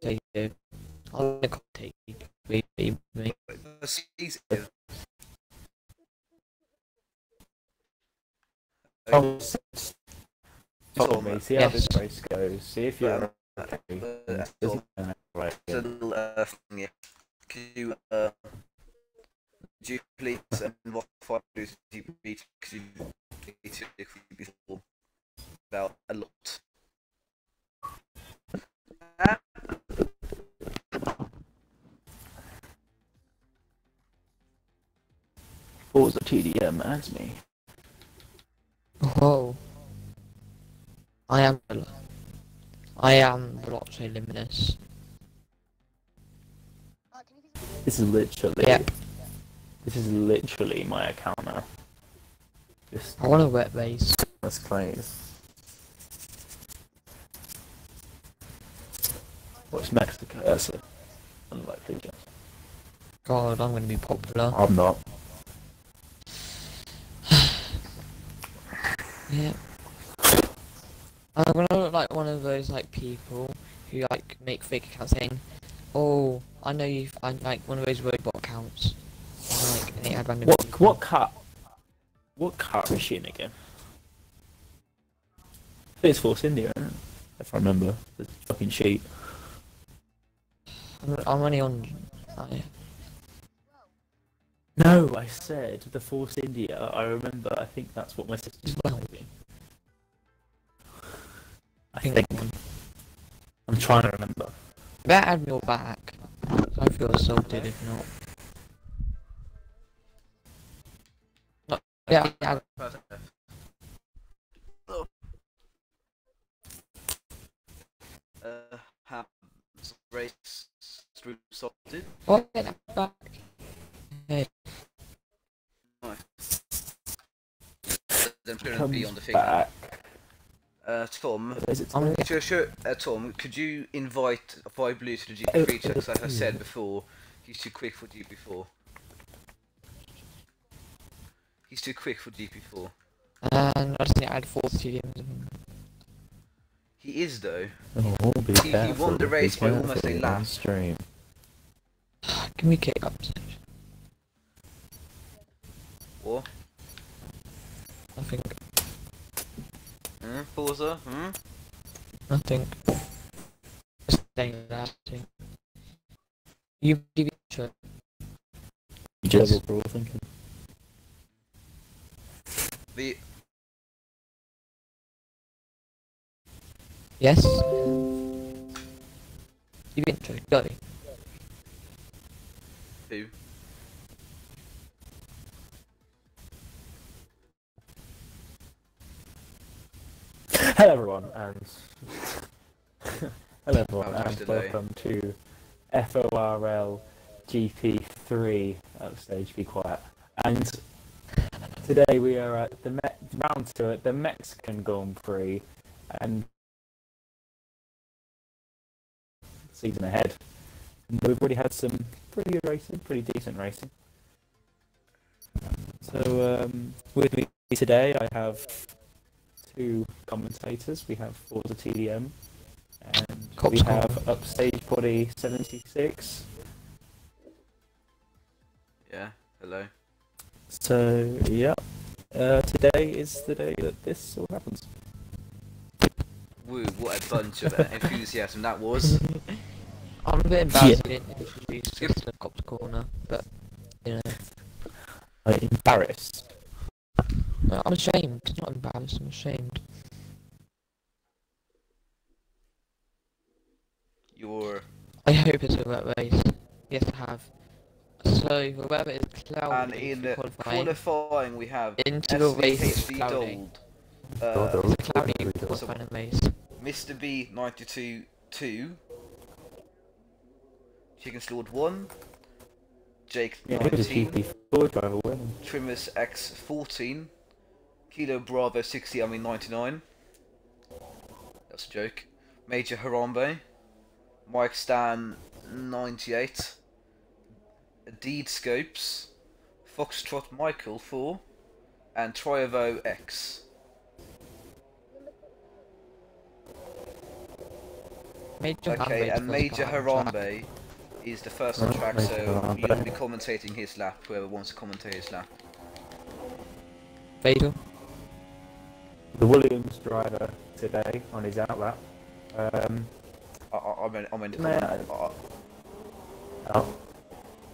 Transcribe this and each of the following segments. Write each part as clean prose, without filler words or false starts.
take you. I'm gonna take you. Me. That's easy. Oh, follow me, see how Yes. this race goes, see if you're okay. Tom, Right, a little thing here. Could you please what 5 blues you beat because you need to before about a lot. What was the TDM as me? Whoa. I am Veloce Luminous. This is literally, Yep. this is literally my account now. Just I want a wet base. let's close. What's Mexico? That's an unlikely chance. God, I'm gonna be popular. I'm not. Yeah. I'm gonna look like one of those like people who like make fake accounts saying, "Oh, I know you." I'm like one of those robot accounts. And, like, and they add random people. What car is she in again? It's Force India, isn't it? If I remember the fucking sheet. I'm only on. No, I said the Force India. I remember. I think that's what my sister's driving. I think. I'm trying to remember. Better add me all back. I feel assaulted if not. Yeah, yeah. Have race through sorted. Oh, get that back. Hey. Nice. Then it's going to Comes be on the thing. back. Tom, Is it I'm gonna sure, Tom, could you invite 5 blue to the GP3 chat? Because like I said before, he's too quick for GP4. He's too quick for GP4. and I just need to add 4 stadiums. He is though. Oh, be He careful, won the be race by careful almost a on lap. stream. Can we kick up? What? I think Forza? nothing. Just staying that. You give it a You just level pro thinking. The yes. Give intro. Go. who? Hello everyone, and hello everyone, How much and delay? welcome to FORL GP3 Upstage. Be quiet. And today we are at the round 2 at the Mexican Grand Prix, and season ahead. And we've already had some pretty good racing, pretty decent racing. So with me today, I have 2 commentators. We have Forza TDM, and Cops we have Corner. Upstage Body 76. Yeah, hello. So yeah, today is the day that this all happens. Woo, what a bunch of enthusiasm that was. I'm a bit embarrassed you didn't introduce just the Cops Corner, but you know. I'm embarrassed. No, I'm ashamed. Not embarrassed, I'm ashamed. Your I hope it's a wet race. Yes, I have. So the weather is and cloudy in for qualifying. qualifying we have Into the race is SVHD cloudy. Dold, It's cloudy for qualifying a race. Mr. B 92 2, Chicken Slord 1, Jake Yeah, it was a 19, GP4 driver winning. Trimmers X 14, Kilo Bravo 60, 99. That's a joke. Major Harambe, Mike Stan 98, Deed Scopes, Foxtrot Michael 4, and Triovo X. Major Okay, Harambe's and the Major first part on track. Harambe is the first on Oh, track, Major so Harambe. you'll be commentating his lap, whoever wants to commentate his lap. Fatal. The Williams driver today on his outlap. I'm going to Man. Oh,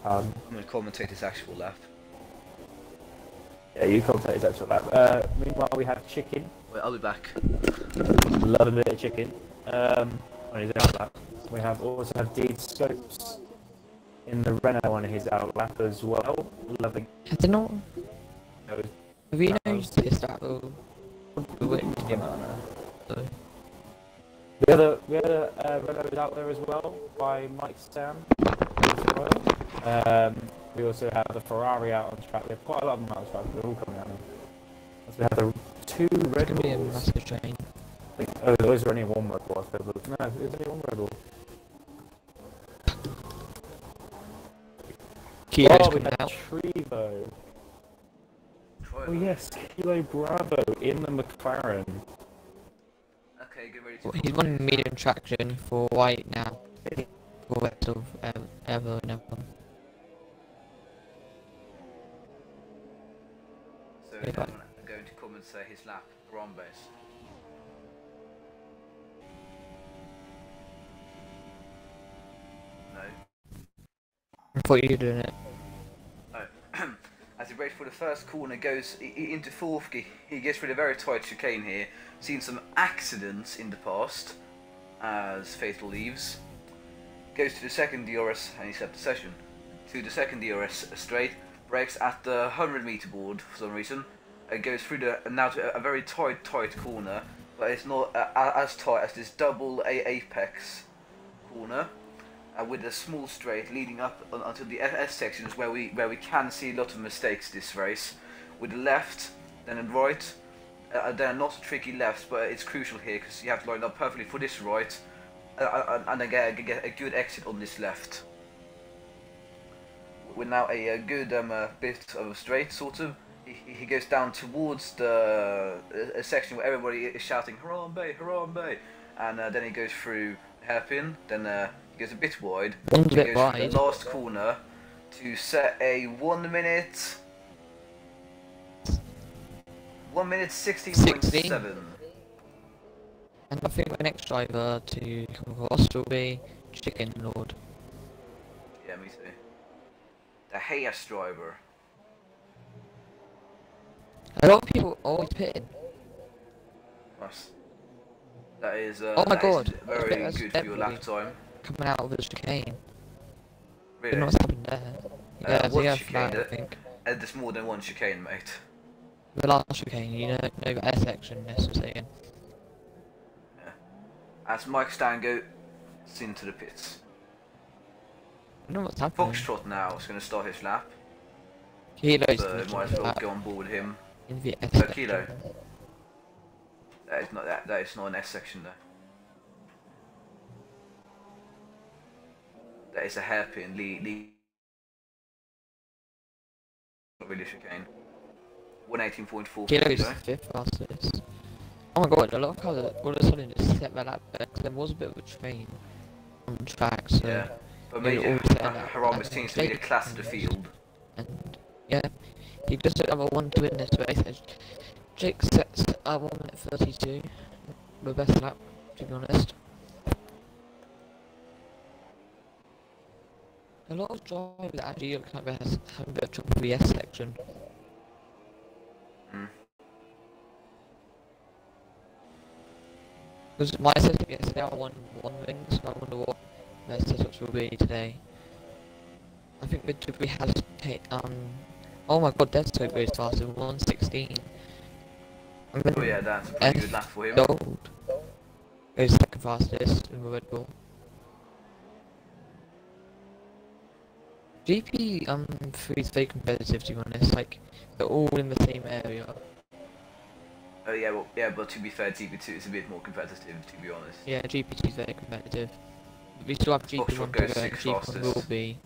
I'm going to commentate his actual lap. yeah, you commentate his actual lap. Meanwhile, we have Chicken. Wait, I'll be back. Love a bit of Chicken. On his outlap. We also have Deed Scopes in the Renault on his outlap as well. Loving I don't know. those. Have you That noticed was- this that we're waiting for him? So, The other Renault is out there as well by Mike Stam as well. We also have the Ferrari out on track. We have quite a lot of them out on track. They're all coming out now. So we have the two it's Red gonna be a Bulls. massive train. Oh, there was only one Red Bull. No, there's only one Red Bull. Kilo's Oh, we coming had out. Trevo. Oh yes, Kilo Bravo in the McLaren. Okay, get ready to Well, he's running medium traction for white now. For rest of ever and ever. So Okay, I'm going to commentate his lap, Harambe's. No. I thought you were doing it. Oh. As he breaks for the first corner, goes into fourth gear. He gets through a very tight chicane here. Seen some accidents in the past, as Fatal leaves. Goes to the second DRS and he's up the session. To the second DRS straight, brakes at the 100-meter board for some reason. Goes through now to a very tight corner, but it's not as tight as this double apex corner. With a small straight leading up until the S sections where we can see a lot of mistakes this race. With the left, then a right, then not a tricky left, but it's crucial here because you have to line up perfectly for this right, and then get a good exit on this left. With now a good bit of a straight, sort of. He goes down towards the a section where everybody is shouting Harambe, Harambe, and then he goes through hairpin, then he goes a bit wide, One's a he bit goes through wide. the last corner to set a 1 minute 16.7. And I think the next driver to come across will be Chicken Lord. Yeah, me too. The Hayes driver. A lot of people always pitting. Nice. That is Oh my that god, is very that's good for your lap definitely time. coming out of the chicane. Really? Don't know what's happened there. Yeah, what yeah, chicane? flat, I think. There's more than one chicane, mate. The last chicane, you know the S section, this was saying. Yeah. As Mike Stango is into the pits. I don't know what's happening. Foxtrot now is going to start his lap, Kilo's so gonna might as jump well back go on board with him. in the S So section. Kilo. That is not an S section there. That is a hairpin, not really a chicane. 118.4. Kilo's fifth fastest. Oh my god, a lot of cars all of a sudden just set that lap back. There was a bit of a train on the track, so Yeah, but they Major all set that Haram back. seems to be the class of the field. And yeah, he just took number one to win this race. Jake sets at 1 minute 32, the best lap, to be honest. A lot of drivers actually look like they're having a bit of trouble with the S section. Because my setup yesterday, I won one ring, so I wonder what their setups will be today. I think we had oh my god, Dead Stoke goes faster, 116. Oh yeah, that's a pretty good lap for him. Gold goes second fastest in the Red Bull. GP3 is very competitive, to be honest. Like they're all in the same area. Oh yeah, well, yeah, but to be fair, GP2 is a bit more competitive, to be honest. Yeah, GP2 is very competitive. We still have GP1 Foxtrot to goes go, and sixth GP1 fastest. will be.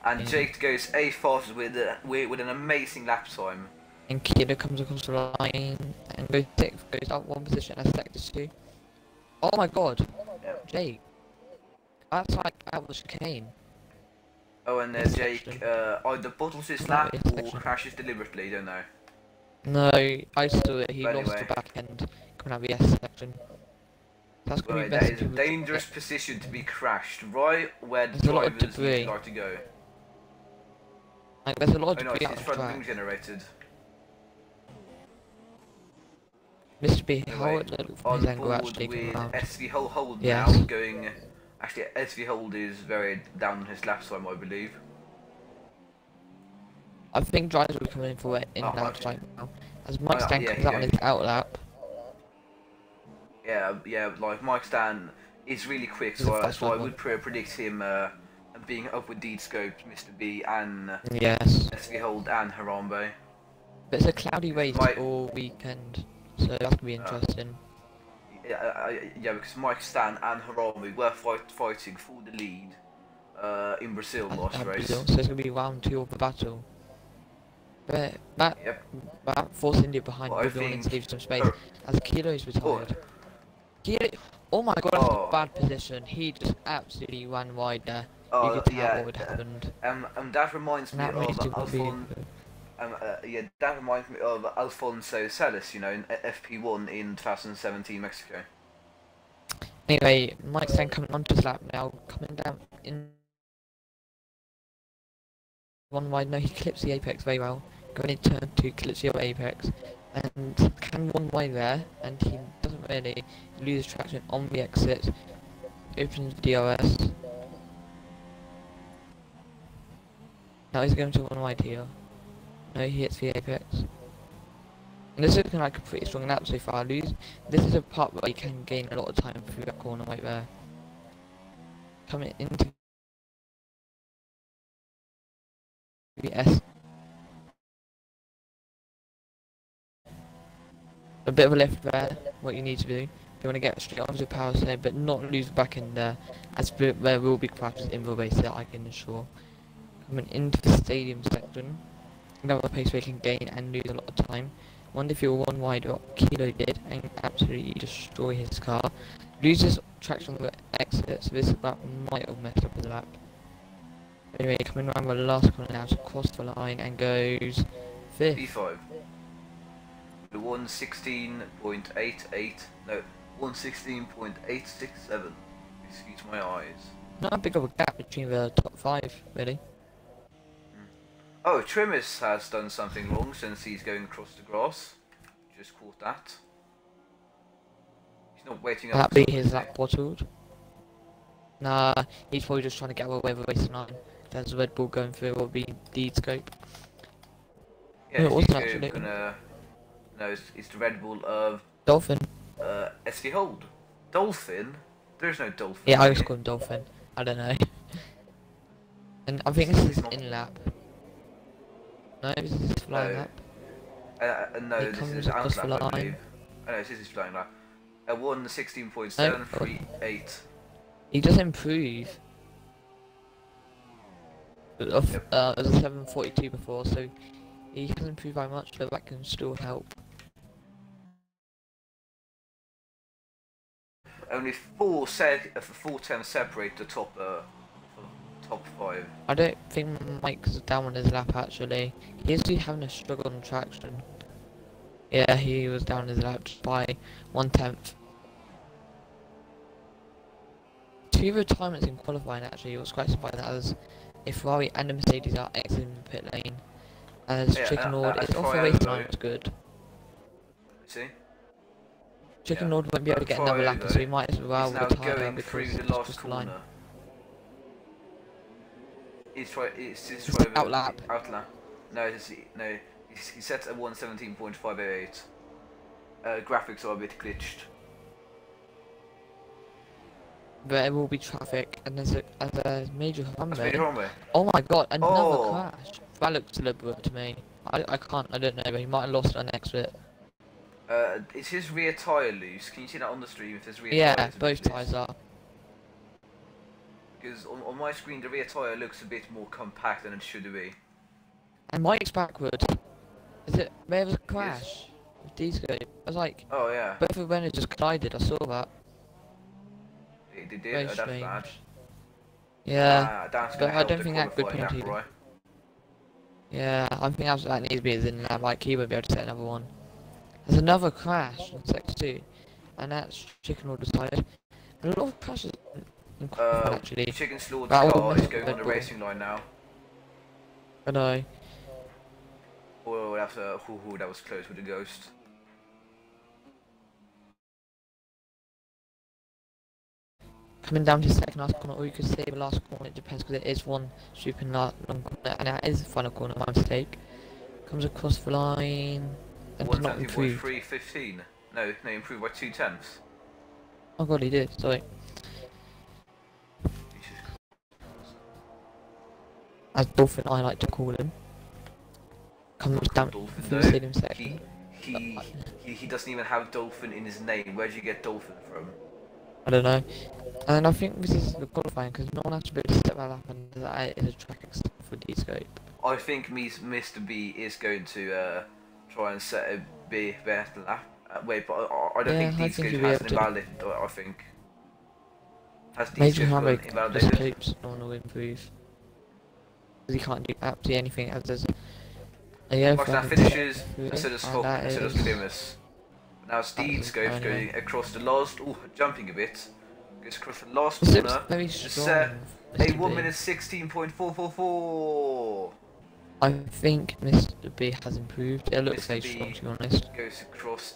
And Yeah. Jake goes 8th fastest with an amazing lap time. And Kida comes across the line and goes 6th, goes up one position as sector 2. Oh my god, Yeah. Jake. That's like out the chicane. Oh, and This Jake, section. either bottles his Not lap this or section. crashes deliberately, don't know. No, I saw it. He But lost the anyway. back end coming out the S section. That's gonna Right, be that best is a people. dangerous position to be crashed, right where the There's a lot of drivers usually debris. like to go. Like there's a lot Oh of no, debris it's out his of the front wing track. generated. Mr. B, how Anyway, would it look from on his angle board actually coming with around? SV Hold now, Yes. going... Actually, SV Hold is very down on his lap time, I believe. I think drivers will be coming in for it in Oh, laps right now. As Mike Stan yeah, comes out on his out lap, Yeah, like Mike Stan is really quick, he's a so, fast so I driver. would predict him being up with Deed Scope, Mr. B, and Yes. SV Hold and Harambe. But it's a cloudy race Mike- all weekend, so that's gonna be interesting. Yeah, because Mike Stan and Harambe were fighting for the lead in Brazil last race. So it's gonna be round 2 of the battle. But that Yep. Force India behind Well, I will be on and think save some space her- as Kilo's retired. Kilo, oh my god, that's Oh. a bad position. He just absolutely ran wide there. You Oh, could tell yeah. what would happened. That reminds And me that of race will be. that reminds me of Alfonso Salas, you know, in FP1 in 2017 Mexico. Anyway, Mike's then coming onto his lap now, coming down in one wide. No, he clips the apex very well. Going in turn 2, clips the apex, and can one wide there, and he doesn't really lose traction on the exit. Opens DRS. Now he's going to one wide here. No, he hits the apex. And this is looking like a pretty strong lap so far. This is a part where you can gain a lot of time through that corner right there. Coming into the S. A bit of a lift there, what you need to do. You want to get straight onto the power side, but not lose back in there, as there will be crashes in the race that I can assure. Coming into the stadium section, another place where you can gain and lose a lot of time. Wonder if you're one wide what Kilo did and absolutely destroy his car. Loses traction on the exit, so this lap might have messed up his lap. Anyway, coming around the last corner now to cross the line and goes 5th. P5. The 116.88, no, 116.867. Excuse my eyes. Not a big of a gap between the top 5, really. Oh, Trimis has done something wrong since he's going across the grass. Just caught that. He's not waiting up. That be his lap bottled. Nah, he's probably just trying to get away with the race line. There's a Red Bull going through, or be Deed Scope. Yeah, No, it wasn't he's actually. gonna. No, it's the Red Bull of Dolphin. SV Hold. Dolphin? There's no dolphin. Yeah, I was here. calling Dolphin. I don't know. And I think this is not- in lap. No, this is flying No. lap. No, He this comes is across the out lap, I line. believe. Oh no, this is flying lap. 116.738. He does improve. It was a 742 before, so he hasn't improved by much, but that can still help. Only 4 tenths separate the top 5. I don't think Mike's down on his lap actually. He is having a struggle on traction. Yeah, he was down his lap just by 1/10. 2 retirements in qualifying actually was quite surprising as if Ferrari and the Mercedes are exiting the pit lane. As Yeah, Chicken Lord is off the Triolo. race line, was good. See? Chicken Yeah. Lord won't be able to get another lap, Triolo so he might as well He's now retire going because through the it's last just the line. corner. It's It's the out lap. Outlap. No, he's set at 117.588. Graphics are a bit glitched. There will be traffic, and there's a major That's runway. made wrong way. Oh my god, another Oh. crash. That looks deliberate to me. I don't know, but he might have lost an exit. Is his rear tyre loose? Can you see that on the stream if his rear Yeah, tyre is both loose? tyres are. Because on my screen the rear tyre looks a bit more compact than it should be. And Mike's backwards. Is it? There was a crash with Disco. I was like, Oh yeah, both of them just collided, I saw that. they did. Very That's bad. strange. Yeah, That's but gonna I help don't the think that good qualifying lap, penalty. right? Yeah, I think that's what that needs to be, is in that, like, he won't be able to set another one. There's another crash in Sector 2, and that's Chicken Order decided. A lot of crashes in qualifying, actually. Chicken Slaught's That all car is messed going up on the Red Bull. racing line now. I know. Oh, that's that was close with the ghost. Coming down to second last corner, or you could say the last corner, it depends, because it is one super long corner, and that is the final corner, my mistake. Comes across the line, and did not improve. 3:15. No, improved by 2/10. Oh god, he did, sorry. As Dolphin I like to call him. Comes down Dolphin through though. stadium second. He doesn't even have Dolphin in his name. Where'd you get Dolphin from? I don't know. And I think this is the qualifying, because no one has to be able to step that up, and that is a track extent for D-Scope. I think Mr. B is going to try and set a better lap. Wait, but I don't think D-Scope has an invalid. I think. Has Major D-Scope Hamrick just invalidated? hopes no one will improve. Because he can't do absolutely anything, as there's a yellow Max now flag finishes through it, instead of and Scott, that instead of is- Klimus. Now it's D-Scope going across the last. Oh, jumping a bit. Goes across the last This looks corner. very To strong. set a Mr. 1 B. minute 16.444. I think Mr. B has improved. It looks Mr. very B strong, to be honest. goes across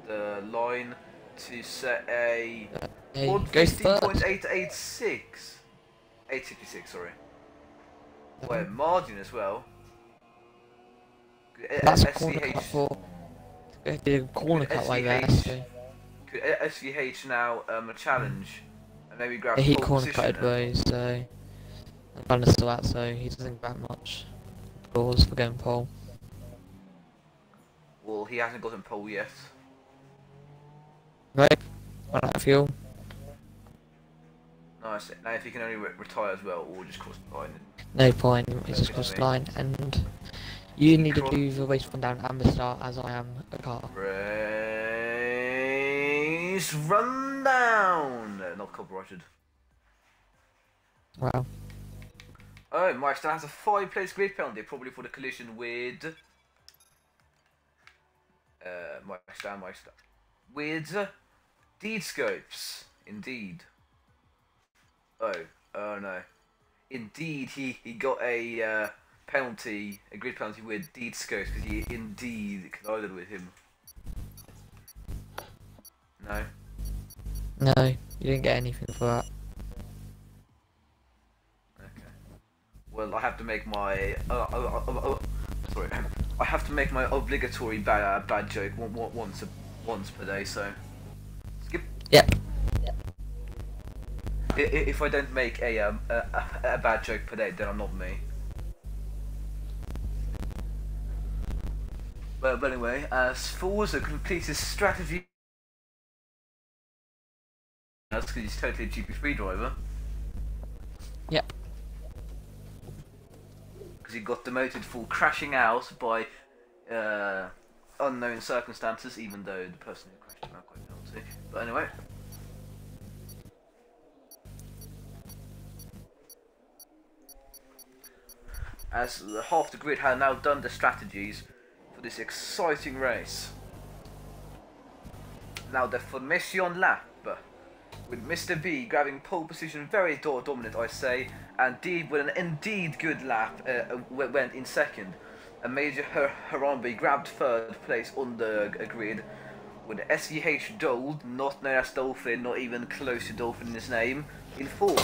the line to set a He goes first. 1:15.886. 866, sorry. Well, margin as well. That's a corner cut for. Did a corner cut like that. So. Could SVH now a challenge and maybe grab Yeah, he pole corner position cutted then? Rose, so I understood that. So he doesn't grab much applause for going pole. Well, he hasn't gotten pole yet. Right, run out of fuel. Nice. Now if he can only retire as well, or just cross the line. No point. It's just cross the line, and you need to do the race run down and the start, as I am a car. Race rundown. Not copyrighted. Wow. Oh, Mike still has a 5-place grid penalty, probably for the collision with. Mike Stan. With Deed Scopes, indeed. Oh no. Indeed, he got a penalty, a grid penalty with Deed Scopes, because he indeed collided with him. No? No, you didn't get anything for that. Okay. Well, I have to make my sorry. I have to make my obligatory bad joke once per day. So skip. Yep. If I don't make a bad joke per day, then I'm not me. But anyway, as Forza completes his strategy, that's because he's totally a GP3 driver. Yep. Because he got demoted for crashing out by unknown circumstances, even though the person who crashed him out got a penalty. But anyway. As half the grid had now done the strategies for this exciting race. Now the formation lap, with Mr. B grabbing pole position, very dominant I say, and Deed with an indeed good lap went in second. And Major Harambe grabbed third place on the grid, with SVH Dold, not known as Dolphin, not even close to Dolphin in his name, in fourth.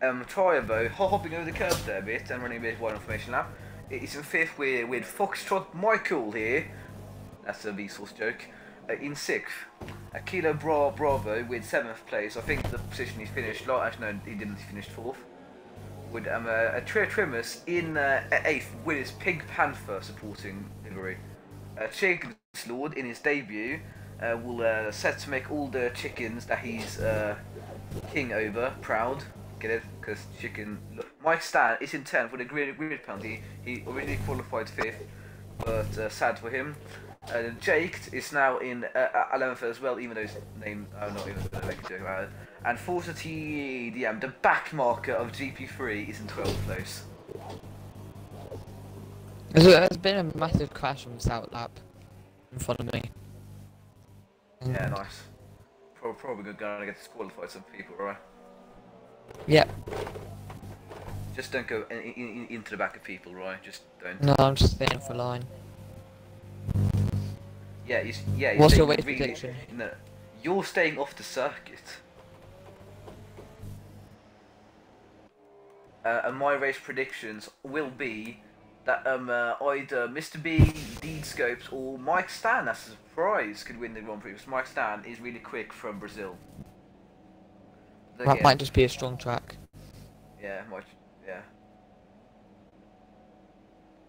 Triabo hopping over the curb there a bit and running a bit wide on formation lap. It's in fifth with Foxtrot Michael here. That's a Vsauce joke. In sixth, Kilo Bravo with 7th place. I think the position he finished. Actually, no, he didn't. He finished 4th. With a Trimus in 8th with his Pig Panther supporting livery. Chicken Lord in his debut will set to make all the chickens that he's king over proud. Get it? Because chicken. Mike Stan is in 10th with a grid penalty. He originally qualified 5th, but sad for him. Jake is now in 11th as well, even though his name, I'm not even going to make a joke about it. And Forza TDM, the back marker of GP3, is in 12th place. There's been a massive crash on the south lap in front of me. Yeah, nice. Probably going to get disqualified some people, right? Yep. Just don't go into the back of people, right? Just don't. No, I'm just staying for line. Yeah, yeah. What's your staying race really, prediction? No, you're staying off the circuit. And my race predictions will be that either Mr. B, Deed Scopes, or Mike Stan, as a surprise, could win the Grand Prix. Because Mike Stan is really quick from Brazil. But That again, might just be a strong track. yeah, yeah.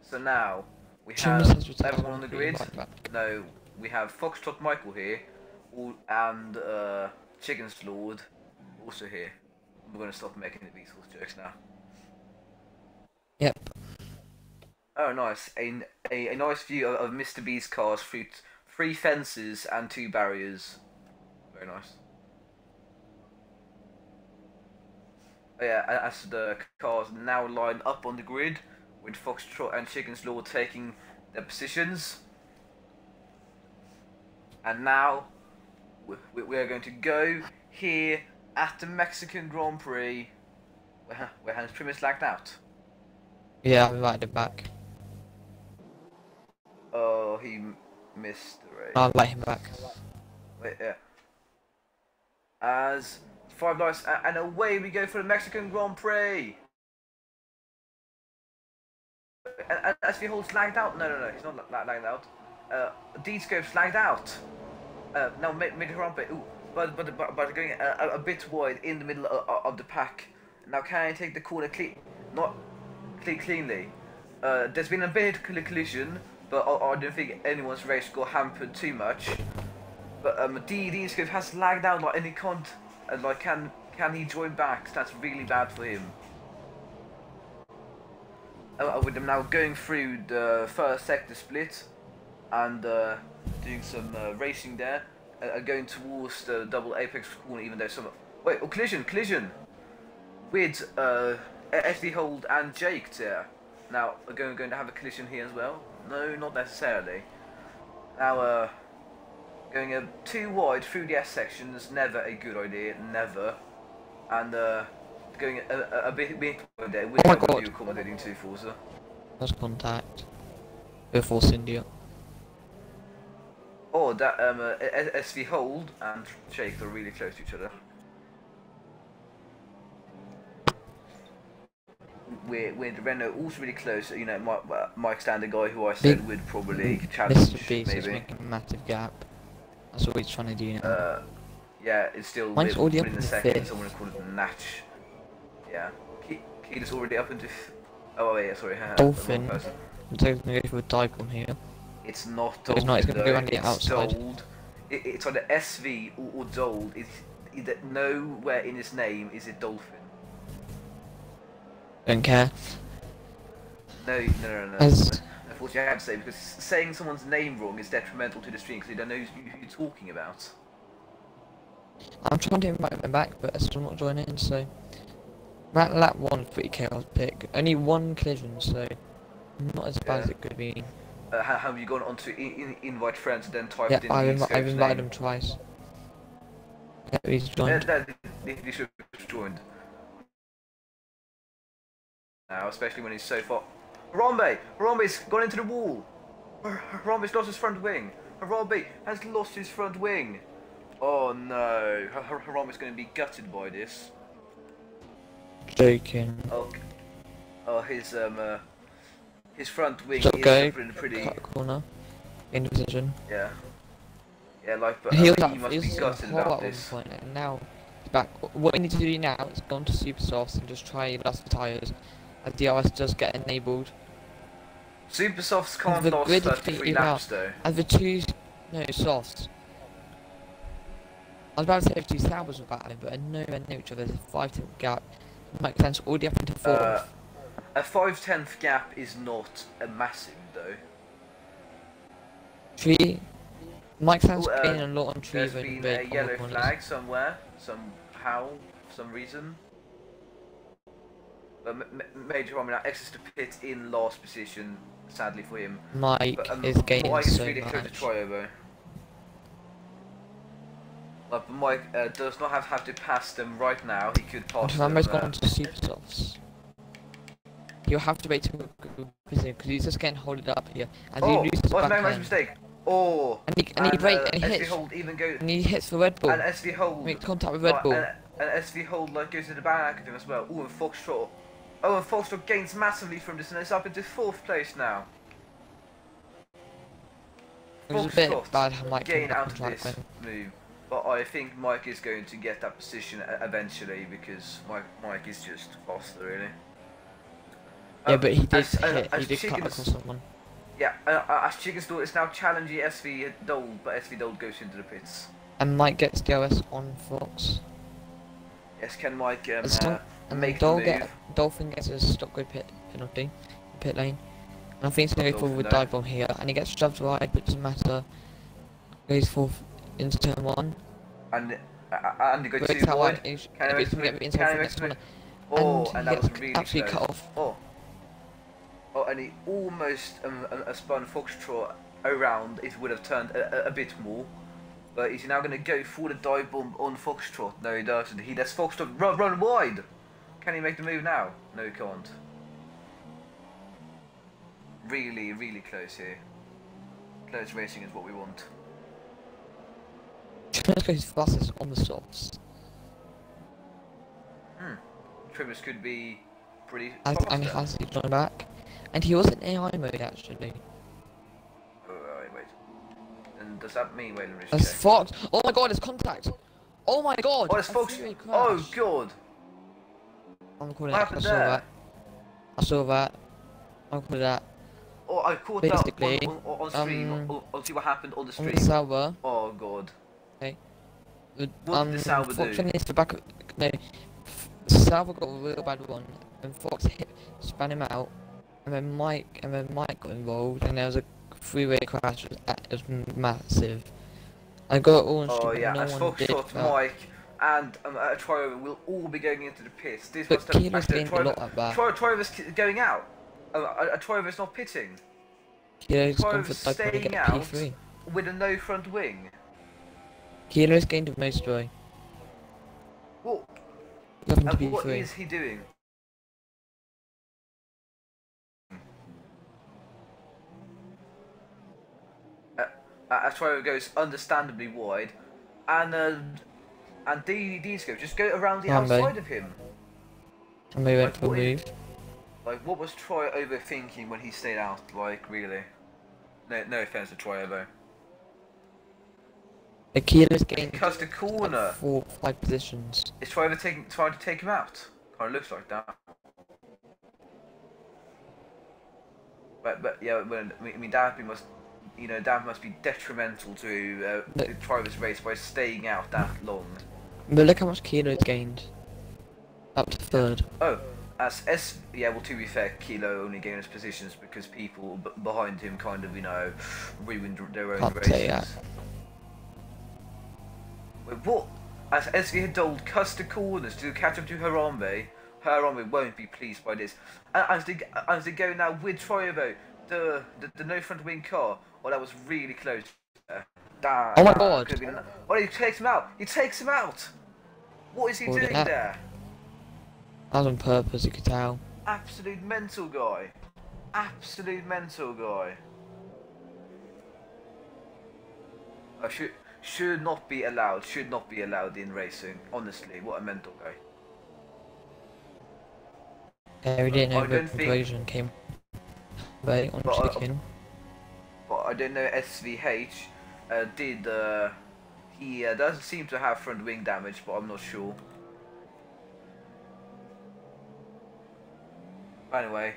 So now we Jimmy have says retired everyone on the Grand Prix, grid. right back. No, we have Foxtrot Michael here, and Chicken's Lord also here. We're going to stop making the Beatles jokes now. Yep. Oh, nice. A nice view of Mr. B's cars through 3 fences and 2 barriers. Very nice. Oh, yeah, as the cars now line up on the grid, with Foxtrot and Chicken's Law taking their positions. And now, we're going to go here at the Mexican Grand Prix, where Hans Prim is lagged out. Yeah, I'm right at the back. Oh, he missed the race. I'll let him back. Wait, yeah. As 5 lights, and away we go for the Mexican Grand Prix. And as he holds lagged out. No, he's not lagged out. D-Scope's lagged out. Now mid-ramp. Ooh, but going a bit wide in the middle of the pack. Now can I take the corner cleanly? There's been a bit of collision, but I don't think anyone's race got hampered too much. But D-Scope has lagged out, like, and he can't. Like, can he join back? That's really bad for him. With them now going through the first sector split and doing some racing there, going towards the double apex corner, even though some. Wait, oh, collision with SD Hold and Jake there. Now we're going to have a collision here as well. No, not necessarily. Now going too wide through the S section is never a good idea, never. And going a bit there with you accommodating to Forza. That's contact. With Force India. Oh, that SV Hold and Jake are really close to each other. With Renault also really close. You know, Mike Stan, the guy who I said would probably challenge. Mr. Beast is making a massive gap. That's what he's trying to do now. Yeah, it's still Mine's already up in the in second. fifth. Someone called it Natch. Yeah, Keith is already up into. Oh yeah, sorry. Dolphin. I'm going to go for a dive here. It's not So Dolphin. it's not. It's going to go around the It's outside. Dold. It's either SV or Dold. It's nowhere in his name is it Dolphin. Don't care. No. As Unfortunately, I have to say, because saying someone's name wrong is detrimental to the stream because they don't know who you're talking about. I'm trying to invite them back, but they're still not joining. So lap 1 pretty chaos pick. Only 1 collision, so not as bad as it could be. Have you gone on to invite friends and then typed Yeah, in I've invited him twice. Yeah, he's joined. He should have joined. Now, especially when he's so far. Harambe's gone into the wall. Harambe's lost his front wing. Harambe has lost his front wing. Oh no, Harambe's going to be gutted by this. Joking. Oh, his front wing Stop is go. pretty. Cut corner. In the position. Yeah, like, but He he must be was gutted about this. point, and now he's back. What we need to do now is go on to Super Softs and just try last for tyres. As DRS does get enabled. Super Softs can't The last grid is 33 pretty laps well. though. And the 2 softs. I was about to say if 2 Saubers were battling, but nowhere near each other. There's a 5-10 gap. Makes sense already up into 4th. A 5/10 gap is not a massive though. Tree. Mike sounds Oh, gaining a lot on tree there's when been red a on yellow the corners. flag somewhere, somehow, for some reason. But Major Harmon now exits the pit in last position, sadly for him. Mike But, is gaining Mike is so really close to much. Triobo. But Mike does not have to pass them right now. He could pass them. Rambo's gone to super softs. He'll have to wait till because he's just getting holded up here, and he loses the what's back Magma's end. mistake? Oh, And he breaks and he SV hits. Hold even goes. And he hits for Red Bull. And SV Hold Makes contact with Red Bull. And SV Hold like goes to the back of him as well. Oh, and Foxtrot. Oh, and Foxtrot gains massively from this, and it's up into 4th place now. It was a bit Foxtrot bad how Mike gain came back out on of track this then. move, but I think Mike is going to get that position eventually because Mike is just faster, really. Yeah, but he did as he did cut Chickens- across someone. Yeah, as Chicken Store is now challenging SV Dole, but SV Dole goes into the pits. And Mike gets DRS on Fox. Yes, can Mike And make Dole the move? Dolphin gets a stop go pit penalty in pit lane. And I think he's gonna go forward with Dolphin, dive bomb here, and he gets shoved wide, but it doesn't matter. Goes forth into turn 1. And he goes Breaks too out wide. wide. He's Can he make the gonna get move? inside Can for he the make next the corner. move? Oh, And and he that was gets really absolutely close. cut off. Oh, and he almost spun Foxtrot around if he would have turned a bit more. But he's now going to go for the dive bomb on Foxtrot. No, he doesn't. He lets Foxtrot run wide. Can he make the move now? No, he can't. Really, really close here. Close racing is what we want. Let's go his fastest on the softs. Trimmers could be pretty And he fast. has it on back. And he was in AI mode actually. Oh, wait. And does that mean Wayland is That's checked? Fox! Oh my god, it's contact! Oh my god! Oh, it's a Fox! freeway Oh, crash. God! I'm calling What it. happened there? I saw that. I'm calling that. Oh, I caught that Basically, on stream. I'll see what happened on the On stream. the Sauber. Oh, God. The, What did the Sauber Fox do? went into the back of, no, Sauber got a real bad one, and Fox span him out, and then Mike got involved, and there was a freeway crash. It was massive. I got it all on Oh, stream, yeah, no as one did Foxtrot, that. Mike, and Troy will all be going into the pits. This But must have Kilo's gained a lot at that. Troy was going out. Troy was not pitting. Kilo's Troy gone for was dive bomb to staying get out P3. with a no front wing. Kilo's gained the most joy. What? Nothing to And what P3. is he doing? Troy goes understandably wide, and Disco just go around the Rambo. outside of him. And they went Like, for what a is- move. Like, what was Troy overthinking when he stayed out? Like, really? No offense to Troy, though. The Kilo's He gained cuts the like corner. 4 or 5 positions. Is Troy trying to take him out? Kind of looks like that. But yeah, I mean, that must be detrimental to Troy's race by staying out that long. But look how much Kilo's gained. Up to 3rd. Oh, well, to be fair, Kilo only gained his positions because people behind him kind of, ruined their own Can't races. say that. Wait, what? As SV Hadold cuts the corners to catch up to Harambe, Harambe won't be pleased by this. And as they go now with Troyovo, the no front wing car, oh, that was really close. Oh my god! Oh, he takes him out! He takes him out! What is he Called it doing out. there? That was on purpose, you could tell. Absolute mental guy. Absolute mental guy. I should not be allowed. Should not be allowed in racing. Honestly, what a mental guy. Yeah, we didn't I know don't the think- invasion came late on But chicken. But I don't know. SVH did. He doesn't seem to have front wing damage, but I'm not sure. Anyway,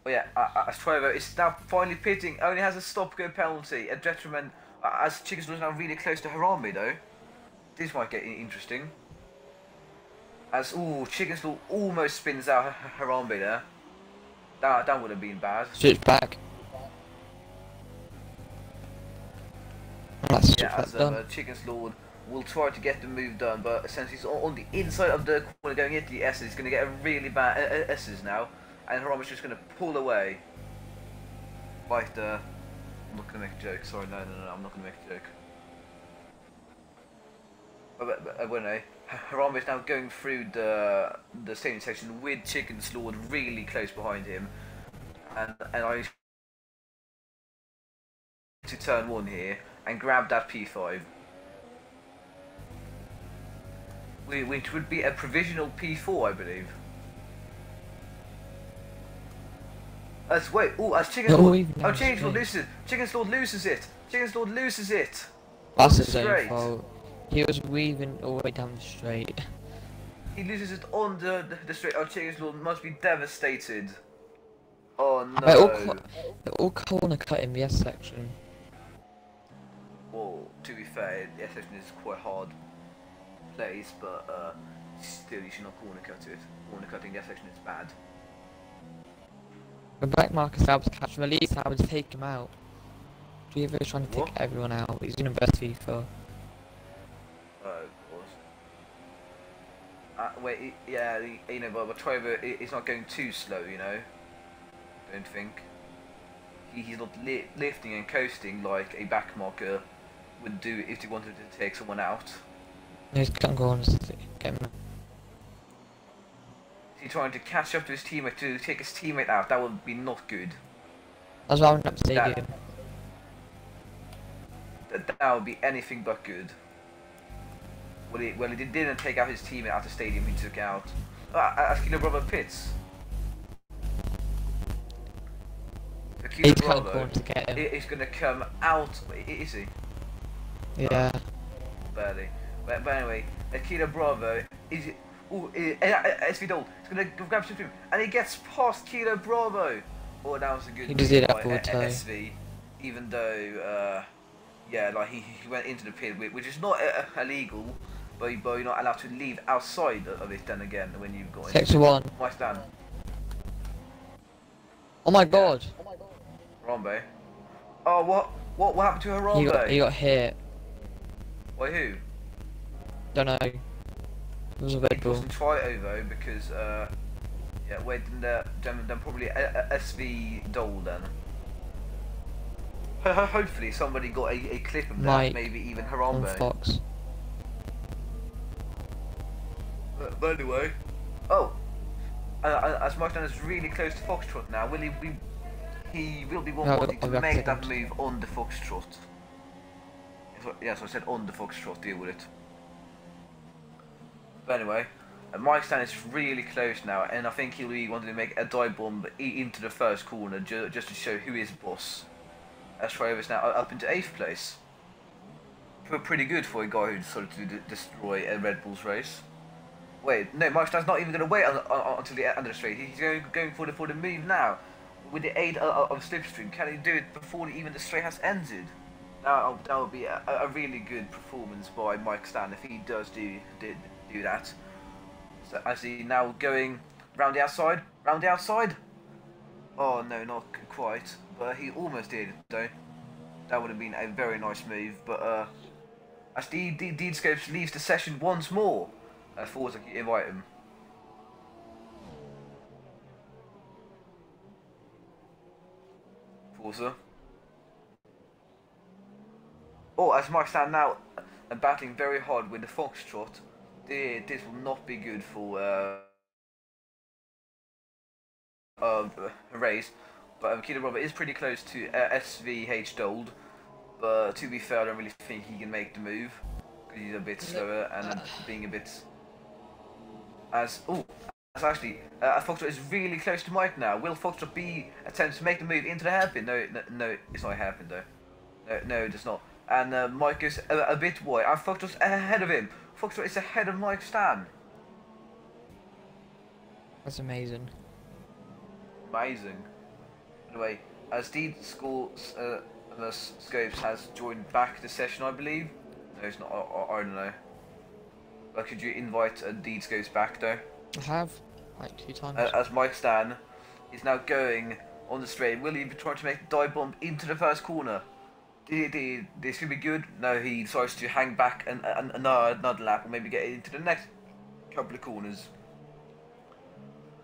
oh yeah, Trovo is now finally pitting. Only has a stop-go penalty, a detriment. As Chickens was now really close to Harambe though. This might get interesting. As Chickens almost spins out Harambe there. That would have been bad. Switch back. yeah, that as done. Chicken's Lord will try to get the move done, but since he's on the inside of the corner going into the S's, he's going to get a really bad S's now, and Haram is just going to pull away. Like the... I'm not going to make a joke, sorry, no, I'm not going to make a joke. But anyway, Haram is now going through the stadium section with Chicken's Lord really close behind him, and I to turn 1 here and grab that P5. Which would be a provisional P4, I believe. Wait, as Chicken's Lord, Chicken's Lord loses it. Chicken's Lord loses it. Chicken's Lord loses it. That's his own fault. He was weaving all the way down the straight. He loses it on the straight. Oh, Chicken's Lord must be devastated. Oh no. They're all corner cut in the S section. Well, to be fair, the S section is quite hard place, but still you should not corner cut it. Corner cutting the S section is bad. The back Marcus Alb's catch release, I would take him out. Trevor is trying to take everyone out. He's gonna burst FIFA. Oh, of course. Wait, yeah, you know, but Trevor is not going too slow, you know. Don't think. He's not lifting and coasting like a back marker would do if he wanted to take someone out. No, he's gonna go on to get him. He's trying to catch up to his teammate to take his teammate out. That would be not good. That's why I went up stadium. That would be anything but good. Well, he didn't take out his teammate out of stadium. He took out Akila Bravo Pitts. He's going to get him. He's going to come out. Is he? Yeah. Barely. But anyway, Akila Bravo is. SV Dole. He's going to grab him, and he gets past Kilo Bravo. Oh, that was a good move by SV. Even though, yeah, like he went into the pit, which is not illegal, but you're not allowed to leave outside of it. Then again, when you've got Sector 1. My stand. Oh my god. Harambe. Oh, what happened to Harambe? He got hit. By who? Don't know. It was a Red Bull. It wasn't try over because, yeah, wait, then probably SV Dole then. Hopefully somebody got a clip of that, Mike, maybe even Harambe. Fox. But anyway, as Mike is really close to Foxtrot now, will he will be wanting to make that move on the Foxtrot. Yes, I said on the Foxtrot, deal with it. But anyway, Mike Stan is really close now, and I think he'll be wanting to make a dive bomb into the first corner just to show who is boss. As Trevor is now up into 8th place. Pretty good for a guy who decided to destroy a Red Bull's race. Wait, no, Mike Stan's not even going to wait until the end of the straight. He's going for the move now. With the aid of Slipstream, can he do it before even the straight has ended? That would be a really good performance by Mike Stan if he does do that. So as he now going round the outside. Oh no, not quite, but he almost did though. That would have been a very nice move. But as the Deedscopes leaves the session once more, Forza can invite him. Forza. Oh, as Mike Stan now battling very hard with the Foxtrot. This will not be good for a race, but Kilo Robert is pretty close to SVH Dold, but to be fair I don't really think he can make the move, because he's a bit slower and being a bit... Actually, Foxtrot is really close to Mike now. Will Foxtrot be attempting to make the move into the hairpin? No, it's not a hairpin though. No, it's not. And Mike is a bit wide, and Foxtrot's ahead of him. Foxtrot is ahead of Mike Stan. That's amazing. Amazing. Anyway, as Deed Scopes has joined back the session, I believe. No, it's not. I don't know. But could you invite Deed Scopes back though? I have, like 2 times. As Mike Stan is now going on the straight, will he be trying to make the dive bomb into the first corner? This could be good. No, he decides to hang back another lap, or maybe get into the next couple of corners.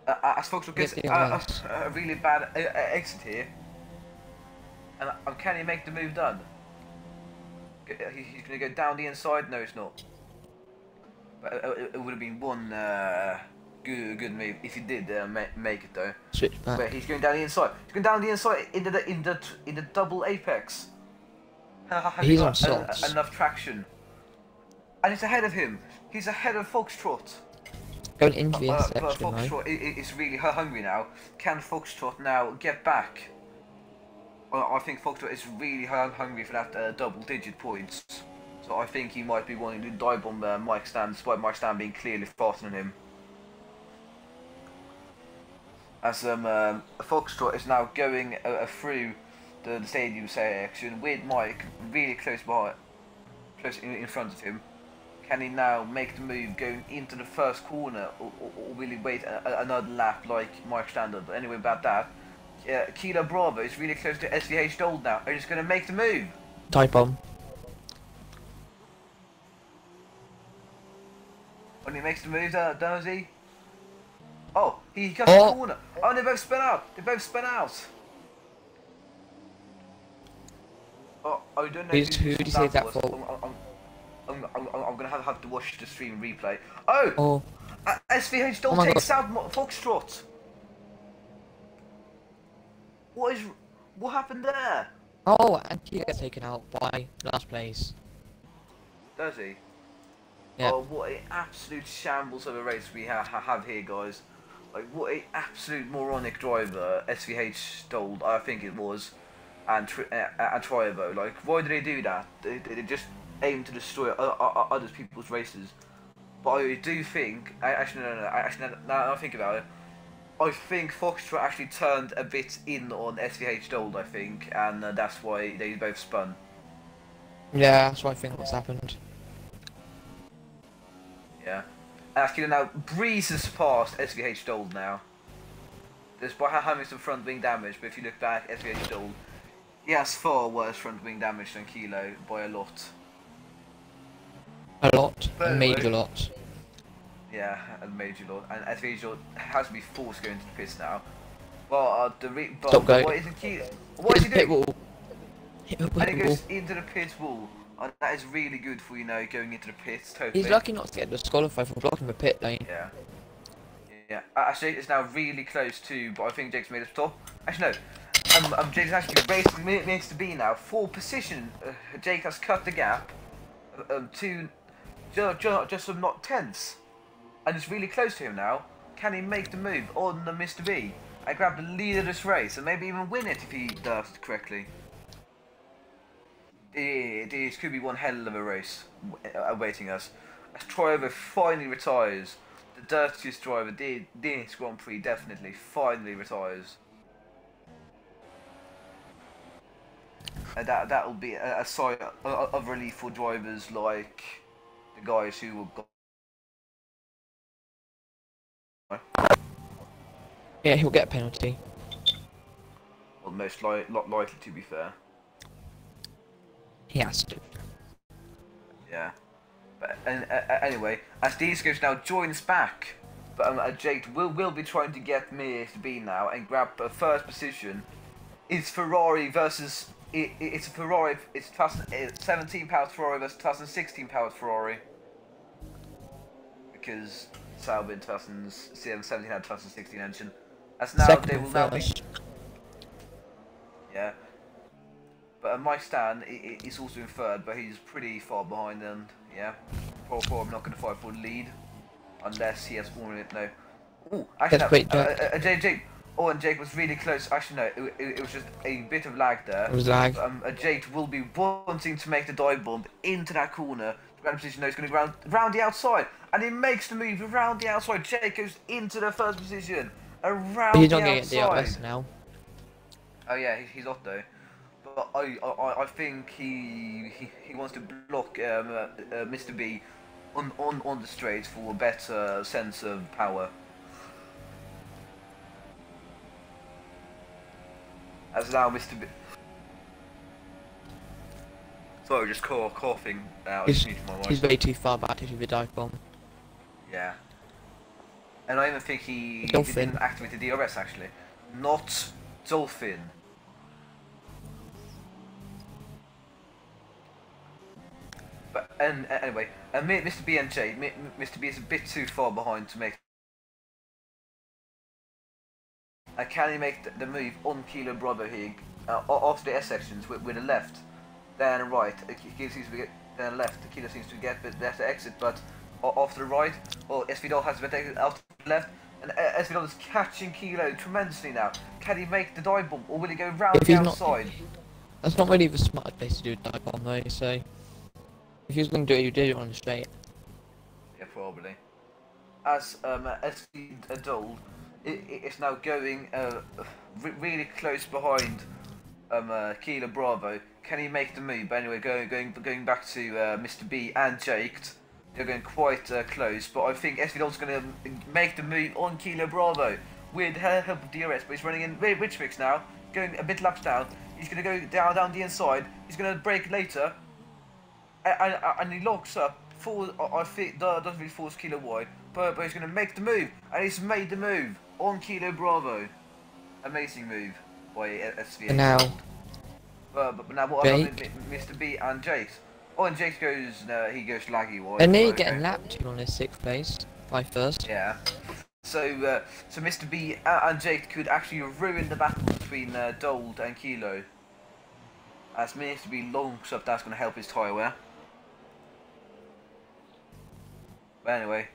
As Foxtrot gets a really bad exit here, and can he make the move done? He's going to go down the inside. No, it's not. But it would have been one good move if he did make it though. Switch back. But he's going down the inside. He's going down the inside into the double apex. He's on salts. Enough traction, and it's ahead of him. He's ahead of Foxtrot. Going into the But intersection, Foxtrot is really hungry now. Can Foxtrot now get back? I think Foxtrot is really hungry for that double-digit points. So I think he might be wanting to dive bomb Mike Stan, despite Mike Stan being clearly faster than him. As Foxtrot is now going through the stadium section with Mike really close in front of him. Can he now make the move going into the first corner, or will he wait another lap like Mike Standard? But anyway, about that, Kilo Bravo is really close to SVH Gold now. Are just going to make the move? Dive bomb. When he makes the move, does he? Oh, he cuts the corner. Oh, they both spin out. They both spin out. Oh, I don't know. Who did you say that for? I'm gonna have to watch the stream replay. Oh! SVH don't take Foxtrot. What happened there? Oh, and he gets taken out by last place. Does he? Yeah. Oh, what an absolute shambles of a race we have here, guys. Like, what an absolute moronic driver SVH stole, I think it was, and Triovo. Like, why did they do that? They just aim to destroy other people's races. But I do think, actually now I think about it, I think Foxtrot actually turned a bit in on SVH Gold, I think, and that's why they both spun. Yeah, that's what I think what's happened. Yeah. Actually now breezes past SVH Gold now. Despite having some front wing damage, but if you look back, SVH Gold, he has far worse front wing damage than Kilo by a lot. A lot. A major lot. Yeah, a major lot. And SVH Gold has to be forced to go into the pits now. But Stop going. what isn't Kilo? What is he doing? And he goes Wall. into the pit wall. And that is really good for, you know, going into the pits, totally. He's lucky not to get disqualified for blocking the pit lane. Yeah. Yeah. Actually, it's now really close to, but I think Jake's made a stop. Actually, no. Jake's actually racing Mr. B now for position. Jake has cut the gap to just some not tenths. And it's really close to him now. Can he make the move on the Mr. B and grab the lead of this race and maybe even win it if he does it correctly? It could be one hell of a race awaiting us. As Triovo finally retires, the dirtiest driver this Grand Prix definitely finally retires. And that will be a sign of relief for drivers like the guys who will go. Yeah, he'll get a penalty. Well, most likely, to be fair. He has to. Yeah. But anyway, as Discos now joins back, but Jake will be trying to get me to be now and grab a first position. It's Ferrari versus it's a Ferrari. It's 17 powered Ferrari versus 2016 powered Ferrari. Because Sauber in 2017 had 2016 engine. As now Second they will now be. first. Yeah. But Mike Stan is also in third, but he's pretty far behind, and yeah, probably not going to fight for the lead unless he has won it. No. Oh, actually, no. Jake. Oh, and Jake was really close. Actually, no, it was just a bit of lag there. It was lag. Jake will be wanting to make the dive bomb into that corner. The ground position, no, he's going to go round the outside, and he makes the move around the outside. Jake goes into the first position around He's the not going outside. to get the outlets now. Oh yeah, he's off though. But I think he wants to block Mr. B on the straight for a better sense of power. As now Mr. B. Sorry, just coughing out. He's, Into my he's mic. way too far back to do the dive bomb. Yeah. And I even think he Dolphin. didn't activate the DRS actually. Not Dolphin. But anyway, Mr. B and J, Mr. B is a bit too far behind to make. Can he make the move on Kilo Bravo here after the S sections with the left, then right? Kilo seems to get then left. Kilo seems to get better exit, but after the right, Esvidal has better exit out to the left, and Esvidal is catching Kilo tremendously now. Can he make the dive bomb, or will he go round If the he's outside? That's not really the smart place to do a dive bomb though, so... If he was going to do it, you did it on the straight. Yeah, probably. As Esvidal, it's now going really close behind Kilo Bravo. Can he make the move? But anyway, going back to Mr. B and Jake, they're going quite close. But I think Esvidal's going to make the move on Kilo Bravo with the help of DRS. But he's running in rich mix now, going a bit laps down. He's going to go down the inside. He's going to brake later, and he locks up. I think doesn't really force Kilo wide, but he's going to make the move, and he's made the move on Kilo Bravo. Amazing move by SV. And now... But now what about Mr. B and Jake? Oh, and Jake goes, he goes laggy wide. And they're getting lapped on his 6th place by first. Yeah. So Mr. B and Jake could actually ruin the battle between Dold and Kilo. As Mr. B longs up, that's going to help his tyre wear. But anyway,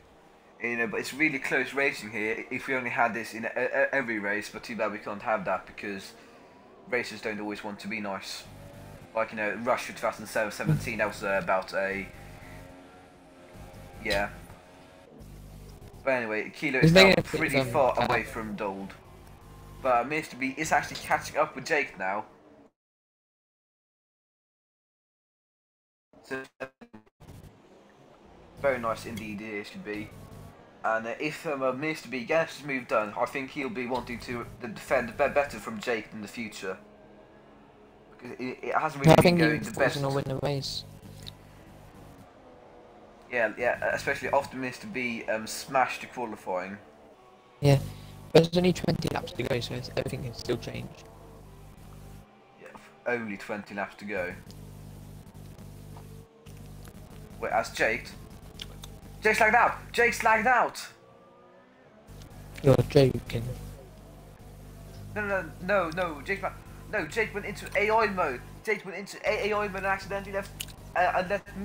but it's really close racing here. If we only had this in every race, but too bad we can't have that because racers don't always want to be nice. Like, Russia 2017, that was about a... Yeah. But anyway, Kilo is now pretty far away from Dold. But Mr. B is actually catching up with Jake now. So, very nice indeed it should be. And if Mr. B gets his move done, I think he'll be wanting to defend better from Jake in the future. Because it hasn't really been going the best. I think he's win the race. Yeah, especially after Mr. B smashed the qualifying. Yeah, but there's only 20 laps to go, so everything can still change. Yeah, only 20 laps to go. Whereas Jake's lagged out! Jake's lagged out! You're joking. No, Jake went into AI mode. Jake went into AI mode and accidentally left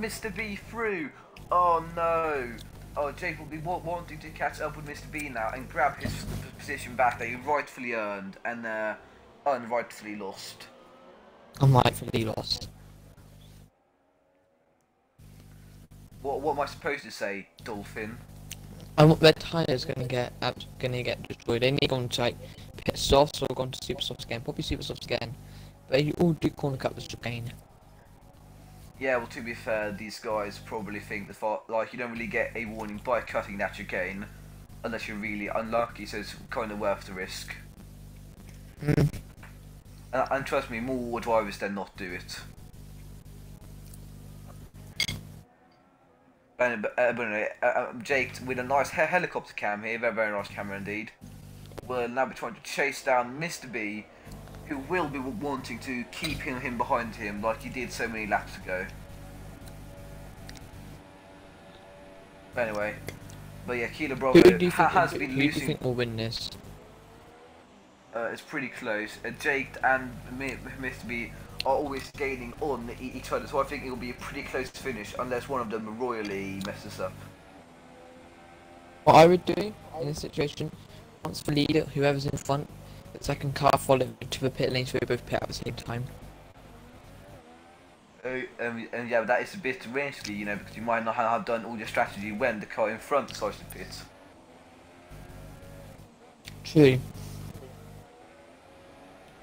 Mr. B through. Oh no. Oh, Jake will be wanting to catch up with Mr. B now and grab his position back that he rightfully earned and unrightfully lost. Unrightfully lost. What am I supposed to say, Dolphin? Their tyre's gonna get destroyed. They need gone to like pit softs or gone to super softs again. Probably super softs again. But you all do corner cut the chicane. Yeah, well, to be fair, these guys probably think like you don't really get a warning by cutting that chicane unless you're really unlucky. So it's kind of worth the risk. And trust me, more drivers than not do it. Jake with a nice helicopter cam here, very nice camera indeed, will now be trying to chase down Mr. B, who will be wanting to keep him behind him like he did so many laps ago. But anyway, yeah, Kilo Bravo has been losing. Who do you think will win this? It's pretty close. Jake and Mr. B are always gaining on each other, so I think it'll be a pretty close finish unless one of them royally messes up. What I would do in this situation, once the leader, whoever's in front, the second car follow to the pit lane so they both pit at the same time. And yeah, that is a bit risky, because you might not have done all your strategy when the car in front decides to pit. True.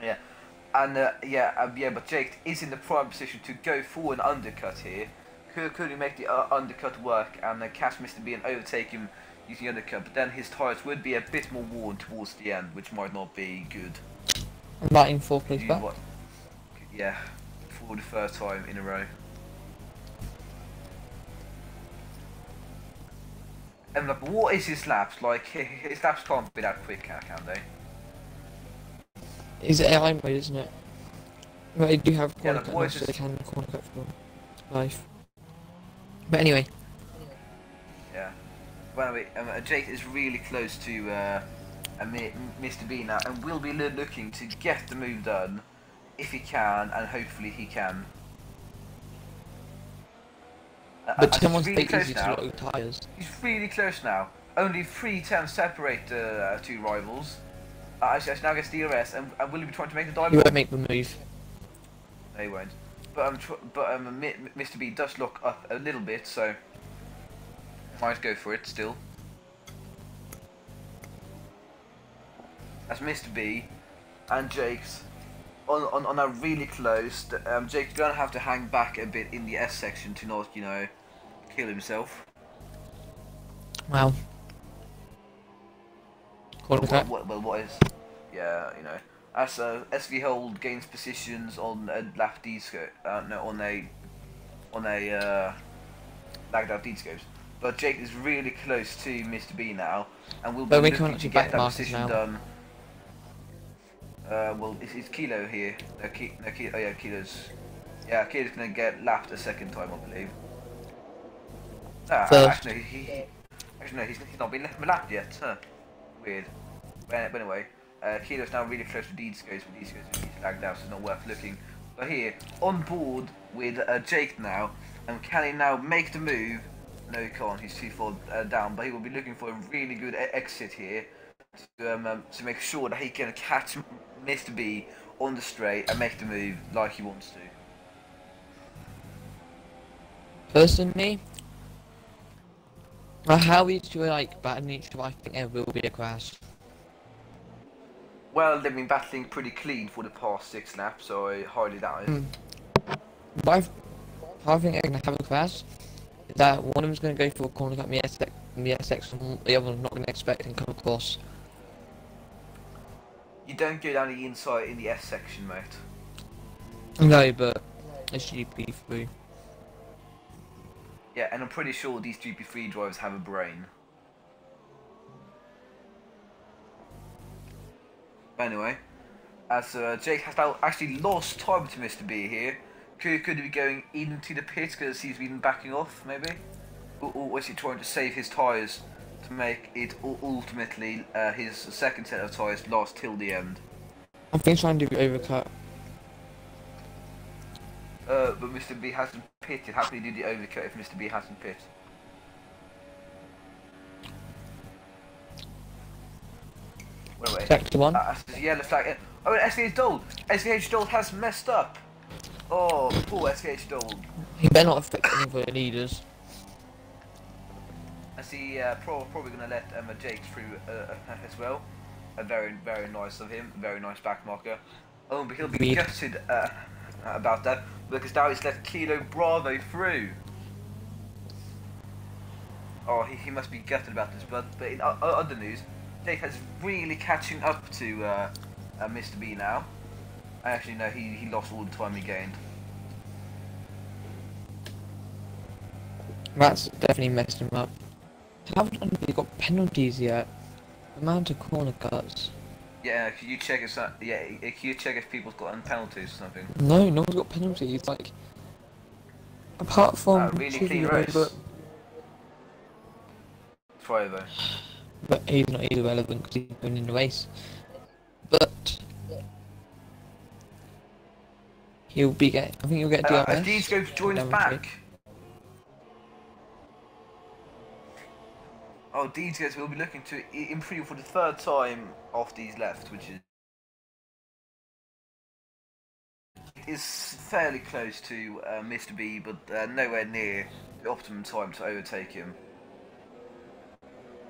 Yeah. And but Jake is in the prime position to go for an undercut here. Could he make the undercut work and catch Mr. B and overtake him using the undercut? But then his tyres would be a bit more worn towards the end, which might not be good. I'm batting 4th place back. Yeah, for the 3rd time in a row. And like, what is his laps? Like, his laps can't be that quick, can they? It's AI mode, isn't it? But they do have Yeah, corner like, cut what now, is so they his... can corner cut for life. But anyway, Yeah. By the way, Jake is really close to Mr. B now, and will be looking to get the move done if he can, and hopefully he can. but He's someone's really take close easy to now. load tyres. He's really close now. Only 3 tenths separate the two rivals. Actually, now gets DRS, and will he be trying to make a He dive? won't make the move. No, he won't. But Mr. B does look up a little bit, so might go for it still. That's Mr. B and Jake's on a really close. Jake's gonna have to hang back a bit in the S section to not, you know, kill himself. Wow. Corner cut. What is? Yeah, you know, as SV Hold gains positions on a lap D scope, no, on a lagged out D scopes. But Jake is really close to Mr. B now, and will be But we looking can't to actually get back that markers position now. done. Well, it's Kilo here. No, oh yeah, Kilo's. Yeah, Kilo's gonna get lapped a second time, I believe. No, First. actually no, he's not been lapped yet. Huh. Weird. But anyway, Kilo's now really close to Deeds goes, but Deeds goes he's lagged out, so it's not worth looking. But here, on board with Jake now, and can he now make the move? No, he can't. He's too far down. But he will be looking for a really good exit here to make sure that he can catch Mr. B on the straight and make the move like he wants to. Personally, how each two are like batting each other, I think there will be a crash. Well, they've been battling pretty clean for the past 6 laps, so I hardly doubt it. But I think they're gonna have a crash. Is that one of them's gonna go for a corner cut in the S section, the other one's not gonna expect and come across. You don't go down the inside in the S section, mate. No, but it's GP3. Yeah, and I'm pretty sure these GP3 drivers have a brain. Anyway, as Jake has now actually lost time to Mr. B here. Could he be going into the pit because he's been backing off, maybe? Or was he trying to save his tyres to make it ultimately his second set of tyres last till the end? I think he's trying to do the overcut. But Mr. B hasn't pitted. How can he do the overcut if Mr. B hasn't pitted? Anyway, Sector one. yellow flag. Oh, and SVH Dold! SVH Dold has messed up! Oh, poor SVH Dold. He better not affect any of the leaders. I see, probably going to let Jake through as well. Very nice of him. Very nice back marker. Oh, but he'll be Weird. gutted about that because now he's let Kilo Bravo through. Oh, he must be gutted about this, but in other news, Jake is really catching up to Mr. B now. Actually, no, he lost all the time he gained. That's definitely messed him up. Haven't really got penalties yet. Amount of corner cuts. Yeah, can you check if can you check if people's got penalties or something? No, no one's got penalties. Like, apart from Really clean race. Try though. But he's not irrelevant because he's winning the race. But he'll be I think he'll get DRS. As D-Scopes joins back. Oh, D-Scopes will be looking to improve for the 3rd time after he's left, which is fairly close to Mr. B, but nowhere near the optimum time to overtake him.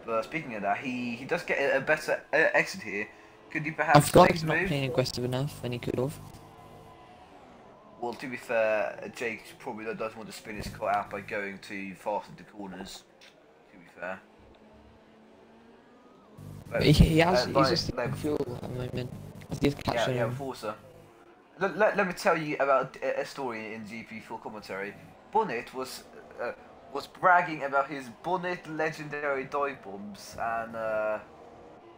But speaking of that, he does get a better exit here. Could he I perhaps forgot make he's the not move? playing aggressive enough, and he could have. Well, to be fair, Jake probably doesn't want to spin his car out by going too fast into corners. To be fair. But he has, he's like, just like, fuel at the moment. He's catching yeah, him. Forza. Let me tell you about a story in GP4 commentary. Bonnet was was bragging about his bonnet legendary dive bombs and they're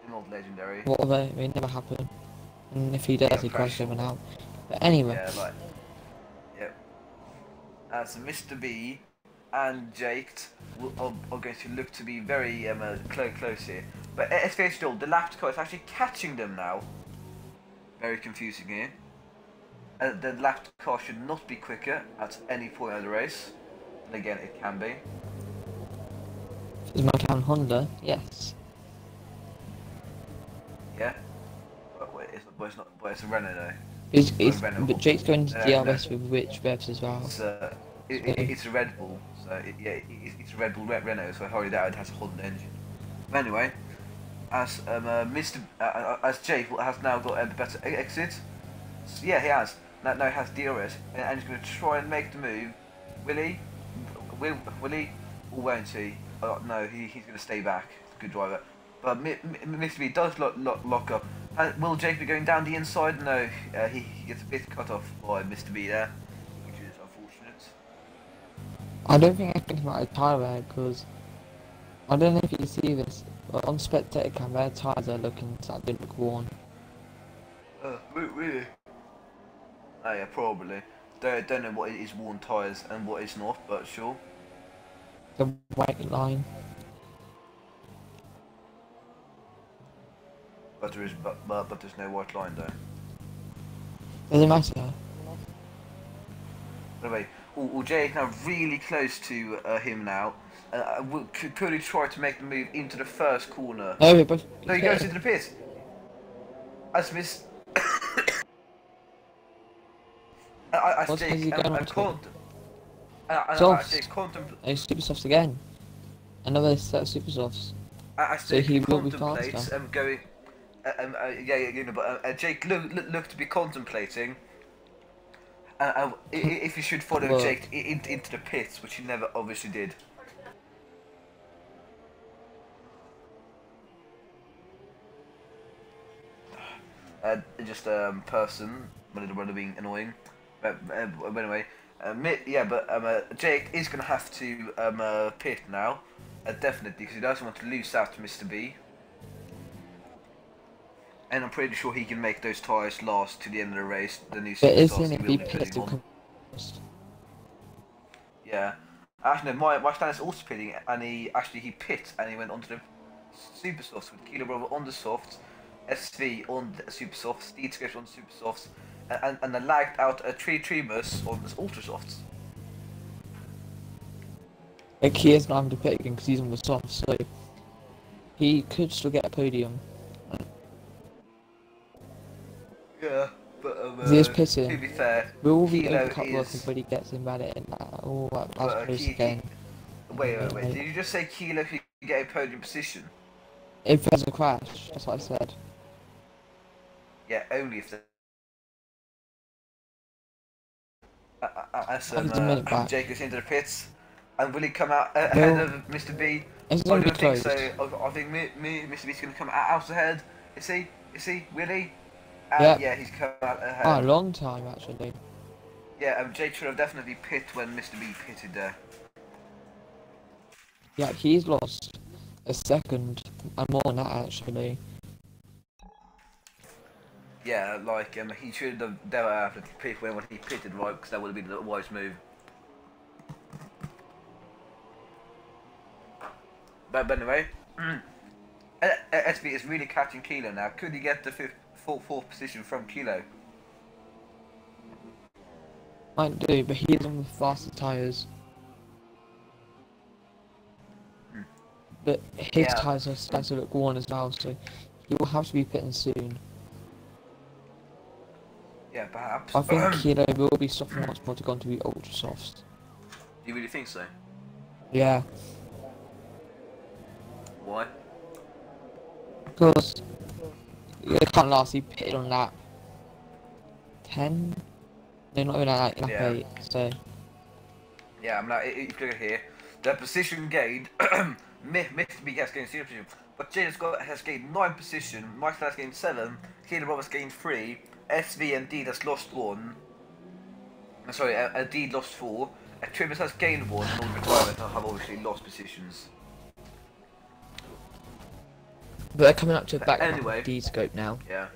not legendary. What are they? They never happen. And if he does, Yeah, he crashes crash. over now. But anyway, Yeah, like yep. So Mr. B and Jake are going to look to be very close here. But as still, the lapped car is actually catching them now. Very confusing here. The lapped car should not be quicker at any point of the race. And again, it can be. is my town Honda? Yes. Yeah. But it's not. But it's a Renault though. But Jake's going to No. DRS with which revs as well. It's a Red Bull, so it's a Red Bull Renault. So I highly doubt it has a Honda engine. But anyway, as as Jake has now got a better exit. So yeah, he has. Now he has DRS, and he's going to try and make the move. Will he? Will he? Or won't he? Oh, no, he's going to stay back. Good driver. But Mr. B does lock up. Will Jake be going down the inside? No, he gets a bit cut off by Mr. B there, which is unfortunate. I don't think I can about a tyre wear because I don't know if you can see this, but on spectator cam, their tyres are looking like they look worn. Really? Oh yeah, probably. Don't know what is worn tyres and what is not, but sure. The white line. But there's no white line though. Doesn't matter. Anyway, Jake now really close to him now. Could he try to make the move into the first corner? No, but No, he goes into the pit. As Miss. What Jake, is he going on to? Jake contemplates. Oh, super softs again. Another set of super softs. So he will be faster. Going. You know, but Jake looked to be contemplating if he should follow Jake into the pits, which he never obviously did. Just person, rather being annoying. But anyway, Jake is gonna have to pit now, definitely, because he doesn't want to lose out to Mr. B. And I'm pretty sure he can make those tyres last to the end of the race. The new But superstars isn't he it will be be pissed putting to on. Yeah. Actually, no, my stand is also pitting, and he pit and he went onto the super softs with Kilo Bravo on the softs, SV on the super softs, Steed Script on the super softs, and then lagged out a Tremus on the ultra softs. Like he is not having to pit again because he's on the soft, so he could still get a podium. Yeah, but He is pitting. to be fair, Will be Kilo over cut work is. when he gets in bad in that. Oh, that's close He, again. wait. Did you just say Kilo could get a podium position? If there's a crash, that's what I said. Yeah, only if the. As He's a minute back. Jake is into the pits, and will he come out ahead of Mr. B? It's I gonna be don't think close. so. I think Mr. B's going to come out ahead. Is he? Will he? Yeah. Yeah, he's come out ahead. Oh, a long time actually. Yeah, Jake should have definitely pit when Mr. B pitted there. Yeah, he's lost a second and more than that actually. Yeah, like he should have never pit when he pitted, right? Because that would have been the wise move. But anyway, SB is really catching Kilo now. Could he get the fourth position from Kilo? Might do, but he's on the faster tyres. But his tyres are starting to look worn as well, so he will have to be pitting soon. Yeah, perhaps. I think Kilo will be softening once more to go on to be ultra softs. Do you really think so? Yeah. Why? Because it can't last, he pitted on lap 10? No, not even lap 8, so... Yeah, I'm like, if you look at here, the position gained, Mr. B has gained 0 position, but Jay has gained 9 position, Michael has gained 7, Kilo Roberts gained 3, SV and D has lost 1, sorry, D lost 4, Trimmers has gained one, and all the retirement have obviously lost positions. But they're coming up to a back Anyway, D scope now. yeah.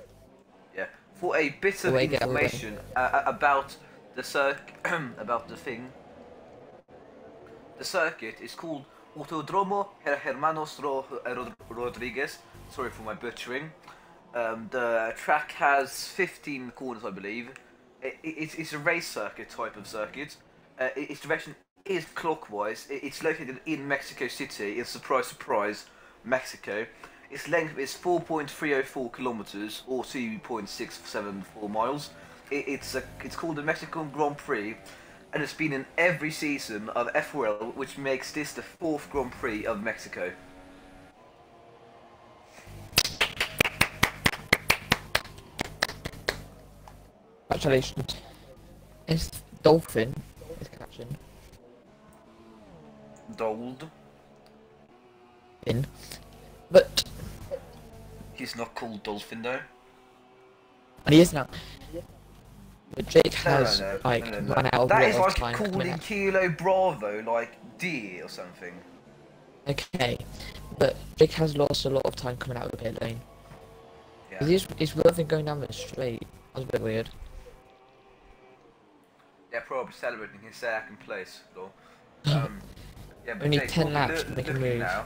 For a bit of Away, get information about the about the thing, the circuit is called Autodromo Hermanos Rodriguez. Sorry for my butchering. The track has 15 corners, I believe. It's a race circuit type of circuit. Its direction is clockwise. It's located in Mexico City. It's surprise, surprise, Mexico. Its length is 4.304 kilometers or 2.674 miles. It's called the Mexican Grand Prix, and it's been in every season of FORL, which makes this the 4th Grand Prix of Mexico. Congratulations. It's Dolphin is catching. Dold. But He's not called Dolphin though. and he is now. But Jake has No. run out of That a is lot like of time coming calling out. Kilo Bravo like D or something. Okay, but Jake has lost a lot of time coming out of the pit lane. Yeah. It's worth it going down the straight. That was a bit weird. Yeah, probably celebrating his second place, though. Yeah, but Only Jake 10 will be laps to make a looking move. now.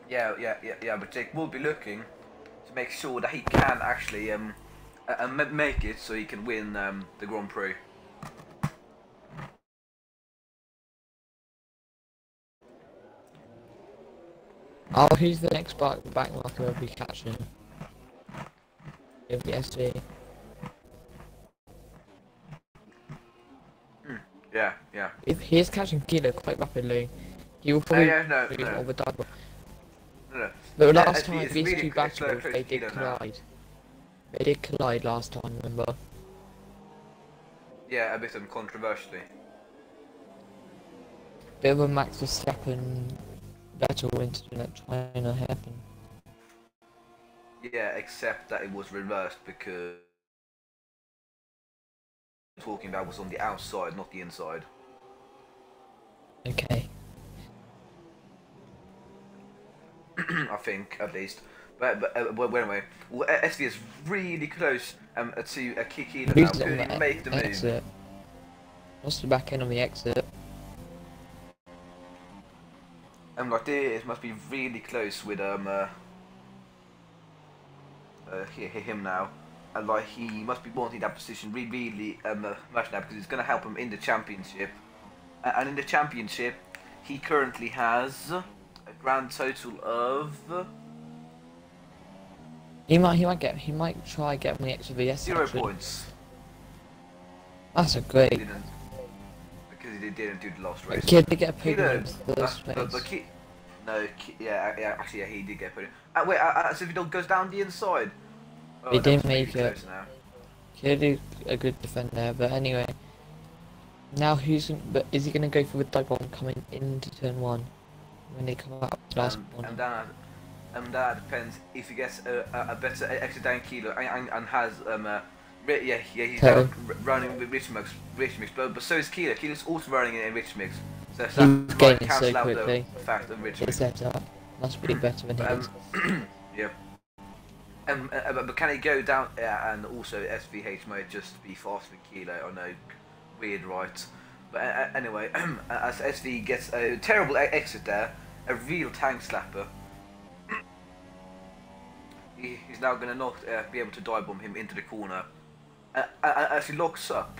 Yeah, but Jake will be looking to make sure that he can actually make it so he can win the Grand Prix. Oh, who's the next back marker will be catching? It'll be SV. Yeah. If he is catching Kilo quite rapidly, he will probably No. over double. No. But last SV time is these really two close battles, to they did Kilo now. collide. They did collide last time, remember? Yeah, a bit controversially. Bit of a Max Verstappen battle incident trying to happen. Yeah, except that it was reversed because talking about was on the outside, not the inside. Okay. I think, at least. But anyway, well, SV is really close to a Kiki now. Who's Could on he the make the move? exit? What's the back end on the exit? Like this must be really close with him now, and like he must be wanting that position really much now because it's going to help him in the championship. And in the championship, he currently has a grand total of He might try getting the extra VS. 0 actually. points. That's a great. Didn't because he didn't do the last race. Kid did get a He podium in did, first but place. actually, yeah, he did get put in. Wait, so if he goes down the inside. Oh, He that didn't was really make it. close now. Kid did a good defend there, but anyway. Now but is he gonna go for the dive bomb coming into turn 1 when they come out to last one? And that depends if he gets a better extra down Kilo and has he's So- running with rich mix, but so is Kilo. Kilo's also running in rich mix, so He's that might gaining cancel so out quickly. the fact of rich His mix. setup must be better than his. Yeah. But can he go down? And also SVH might just be faster than Kilo. I know, weird, right? But anyway, as SV gets a terrible exit there, a real tank slapper. He's now going to not be able to dive bomb him into the corner. As he locks up,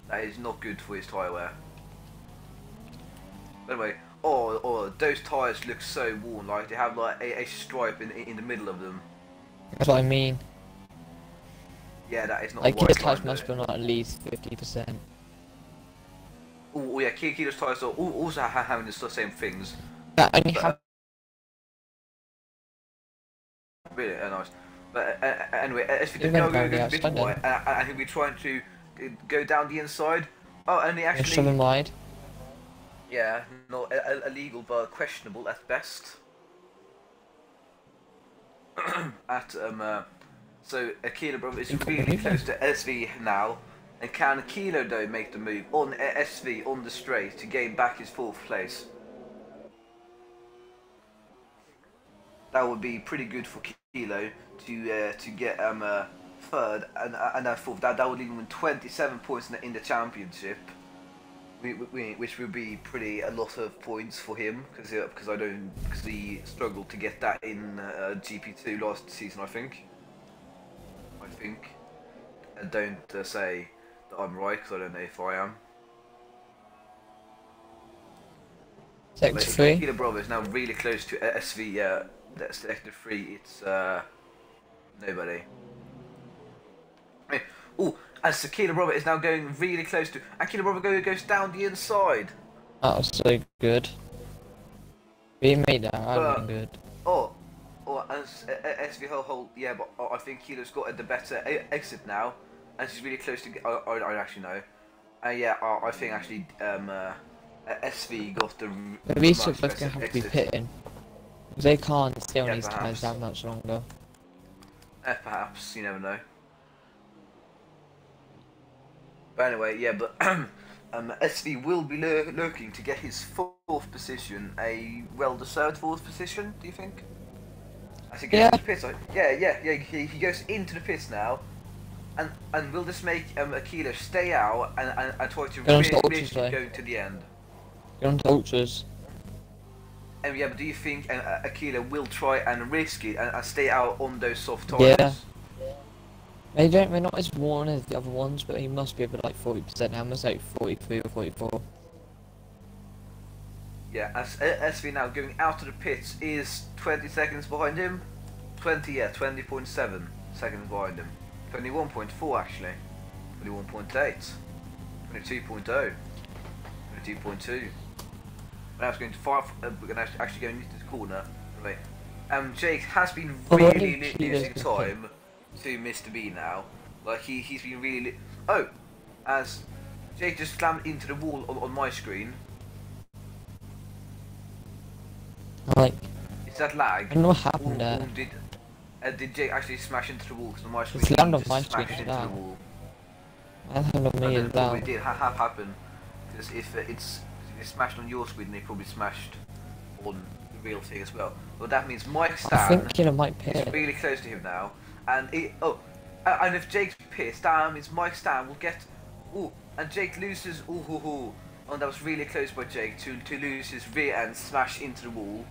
that is not good for his tyre wear. By the way, those tyres look so worn, like they have like a stripe in the middle of them. That's what I mean. Yeah, that is not Like a white his tyres line, must though. be on at least 50%. Oh yeah, Kilo's tyres are also having the same things. That only But, have really nice. But anyway, if you It go went very a bit outstanding. wide, and he'll be trying to go down the inside. Oh, and he shove him actually, wide. yeah, not illegal but questionable at best. So Akila Brother is You got really me close to SV now. And can Kilo though make the move on SV on the straight to gain back his 4th place? That would be pretty good for Kilo to get 3rd and 4th. That would leave him with 27 points in the championship, which would be a lot of points for him because he struggled to get that in GP2 last season. I think. Don't say that I'm right because I don't know if I am. Sector 3. Kilo Bravo is now really close to SV. That's Sector 3. It's nobody. Oh, and Sakila Bravo is now going really close to. Akila Bravo goes down the inside. That was so good. We made that. I've been good. As SV hold, yeah, but I think Kilo's got the better exit now, and she's really close to. I actually know. Yeah, I think actually SV got the. But these two both gonna have to be pitting. They can't stay on these tyres that much longer. Perhaps, you never know. But anyway, yeah, but SV will be looking to get his 4th position, a well-deserved 4th position. Do you think? As he goes into the pits, he goes into the pits now, and will this make Akila stay out and try to risk going to the end? Get on to ultras. Yeah, but do you think Akila will try and risk it and stay out on those soft tyres? Yeah. They're not as worn as the other ones, but he must be over like 40% now. Must like 43 or 44. Yeah, as SV now going out of the pits is 20 seconds behind him. 20.7 seconds behind him. 21.4 actually. 21.8. 22.0. 22.2. Now it's going to 5. We're going to actually go into the corner. Right. Jake has been really losing time to Mr. B now. Like he's been really. As Jake just slammed into the wall on my screen. Like. Is that lag? I don't know what happened there. Did Jake actually smash into the wall? Because on my screen, It's slammed on my screen screen into the wall. That happened on me as well. It did have happened. Because if it's smashed on your screen, they probably smashed on the real thing as well. But that means Mike Stan I think Killer might pit. is really close to him now, and and if Jake's pissed, that means Mike Stan will get. And Jake loses. And that was really close by Jake to lose his rear and smash into the wall,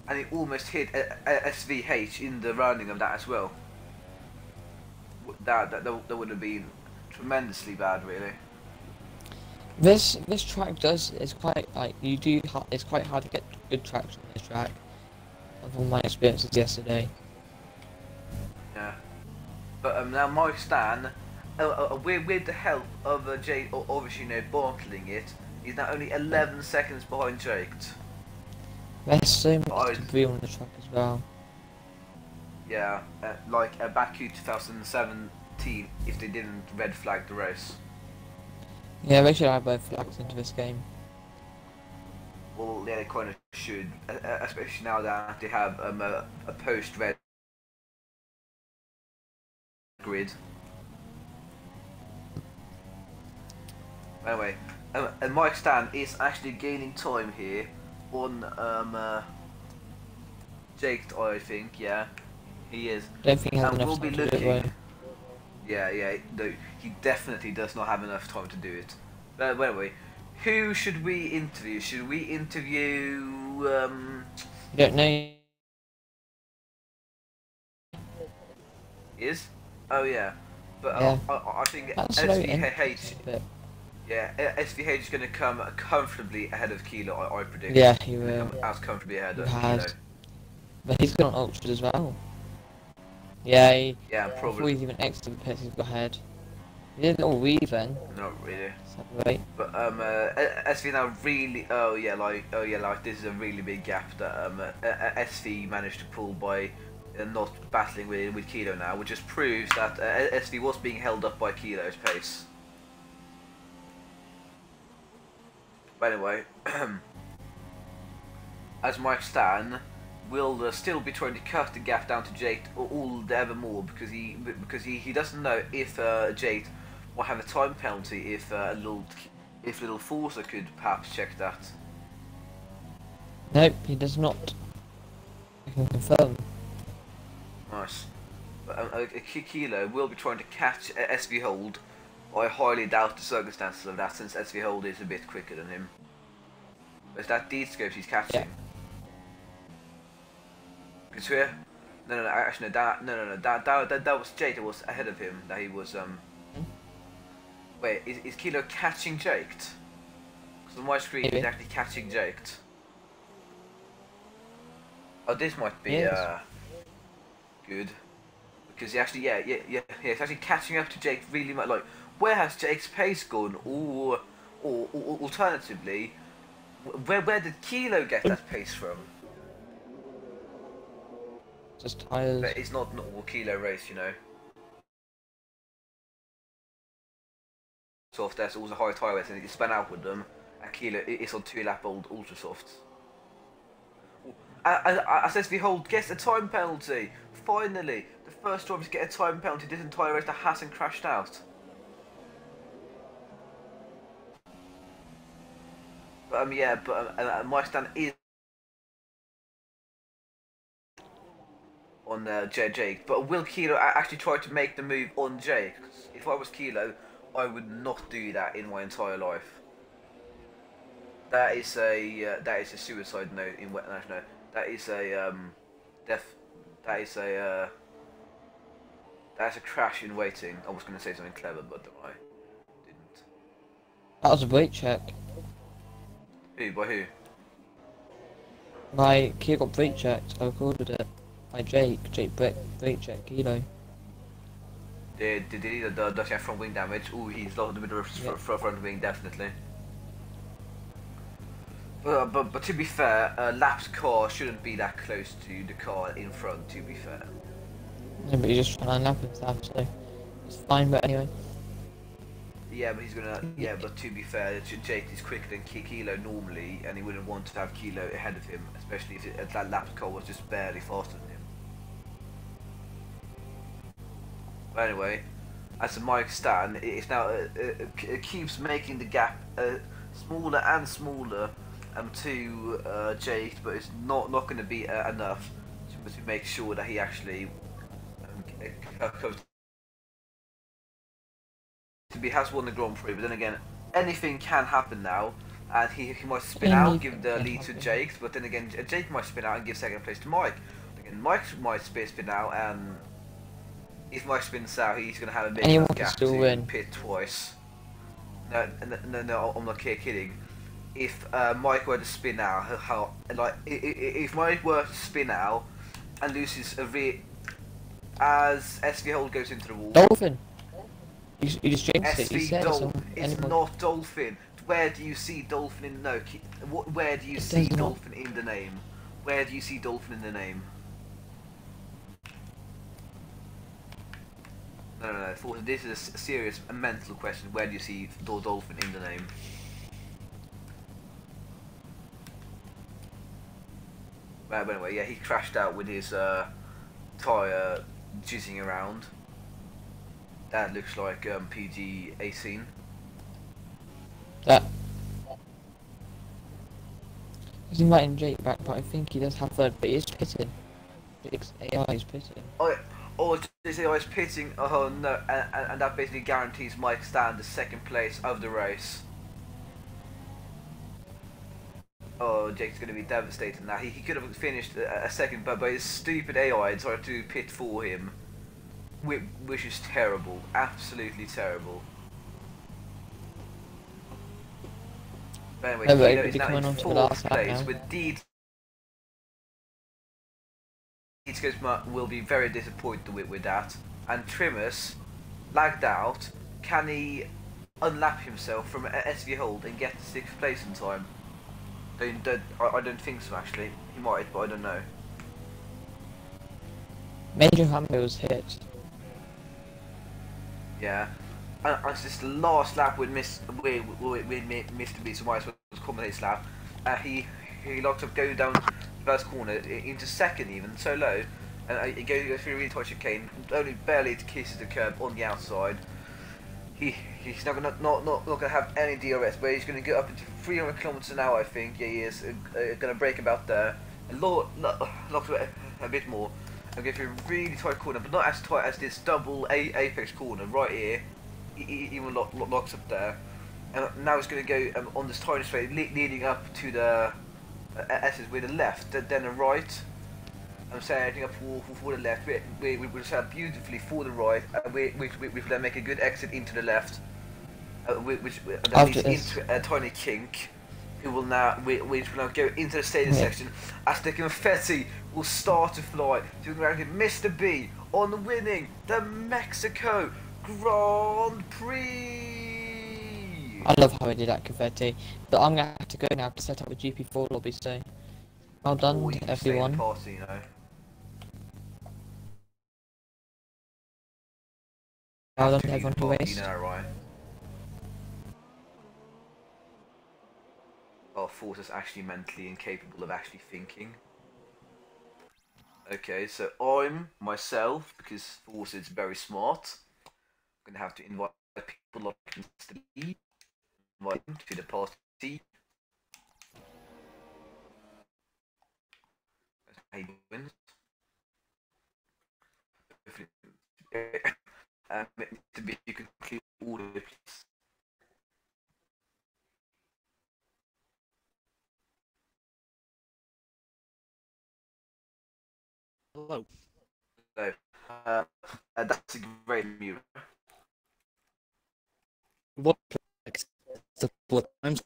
and he almost hit SVH in the rounding of that as well. That would have been tremendously bad, really. This track is quite like it's quite hard to get good traction on this track. Of all my experiences yesterday. Yeah, but now Mike Stan, with the help of Jake, obviously bottling it, he's now only 11 seconds behind Jake. There's so much to be on the track as well. Yeah, like Baku 2017, if they didn't red flag the race. Yeah, they should add both flags into this game. Well, yeah, they kind of should, especially now that they have a post-red grid. Anyway, and Mike Stan is actually gaining time here on Jake, I think. Yeah, he is. Don't think he has and enough we'll time be to do looking. it. Yeah, no, he definitely does not have enough time to do it. But anyway, who should we interview? Should we interview? You don't know. Is? Oh yeah, but Yeah. I think That's very SVH. interesting bit. Yeah, SVH is going to come comfortably ahead of Kilo. I predict. Yeah, he He's gonna will. come as comfortably ahead He of has. Kilo. But he's got an ultra as well. Yeah, Yeah, before probably. he's even exited the pits, he's got ahead. He did a little weave then. Not really. Separate. But SV now really. Oh yeah, like this is a really big gap that SV managed to pull by not battling with Kilo now, which just proves that SV was being held up by Kilo's pace. But anyway, as Mike Stan will still be trying to cut the gap down to Jake all the ever more because he doesn't know if Jake or have a time penalty if little Forza could perhaps check that. Nope, he does not. I can confirm. Nice. But Kilo will be trying to catch SV Hold. I highly doubt the circumstances of that, since SV Hold is a bit quicker than him. But it's that D-scopes he's catching. Yeah. Can you swear? No, actually, that was Jake that was ahead of him. That he was, Wait, is Kilo catching Jake? Because on my screen Maybe. he's actually catching Jake. Oh, this might be, Yes. good. Because he actually, yeah, he's actually catching up to Jake really much. Like, where has Jake's pace gone? Or alternatively, where did Kilo get that pace from? Just tires. But it's not all Kilo race, you know. Soft, that's also high tyre race, and you span out with them. And Kilo, it's on 2-lap old ultra softs. As SV Hold gets a time penalty. Finally, the first driver to get a time penalty this entire race that hasn't crashed out. But yeah, but my stand is on Jake. But will Kilo actually try to make the move on Jake? 'Cause if I was Kilo, I would not do that in my entire life. That is a suicide note in wet national. That is a death. That's a crash in waiting. I was going to say something clever, but I didn't. That was a brake check. Who? By who? My Kia got brake checked. I recorded it. By Jake. Jake brake check. Kilo. Did he? Does he have front wing damage? Ooh, he's lost a bit of front wing, definitely. But to be fair, a lapped car shouldn't be that close to the car in front, to be fair. Yeah, but he's just trying to lap himself, so it's fine. But anyway. Yeah, but he's gonna. Yeah, but to be fair, Jake is quicker than Kilo normally, and he wouldn't want to have Kilo ahead of him, especially if that lapped car was just barely faster than him. But anyway, as a Mike Stan, it's now it keeps making the gap smaller and smaller to Jake, but it's not going to be enough to make sure that he actually comes. He has won the Grand Prix, but then again, anything can happen now, and he might spin out, give the lead to Jake, but then again, Jake might spin out and give second place to Mike. Again, Mike might spin out, and if Mike spins out, he's going to have a big enough gap to pit twice. No, I'm not kidding. If Mike were to spin out, if Mike were to spin out and loses a rear as SV Hold goes into the wall. Dolphin. You just jinxed it. You SV said Dolphin. It's not Dolphin. Where do you see Dolphin in where do you see Dolphin in the name? Where do you see Dolphin in the name? No. This is a serious mental question. Where do you see Dolphin in the name? But anyway, yeah, he crashed out with his tyre jizzing around. That looks like PG 18. That. He's inviting Jake back, but I think he does have third, but he is pitting. Jake's AI is pitting. Oh, this AI is pitting. Oh no, and that basically guarantees Mike Stan the second place of the race. Oh, Jake's going to be devastated now. He could have finished a second, but his stupid AI decided to pit for him. Which is terrible. Absolutely terrible. But anyway, Kilo is now in fourth place with Deeds. Will be very disappointed with that. And Trimus lagged out. Can he unlap himself from SV Hold and get to 6th place in time? I don't think so, actually. He might, but I don't know. Major Hammer was hit. Yeah. And this last lap with Mr. B, so might as well commentate lap. He locked up, going down the first corner into second even, so low. And he goes through a really tight chicane, only barely kisses the curb on the outside. he's not gonna have any DRS, but he's gonna get up into 300 kilometers an hour. I think. Yeah, he is gonna brake about there. A lot a bit more. And go through a really tight corner, but not as tight as this double apex corner right here. He even locks up there. And now he's going to go on this tiny straight leading up to the S's with the left, then the right. I'm heading up for the left. We will set up beautifully for the right, and we then make a good exit into the left, which then leads into a tiny kink. Which will now go into the stadium section as the confetti will start to fly. So we're going to Mr. B on winning the Mexico Grand Prix. I love how he did that confetti. But I'm gonna have to go now to set up a GP4 lobby. So well done, You everyone. party, you know. Well done to everyone who raced. You know, right? Oh, Force is actually mentally incapable of actually thinking. Okay, so I'm myself, because Force is very smart. I'm gonna have to invite people like Mr. B, invite them to the party. Hey, wins. Mr. B, you can clear all the please. Hello. So, that's a great mute. What the couple of times?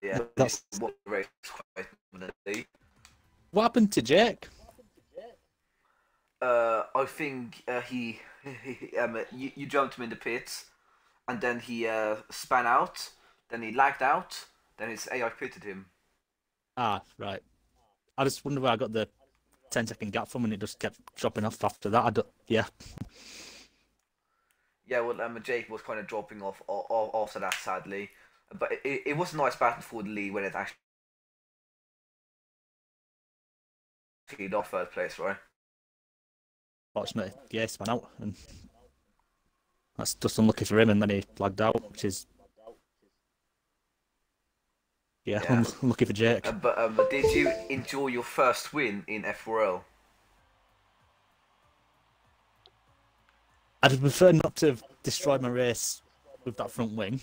Yeah, That's what race quite dominantly. what happened to Jake. I think you jumped him in the pits, and then he span out, then he lagged out, then his AI pitted him. Ah, right. I just wonder where I got the 10-second gap from, and it just kept dropping off after that. I don't, yeah. Yeah, well, Jake was kind of dropping off after that, sadly, but it was a nice battle for the lead when it actually off first place, right? Fortunately, yeah, span out, and that's just unlucky for him. And then he lagged out, which is Yeah. unlucky for Jake. But did you enjoy your first win in FORL? I'd prefer not to have destroyed my race with that front wing,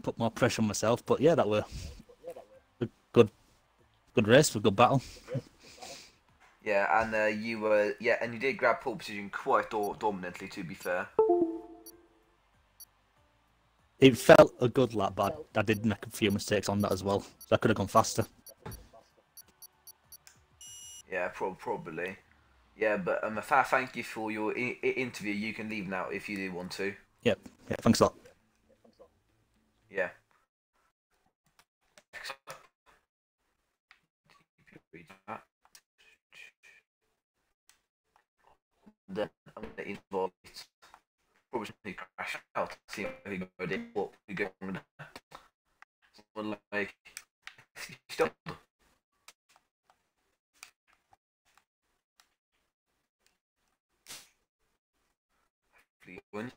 put more pressure on myself. But yeah, that were a good race, a good battle. Yeah, and you did grab pole position quite dominantly, to be fair. It felt a good lap, but I did make a few mistakes on that as well. So I could have gone faster. Yeah, probably. Yeah, but thank you for your interview. You can leave now if you do want to. Yep. Yeah, thanks a lot. Yeah. Then I'm gonna invite probably crash out. See if we go what we go on. Someone like stop. Wins.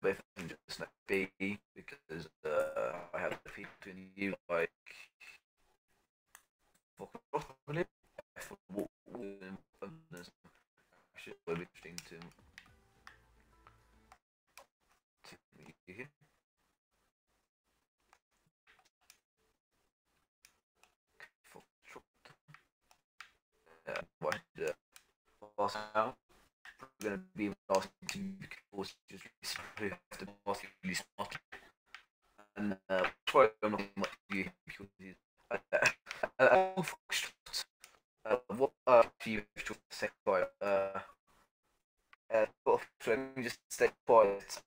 But if I can just not be because I have the people between you like probably for what should be interesting to you here. What pass out. We're going to be asking to because just really have to pass really smart and try to not much you because what do you have to say quiet? So let me just stay quiet.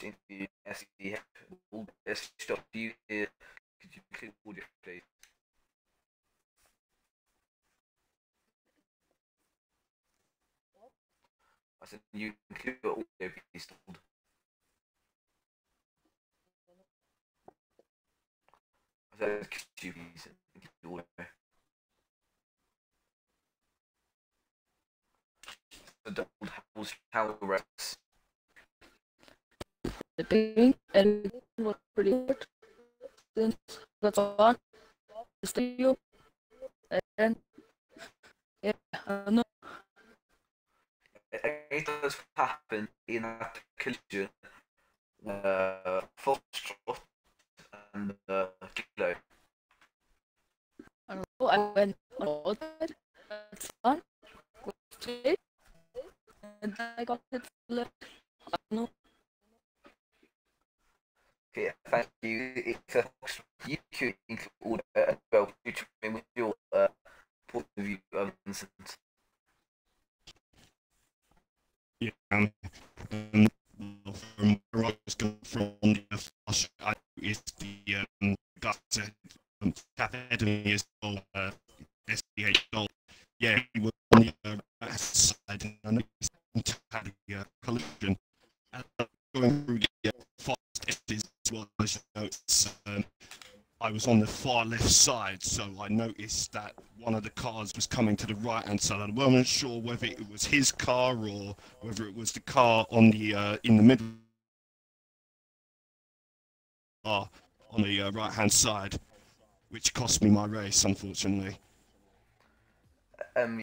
Into SD stop you here. Could you click audio please? I said you can click audio please. could you please order? The double tower rex. The ping everything was pretty good since that's on the studio, and yeah, I don't know. It does happen in that collision. Foxtrot and Kilo. I don't know. I went on outside, that's fun, go straight, and then I got hit from the left. I don't know. Okay, thank you. It's a Foxtrot. You could order as well to try with your point of view of incident. Yeah, well, from where I was coming from, the flash, I noticed the guys Cap Enemy as well, SDH Gold. Yeah, he was on the right side, and I noticed he had a collision. And going through the fast edges as well, as you know, I was on the far left side, so I noticed that one of the cars was coming to the right-hand side. I wasn't sure whether it was his car or whether it was the car on the in the middle on the right-hand side, which cost me my race, unfortunately. Um,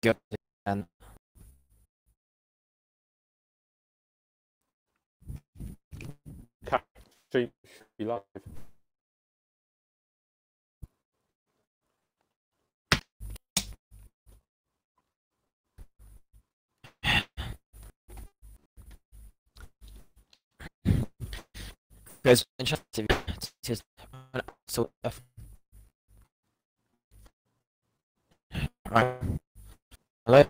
Good. And Should be live. guys, interesting. Just so right. Hello.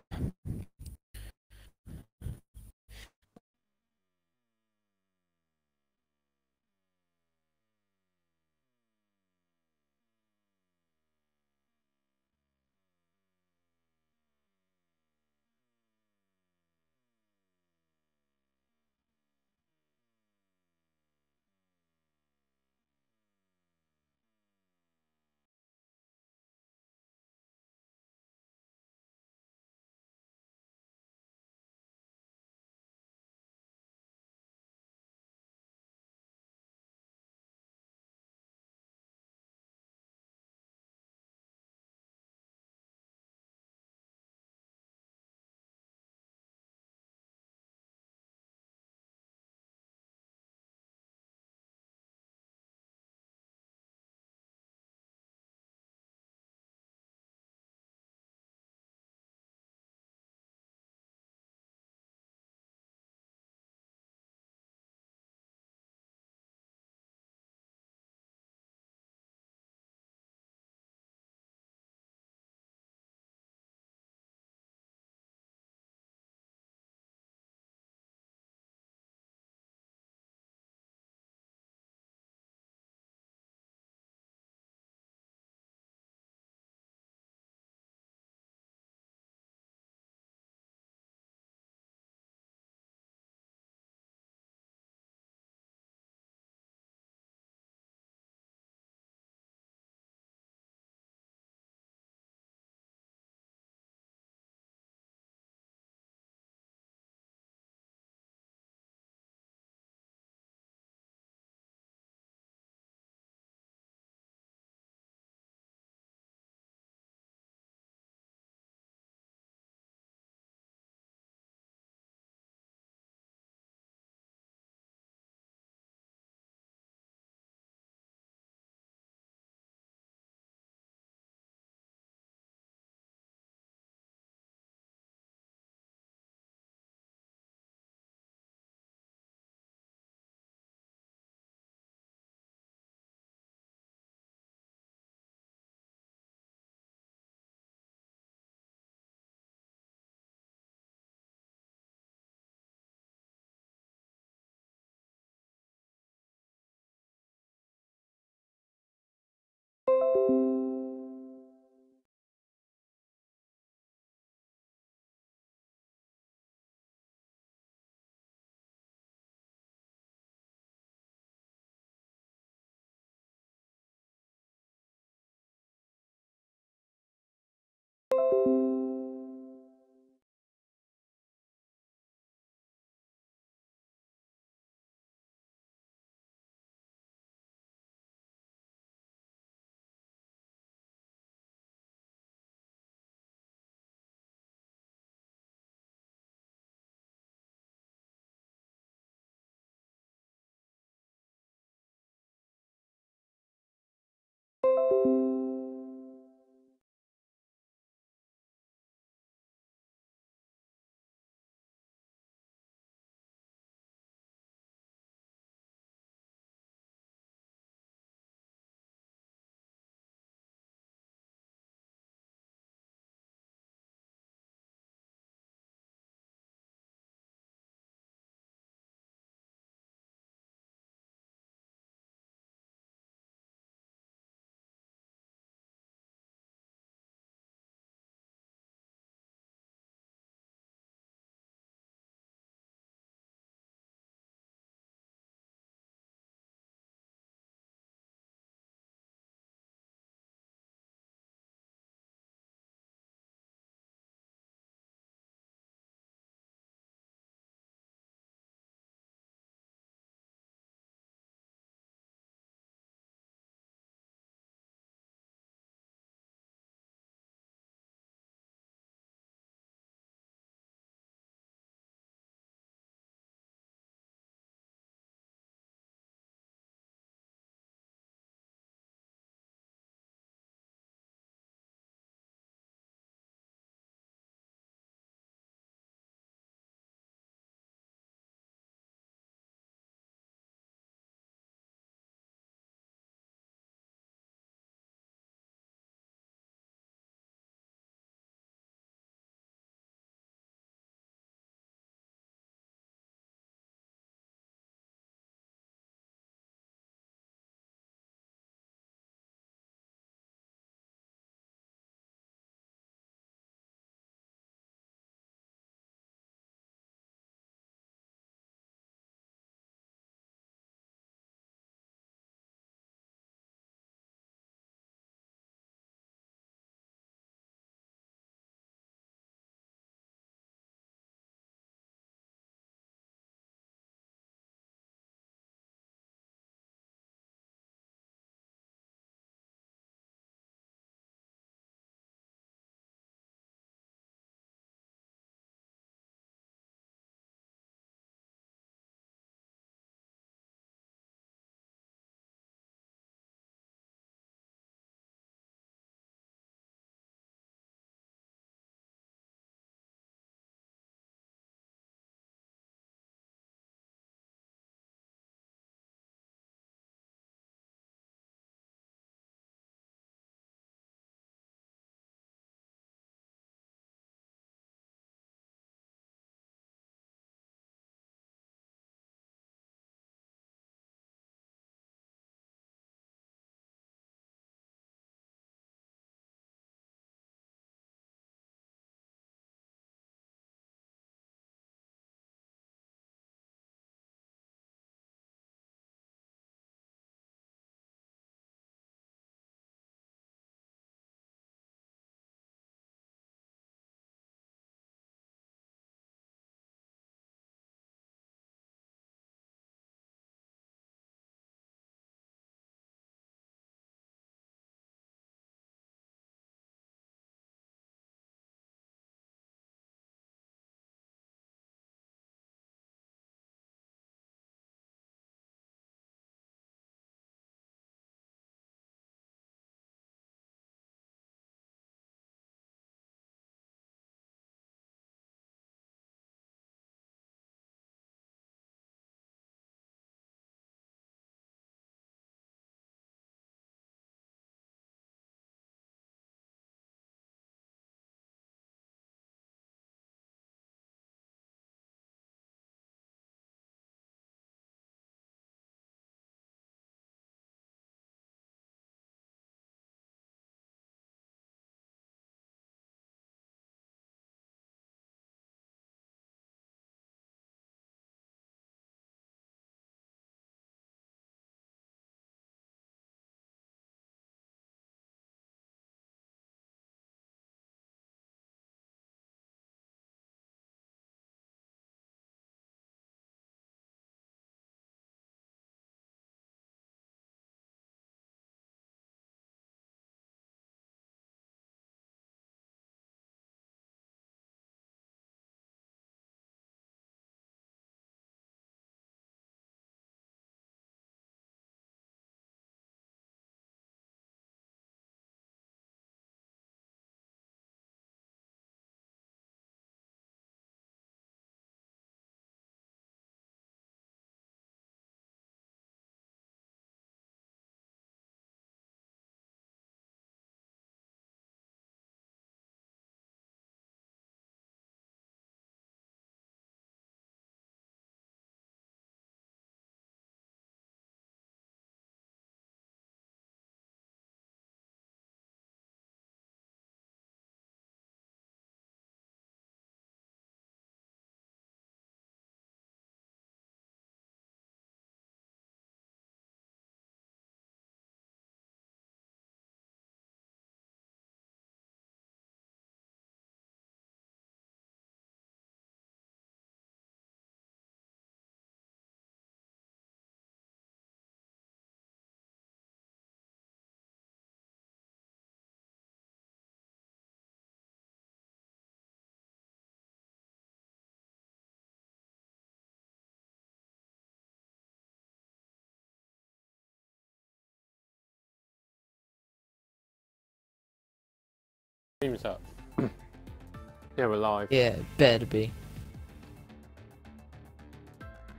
Stream's up. Yeah, we're live. Yeah, better be.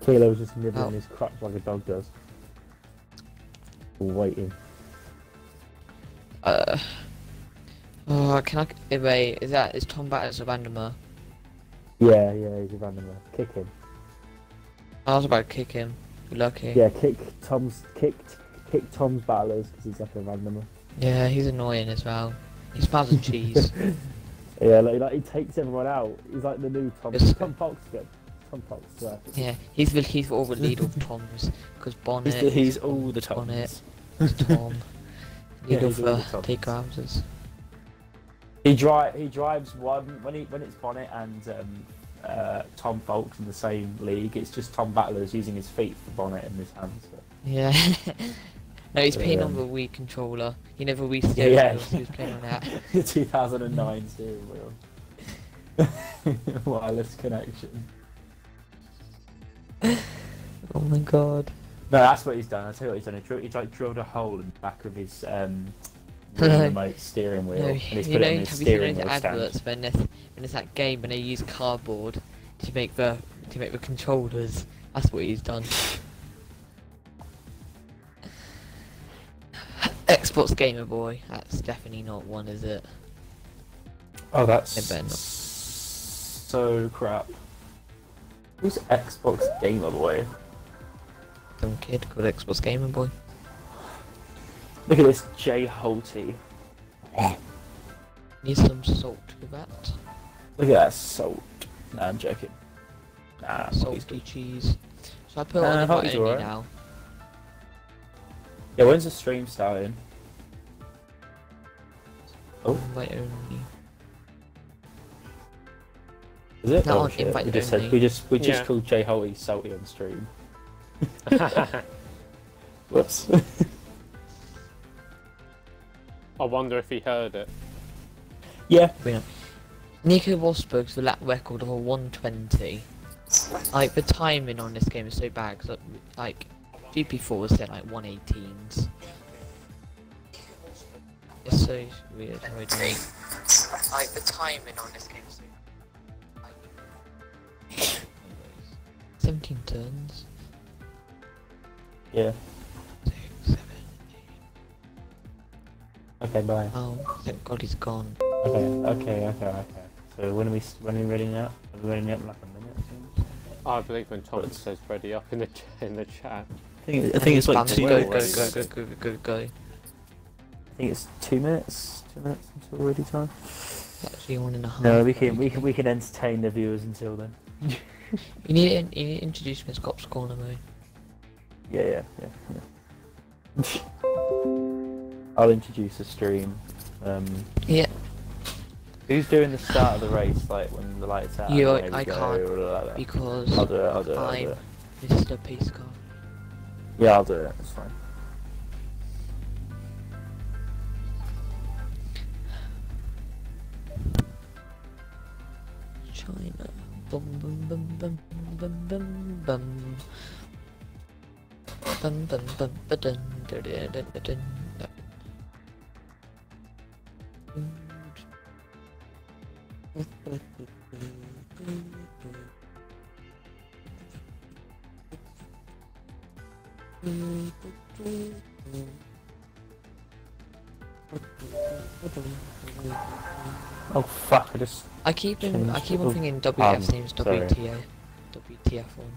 Kilo was just nibbling Oh. his crotch like a dog does. Waiting. Oh, can I? Wait, is Tom Batters a randomer? Yeah, he's a randomer. Kick him. I was about to kick him. You're lucky. Yeah, kick Tom's battlers because he's like a randomer. Yeah, he's annoying as well. He smells of cheese. Yeah, like he takes everyone out. He's like the new Tom. It's- Tom Fox again. Tom Fox. Yeah. Yeah, he's all the leader of Toms because Bonnet. He's all the Bonnet. Toms. Tom. Yeah, Leader he's all the for Toms. take houses. He drives one when it's Bonnet and Tom Fox in the same league. It's just Tom Battlers using his feet for Bonnet and his hands. So. Yeah. No, he's playing on Yeah. the Wii controller. He never Wii steering Yeah. wheel, so he's playing on that. The 2009 steering wheel. Wireless connection. Oh my god. No, that's what he's done. I'll tell you what he's done. He's like drilled a hole in the back of his remote steering wheel, No, and he's you put know, it in have his you seen steering those wheel adverts stand. when there's that game when they use cardboard to make the controllers? That's what he's done. Xbox Gamer Boy. That's definitely not one, is it? Oh, that's It better not. so crap. Who's Xbox Gamer Boy? Some kid called Xbox Gamer Boy. Look at this Jay Holty. Need some salt with that. Look at that salt. Nah, I'm joking. Nah, Salty cheese. So I put Nah, on invite Holty's only alright. now. Yeah, when's the stream starting? Oh. Invite only. Is it? No, Oh, on shit. invite We just only. said we just Yeah. called Jay Holty salty on stream. Whoops. I wonder if he heard it. Yeah. Nico Rosberg's the lap record of a 120. Like the timing on this game is so bad because like GP4 was set like 118s. It's so weird how it does. Like the timing on this game is so like 17 turns. Yeah. 6, 7, 8. Okay, bye. Oh, thank God he's gone. Okay. So when are we ready now? Are we ready up in like a minute or something? I believe when Tom says ready up in the chat. I think it's like Spam it. 2 Go, minutes. go. I think it's 2 minutes. 2 minutes until ready time. Actually, 1.5. No, we can entertain the viewers until then. You need to introduce me as Cops Corner mode. Yeah. I'll introduce the stream. Yeah. Who's doing the start of the race, like when the lights out? You, away we I go, can't, blah, blah. because I'll do it. I'm Mr. Pace Car. Yeah, I'll do it. It's fine. China. Bum bum bum bum bum bum bum. Bum bum bum ba dun da da da da dun da. Oh fuck! I keep on Oh, thinking WF's name's sorry. WTF one.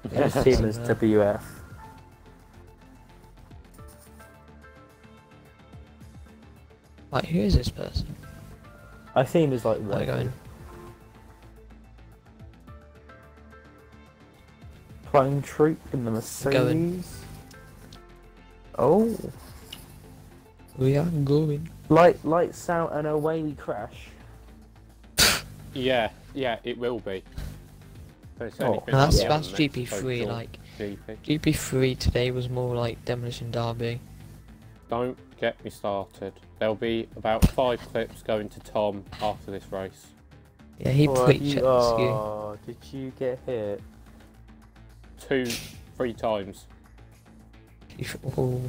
This team is WF. Like, who is this person? My theme is like Where what? are going? Clone troop in the Mercedes. Oh, We are going. lights out and away we crash. Yeah, it will be. But it's Oh. only been No, that's up that's on GP3. total Like GP. GP3 today was more like Demolition Derby. Don't get me started. There'll be about 5 clips going to Tom after this race. Yeah, he preached at you. Oh, did you get hit? 2, 3 times. Oh,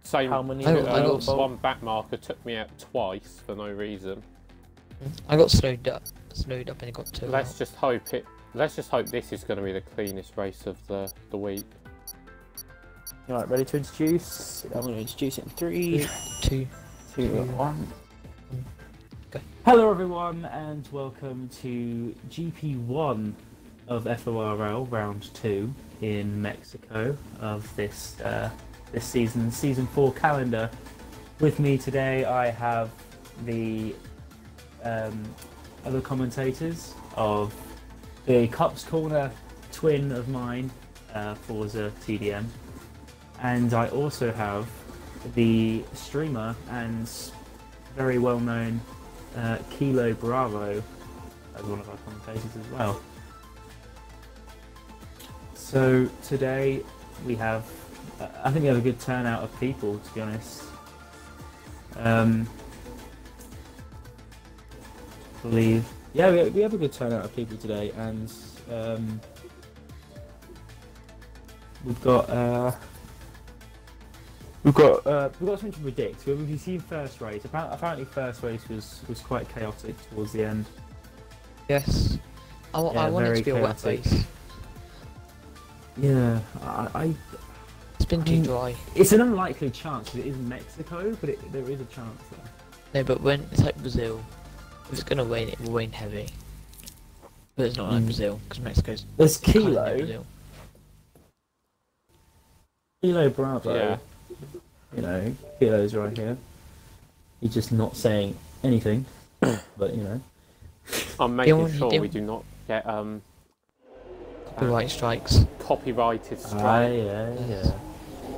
Same. How many? I got One back marker took me out twice for no reason. I got slowed up and it got 2 Let's out. just hope it. Let's just hope this is going to be the cleanest race of the week. Alright, ready to introduce? I'm going to introduce it in 3, 2. 2, 1. Go. Hello everyone and welcome to GP1 of FORL Round 2 in Mexico of this this season 4 calendar. With me today I have the other commentators of the Cups Corner twin of mine, Forza TDM, and I also have the streamer and very well known Kilo Bravo as one of our commentators as well. So today we have, I think we have a good turnout of people, to be honest. Believe, yeah, we have a good turnout of people today, and we've got something to predict. We've seen first race. Apparently, first race was quite chaotic towards the end. Yes. I want it to be a wet chaotic. race. Yeah, It's been too dry. it's an unlikely chance because it is Mexico, but there is a chance there. No, but when it's like Brazil, if it's gonna rain, it will rain heavy. But it's not like Brazil, because Mexico's There's kind of Kilo. near Brazil. Kilo Bravo. Yeah. You know, Kilo's right here. He's just not saying anything, but you know. I'm making only sure we thing- do not get Copyright strikes. copyrighted Ah, strike. yeah.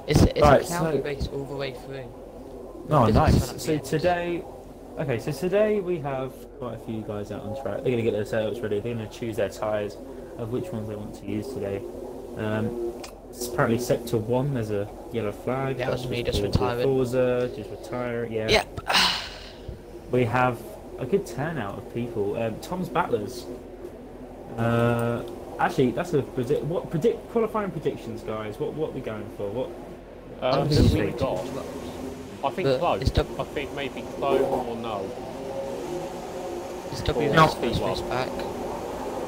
It's Right, a cloudy so- race all the way through. Oh, Business nice. fun at So the end. today, okay, so today we have quite a few guys out on track. They're going to get their setups ready. They're going to choose their tyres of which ones they want to use today. It's apparently sector 1. There's a yellow flag. That was That's me just for retiring. Forza, just retire. Yeah. Yep. We have a good turnout of people. Tom's Battlers. Actually, that's a qualifying predictions, guys. What are we going for? What? Who this we week. got? I think But close. it's I think maybe close or no. It's No. WS first race back.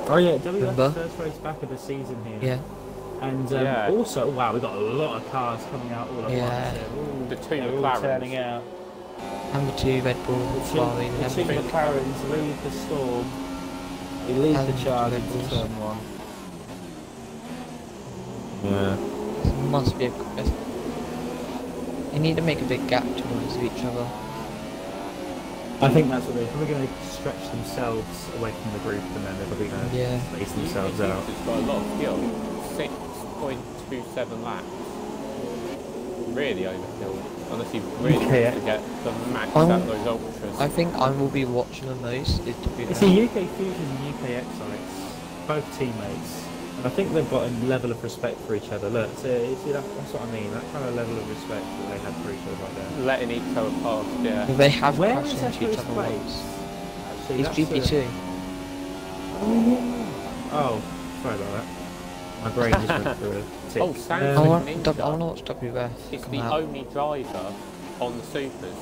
Oh yeah, WS Remember? first race back of the season here. Yeah. And Yeah. also, wow, we've got a lot of cars coming out all at Yeah. once. The two They're all McLarens. turning out. Number 2 Red Bull, Ferrari, and The two everything. McLarens lead the storm. We lead the And charge Red into Bulls. turn 1. Yeah. It must be a. They need to make a big gap towards each other. I think that's what they're probably going to stretch themselves away from the group, and then they're probably going to Yeah. space themselves out. It's got a lot of fuel. 6.27 laps. Really overkill. Unless you really Okay. want to get the max I'm- out of those ultras. I think I will be watching the most is It's WS. the UK Fusion and UK Exites, both teammates. And I think they've got a level of respect for each other. Look, see that's what I mean. That kind of level of respect that they had for each other right there. Letting each other pass, yeah. They have Where crashed is their into each first other place? once. Actually, It's that's GP2. Oh, sorry about that. My brain just went through a tick. Oh, Sam. I Um, want Ninja. to watch WS. It's come the out. only driver on the supers.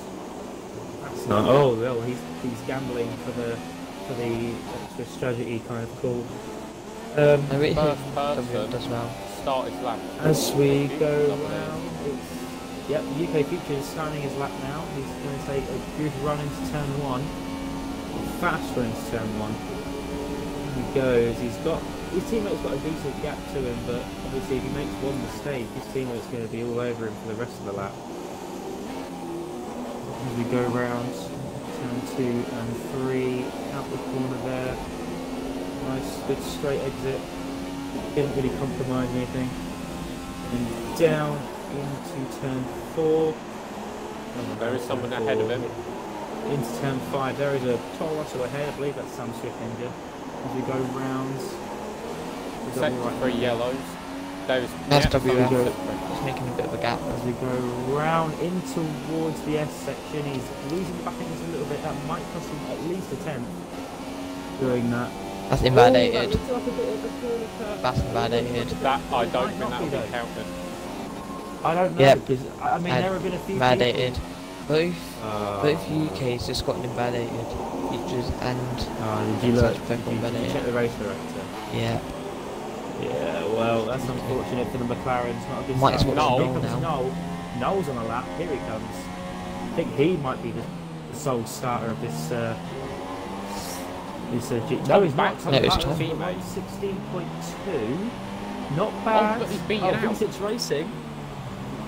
That's not. Oh, well, he's gambling for the extra strategy kind of call. I really hope First WS person. does well. Start his lap. As we go Lovely. round, yep, UK Future is starting his lap now. He's going to take a good run into turn 1. Fast run into turn 1. He goes. His teammate's got a decent gap to him, but obviously if he makes one mistake, his teammate's going to be all over him for the rest of the lap. As we go round turn 2 and 3, out the corner there. Nice, good straight exit. Didn't really compromise anything. And down into turn 4. There is someone ahead of him. Into turn 5. There is a Toro Rosso ahead. I believe that's Sam Swift-Engine. As we go round. Sector 3 yellows. There's That's yeah, WS. someone- It's making a bit of a gap. As we go round in towards the S section, he's losing back into a little bit. That might cost him at least a 10th doing that. That's Oh, that invalidated. looks like a bit of a corner cut. That's invalidated. That I don't Might think not that'll be be though. counted. I I don't know, Yep. because I mean there have been a few Validated. people... Both UK to Scotland validated features and did you look? both got Did you check validated. the race director? Yeah. Yeah, well, that's unfortunate for the McLarens. Not a good Might as start. well Here Noel comes now. Noel. Noel's on a lap. Here he comes. I think he might be the sole starter of this. No, he's not. No, it's Tom. 16.2. Not bad. but he's beaten out. V6 Racing.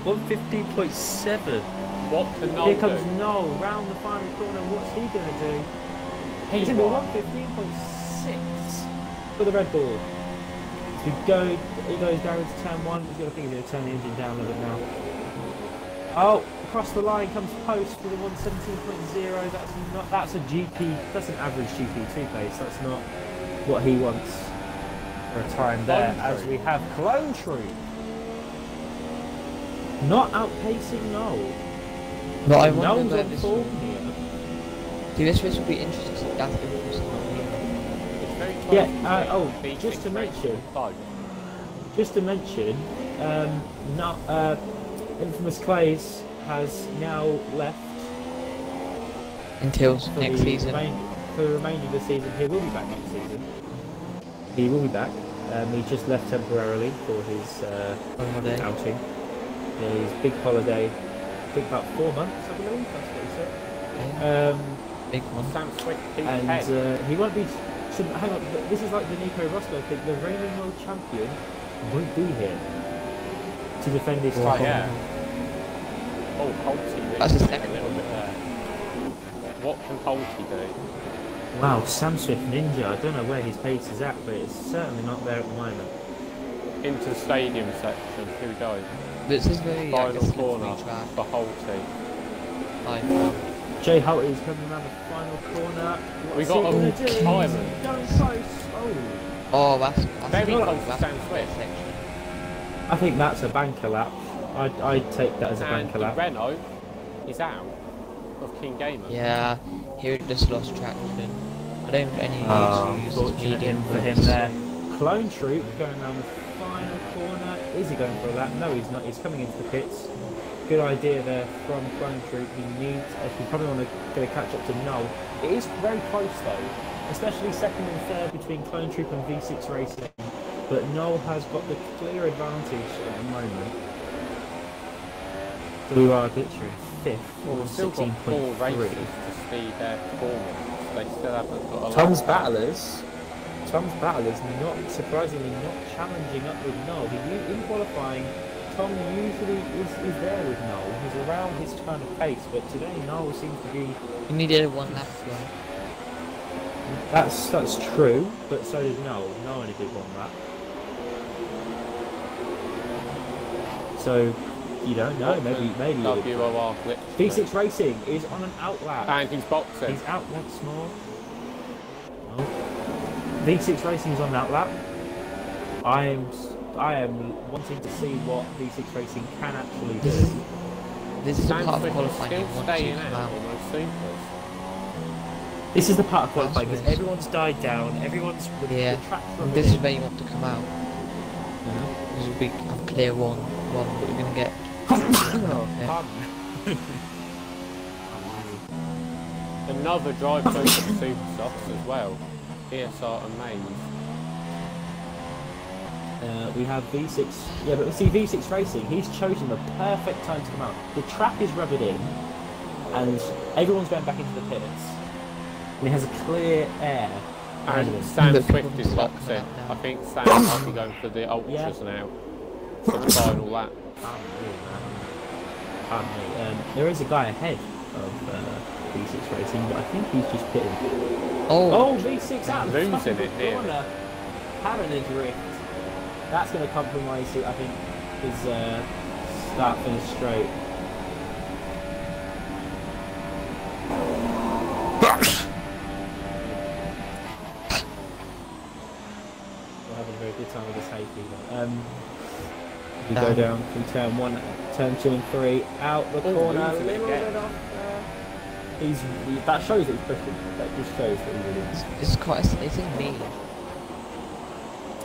115.7. What can Noel Here comes do? Noel round the final corner. What's he going to do? He He's going to be won. 115.6 for the Red Bull. He goes down into turn 1. He's got to think he's going to turn the engine down a little bit now. Oh, across the line comes Post for the 117.0. That's a GP. That's an average GP2 pace. That's not what he wants for a time there. As we have Clone Troop not outpacing Noel. But I Noel's wonder where on this form will... here. See, this race will be interesting because that's infamous not here. It's very close Yeah. between Just to V6 mention. and both. Just to mention, Infamous Clays has now left Until for next the season. For the remainder of the season. He will be back next season. He will be back. He just left temporarily for his Holiday. outing. Yeah, his big holiday. I think about 4 months, I believe. That's what he said. Yeah, big one. Sam Swift P10. And he won't be. Hang on, this is like the Nico Rosberg thing. The reigning world champion won't be here to defend his title. yeah. Oh, Holty. That's his a second little bit there. What can Holty do? Wow, Sam Swift Ninja. I don't know where his pace is at, but it's certainly not there at the moment. Into the stadium section. Here we go. This is very Final corner track. for Holty. Jay Holt is coming around the final corner. We What's got he gonna a do? Simon. Going close. Oh, that's Very not- close to that's Sam a Swift. section. I think that's a banker lap. I'd take that as a And banker the lap. Renault is out of King Gamer. Yeah, he just lost traction. I don't have any use Fortunate medium for him brakes. there. Clone Troop going around the final corner. Is he going for a lap? No, he's not. He's coming into the pits. Good idea there from Clone Troop. He probably want to get a catch up to Noel. It is very close though, especially second and third between Clone Troop and V6 Racing. But Noel has got the clear advantage at the moment. Blue are literally fifth Well, or we've still got 4 races 16.3. to see their performance. They still haven't got a Tom's lap. battlers not surprisingly not challenging up with Noel. In qualifying, Tom usually is there with Noel. He's around his kind of pace, but today Noel seems to be. He needed a one lap as well. That's true, but so did Noel. Noel only did 1 lap. So you don't know. Maybe. WOR glitch. V6 Racing is on an outlap. And he's boxing. He's out once more. Oh. V6 Racing is on that lap. I am wanting to see what V6 Racing can actually do. This is a Sam part of Swift is qualifying still you want to staying come out out. on those supers. This is the part of qualifying because That's weird. everyone's died down. Everyone's the track's rubbing This is in. where you want to come out. This will be a clear one that we're going to get. Another drive through for the super softs as well. ESR and Maze. We have V6. Yeah, but see V6 Racing. He's chosen the perfect time to come out. The track is rubbing in, and everyone's going back into the pits. And he has a clear air. And Sam Look, Swift is people boxing. start I think Sam might be going for the ultras now. For the final lap. There is a guy ahead of V6 Racing, but I think he's just pitting. Oh, Oh, V6 out of the Losing fucking it here. corner. Having a drift. That's going to compromise, I think, his start finish straight. We're having a very good time with this hay fever. We go down from turn 1, turn 2 and 3, out the corner, a losing it little again. bit off there. That shows that he's pushing. That just shows that he really is. it's quite. It's in me.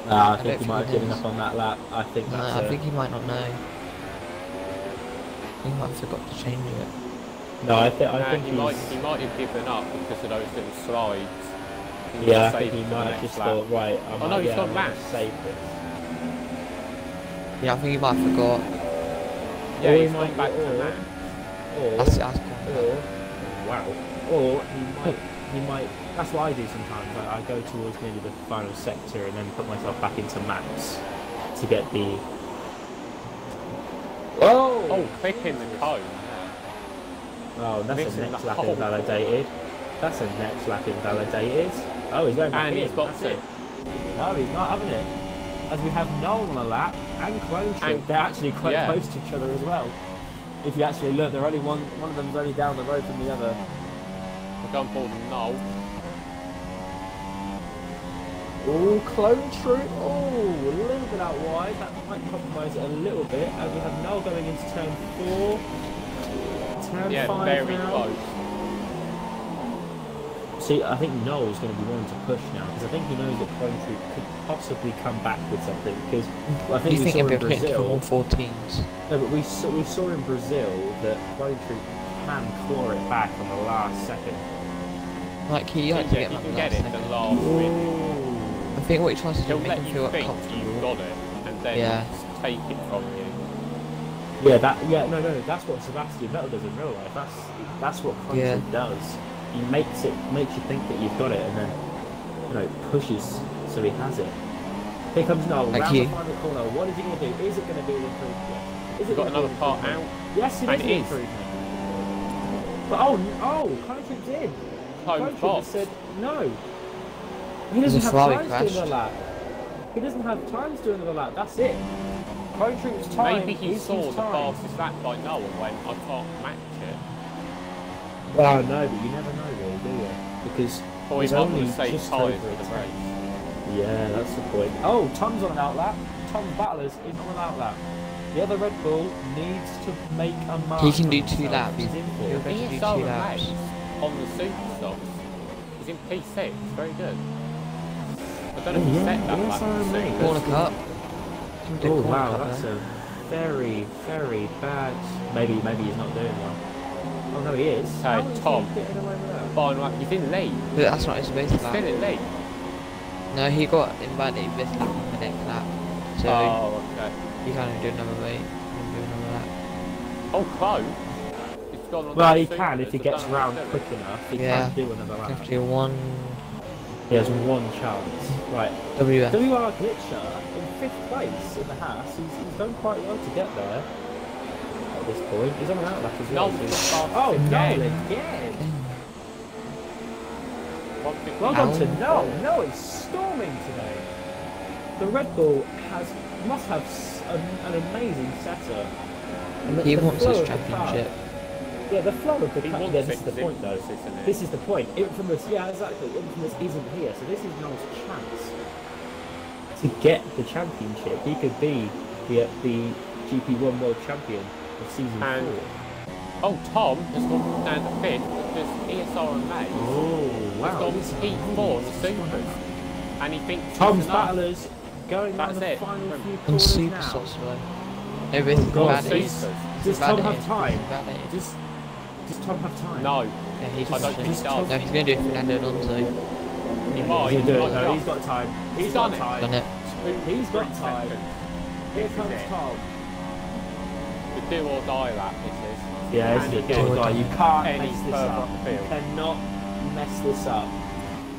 Nah, I don't think he think might have he given knows. up on that lap. I think No, that's I think he might not know. He might have forgot to change it. No, I think he might have given up because of those little slides. Yeah, I think he might have just thought, right, Oh no, he's got I'm Max. gonna save this. Yeah, I think he might have forgot. Yeah, Or he's he gone might- back to or- Max. That's Or, wow. Or he might. That's what I do sometimes. I go towards maybe the final sector and then put myself back into maps to get the. Oh, clicking the cone. Oh, that's a Missing next the lap whole invalidated. That's a next lap invalidated. Oh, he's going back And in. he's got That's to. it. No, he's not having it. As we have Noel on a lap and Clone Troop, And- they're actually quite yeah. close to each other as well. If you actually look, they're only one of them's only down the road from the other. We're going for the null. Oh, Clone Troop. Oh, a little bit out wide. That might compromise it a little bit. As we have Noel going into turn 4. Turn Yeah, 5 very now. close. See, I think Noel's going to be wanting to push now because I think he knows that Clone Troop could possibly come back with something. Because I think You we think saw he'd be in able to hit Brazil. from all 4 teams? No, but we saw in Brazil that Clone Troop can claw it back on the last second. Like he You likes to get can him at get the it last the second. last minute. I think what he tries to do He'll is make let him you feel think comfortable. you've got it, and then Yeah. take it from you. No, that's what Sebastian Vettel does in real life. That's what Clone Yeah. Troop does. He makes you think that you've got it, and then pushes so he has it. Here comes Noel Like round you. the final corner. What is he going to do? Is it going to be an improvement? Is We've got gonna be another an part improvement? out. Yes, it And is an it is. improvement. But Clone Troop's in. Clone Clone Troop box. has said no. He There's doesn't a have Ferrari time to do crashed. another lap. He doesn't have time to do another lap. That's it. Clone Troop's time. Maybe he is saw his the time. fastest lap by Noel and went, I can't match it. Well, no, but you never know, really, do you? Because Or he there's might only want to save just tyres over for a the time. race. Yeah, that's the point. Oh, Tom's on an outlap. Tom's Battlers is on an outlap. The other Red Bull needs to make a mark. He can do for 2 himself. laps. He's in He'll for be able to do 2 ESR and laps. Mace on the super stocks. He's in P6, very good. I don't know if he set that lap. ESR and Mace. Corner cut. Can do Oh corner wow, cut that's there. a very, very bad. Maybe he's not doing well. Oh no, he is. Okay, How is he Tom. getting away with that? Fine lap. He's in lead. But that's not his base He's lap. still in lead. No, he got invalidated this lap on the next lap. So Oh, okay. he can't even do another weight. He can do another lap. Oh, close. It's gone on Well, the he can if he supers. I gets don't know round if he's quick doing enough. He Yeah. can do another You lap. have to do 1 He has one chance. Right. WF. WR Glitcher in 5th place in the Haas. He's done quite well to get there at this point. He's on an outlap as well. Noel's so- the fastest Oh, again. Noel again! Well done to Noel. Noel is storming today. The Red Bull must have an amazing setup. And He the wants flow his of the car- championship. Yeah, the flow of the He car. wants Yeah, it this is the 'cause point though. Infamous, isn't it? This is the point. Infamous, yeah, exactly. Infamous isn't here, so this is Noel's chance to get the championship. He could be the GP1 World Champion of season And- 4. Oh, Tom has gone down to 5th because ESR and Mace Oh, has gone P4 in the supers. And he thinks he's Tom's enough. Battlers going on That's the it. final few And corners super now. sauce though. No, this is God, bad. Supers. Does Tom have time? Invalidated. Does Tom have time? No, Yeah, he's I don't think he just does. No, he's going to do Fernando Alonso. He He's might. gonna He do it. might No, just. he's got time. He's He's got done it. time. Done it. He's got 3 time. seconds. Here This is comes it. Tom. The do or die lap, this is. Yeah, And it's he a gets good guy. You can't any mess this further up. up the You field. cannot mess this up.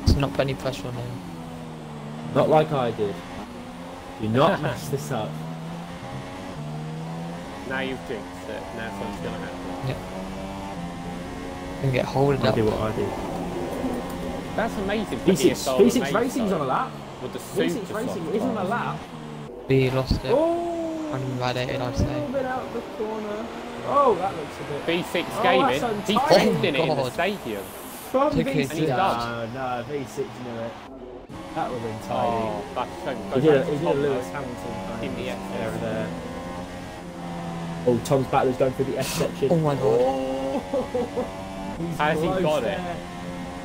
It's not put any pressure on him. Not like I did. Do not mess this up. Now you've jinxed it. Now something's going to happen. Can get hold I up. do what I do. That's amazing. for V6, ESR V6 and Mace, Racing's though, on a lap. With the V6 super Racing soft is on a cars. lap. We lost it. Oh, Uninvalidated, I'd a say. little bit out the corner. Oh, that looks a bit. V6 Oh, gaming. that's He's untidy. testing it in the God. stadium. From Took his- V6. And he's done. No, V6 knew it. That would have been tidy. Oh, that's so He good. did a Lewis Hamilton kind In the of SS. error there. Oh, Tom's Battler's going through the S section. Oh my god. Oh, he's Has he close got it? there.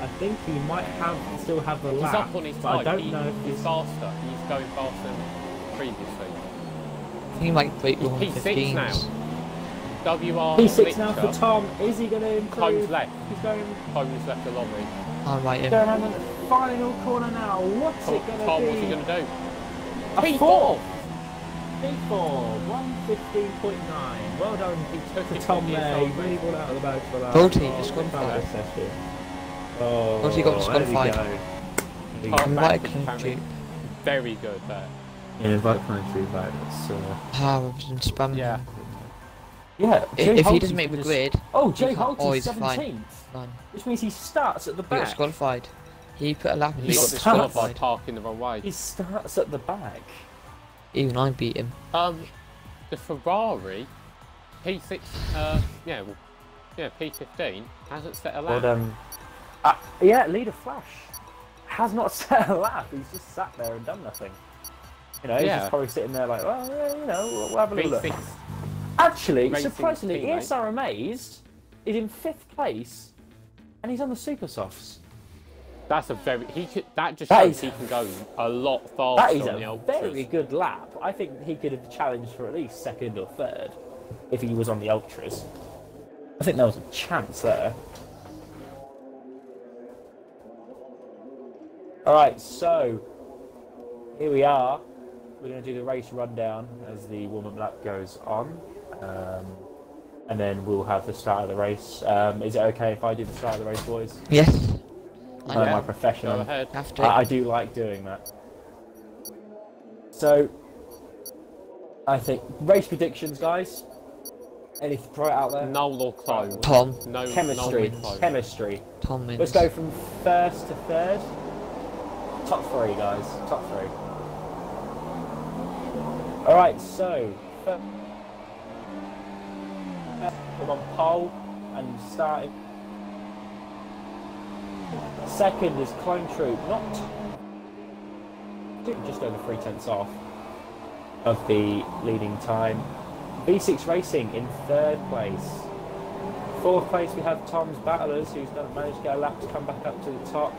I think he might still have the He's lap. up on his but I time. don't know if He's he's. faster. He's going faster than previously. I think he might break He's the P6 now. 115s. WR P6 now Glitcher. for Tom. Is he going to improve? Time's left. He's going. Time's left the lobby. I'm right Going here. around the final corner now. What's it going to Tom, be? what's he going to do? A P4. fourth. P4, 115.9. Well done to Tom there. He really brought out of the bag for that. Volty, Oh, disqualified. session. Oh, Volty got there we disqualified. go. Tom Right, back country. very good there. Yeah, invite country back. That's, I've been spamming Yeah. him. yeah. If he Holt's doesn't make the just- grid, Oh, he Jay can't- Holt oh, is he's fine. 17th, fine. which means he starts at the He got back. disqualified. He put a lap in He the got He's disqualified disqualified. parking the wrong way. He starts at the back. Even I beat him. The Ferrari P6, P15 hasn't set a lap. But yeah, Leader Flash has not set a lap. He's just sat there and done nothing. You know, he's Yeah. just probably sitting there like, well, yeah, you know, we'll have a little look. P6. Actually, Racing surprisingly, teammate. ESR Amazed is in 5th place, and he's on the Super Softs. That's a very that just That shows is- he can go a lot That faster is on the a ultras. very good lap. I think he could have challenged for at least 2nd or 3rd if he was on the Ultras. I think there was a chance there. Alright, so here we are. We're going to do the race rundown as the warm-up lap goes on. And then we'll have the start of the race. Is it okay if I do the start of the race, boys? Yes. I My know. professional. Go ahead. Have to. I do like doing that. So, I think race predictions, guys. Anything to throw it out there? Null or clone. Tom. No. Chemistry. Null or clone. Chemistry. Tom wins. Let's go from 1st to 3rd. Top 3, guys. Top 3. Alright, so we're on pole and starting. Second is Clone Troop, not just over 3/10 off of the leading time. V6 Racing in 3rd place. 4th place we have Tom's Battlers, who's not managed to get a lap to come back up to the top.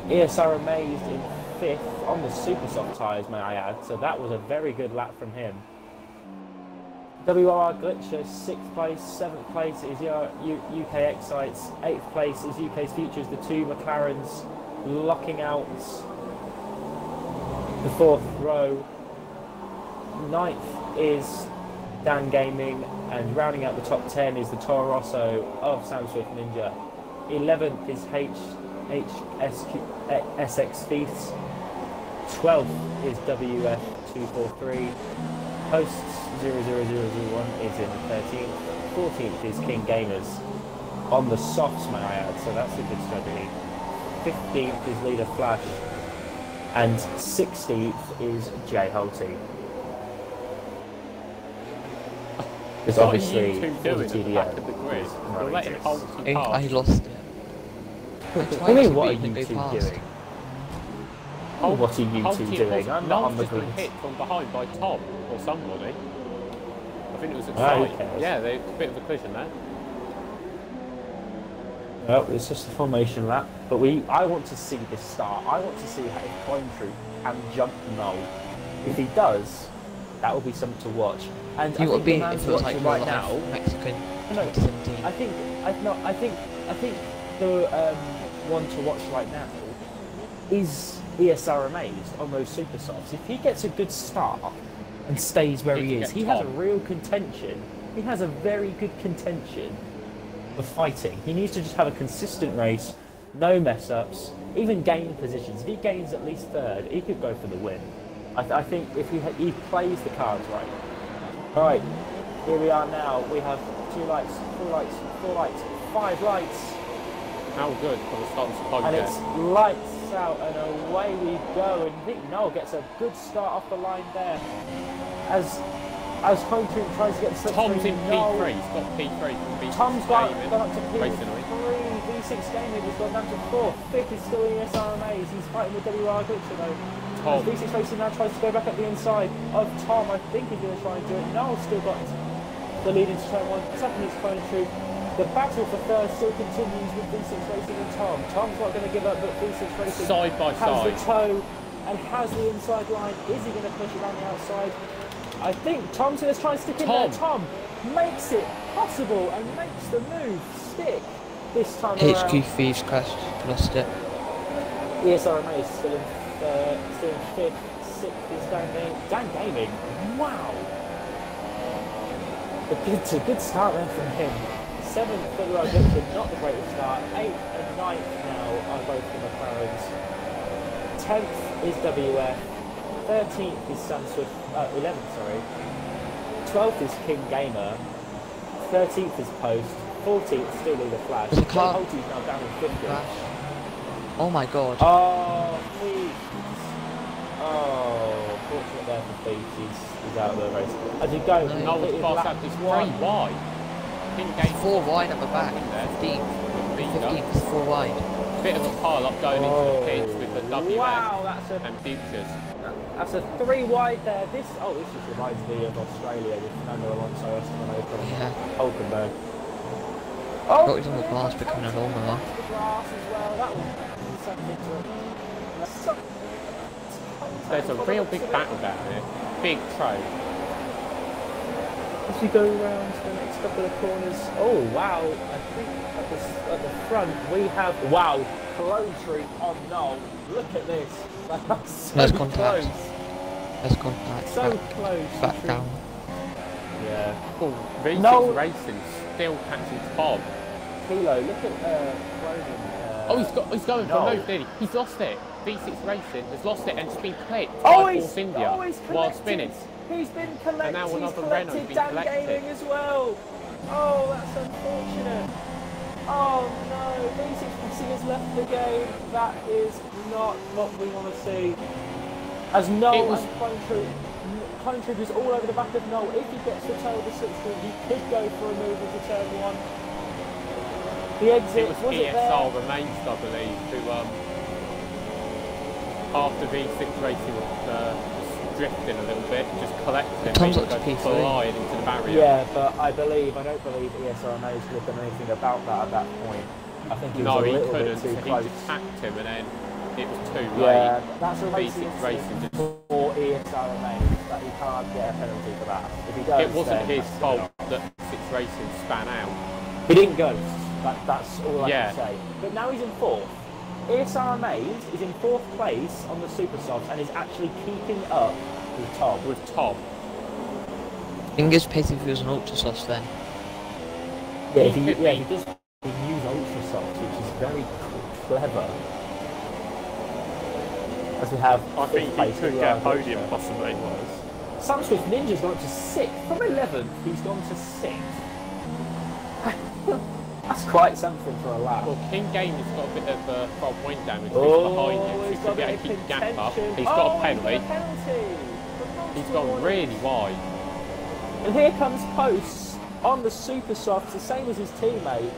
ESR Amazed in 5th on the super soft tyres, may I add, so that was a very good lap from him. WR Glitcher 6th place, 7th place is UK Excites, 8th place is UK's Futures, the two McLarens locking out the 4th row. 9th is Dan Gaming, and rounding out the top 10 is the Toro Rosso of Sam Swift Ninja. 11th is SX Feasts. 12th is WF243. Hosts 00001 is in 13th. 14th is King Gamers on the softs, may I add, so that's a good strategy. 15th is Leader Flash, and 16th is Jay Holty. Because What are obviously, you two for doing the at the TDM, back of the grid? is You're not letting exist. Holty pass. I lost it. What do you mean, what are you two doing? Hol- What are you Holty two and doing? Hol- I'm not on the Noel's just been grid. hit from behind by Tom or somebody. I think it was at Ah, who side. cares? Yeah, there's a bit of a collision there. Well, it's just a formation lap, but I want to see this start. I want to see how Clone Troop can jump Null. If he does, that will be something to watch. And You I would think be the man if to it was watch like right real now. life Mexican No, 2017. I think the one to watch right now is ESR Amazed on those super softs. If he gets a good start and stays where He he can is, get he has a Tom. real contention. He has a very good contention of fighting. He needs to just have a consistent race, no mess ups, even gain positions. If he gains at least 3rd, he could go for the win. I think if he plays the cards right. All right, here we are now. We have 2 lights, 4 lights, 4 lights, 5 lights. How good for the start of the And podcast. it's lights out and away we go. And Nick Noel gets a good start off the line there. As Clone Troop tries to get the Tom's in Noel- P3. He's got P3 from V6 Tom's gone Gaming. up to P3. Racing away. V6 Gaming has gone down to 4th. 5th is still ESR Amazed. He's fighting with WR Glitcher though. Tom. As V6 Racing now tries to go back up the inside of Tom. I think he's going to try and do it. Noel's still got the lead into turn 1. Second is Clone Troop. The battle for 3rd still continues with V6 Racing and Tom. Tom's not going to give up, but V6 Racing Side by has the side. toe and has the inside line. Is he going to push it on the outside? I think Tom's going to try and stick in there. Tom makes it possible and makes the move stick this time around. HQ Thieves crashed, lost it. ESRMA is still in 5th, 6th is Dan Gaming. Wow! It's a good start then from him. 7th for the Victor, not the greatest start. 8th and 9th now are both the McLarens. 10th is WF. 13th is Sam Swift. 11th, sorry. 12th is King Gamer. 13th is Post. 14th still Leader Flash. There's a car. Holty's now down in 50th. Crash. Oh my god. Oh, please. Oh, fortunate there for Thief. He's out of the race. As you go, No, it's past that. It's 3 wide. King Game 4 wide at the back. there. 15th is 4 wide. Bit of a pile up going into the pits with the WM wow, that's a and Futures. That's a 3 wide there. This just reminds me of Australia with Fernando Alonso, Esteban Ocon, Yeah. Hulkenberg. Got his on the glass becoming a lawnmower. The grass as well. That was something to There's a real big battle down here. Big trade. As we go around the next couple of corners. Oh wow! I think at the front we have Cologne Tree on Knoll. Look at this. That's so There's contact. close. There's contact. So back, close. back down. Yeah. Oh, V6 No. Racing still catching Tom. Kilo, look at Cronin. Oh, he's going for no. a move, did he? He's lost it. V6 Racing has lost it and it's been clipped Oh, by he's Force India he's while collected. spinning. He's been collected. And now He's another Renault's collected been Dan collected. Gaming as well. Oh, that's unfortunate. Oh no, V6 Racing has left the game. That is not what we want to see. As Noel and Clone Troop is all over the back of Noel. If he gets to toe the 60, he could go for a move into turn 1. The exit, It was it ESR there? Remains, I believe, who after V6 Racing was drifting a little bit, just collected Tom's him, up to P3. flying into the barrier. Yeah, but I don't believe ESRMA could have done anything about that at that point. I think he was No, a he little couldn't. bit too He close. just tapped him and then it was too Yeah, late. that's a racing V6 Racing incident just... for ESRMA that he can't get a penalty for that. If he does, It wasn't then his that's fault good. that 6 Racing span out. He didn't ghost. That's all I Yeah. can say. But now he's in 4th. ESRMA is in 4th place on the Super Softs and is actually keeping up with Tom. With Tom. Fingers pacing if he was an ultra sauce then. Yeah, He he could does use Ultra Softs, which is very clever. As we have I think 5th he place could with get a Ryan podium, Butcher. possibly. Sam Swift Ninja's gone to 6th. From 11th, he's gone to 6th. That's quite something for a lap. Well, King Game has got a bit of front wind damage. Oh, He's behind him, so he's he got could a get a bit keep of gap up. contention. He's got a He's penalty. got a penalty. He's gone really wide. And here comes Post on the Super Softs, the same as his teammate.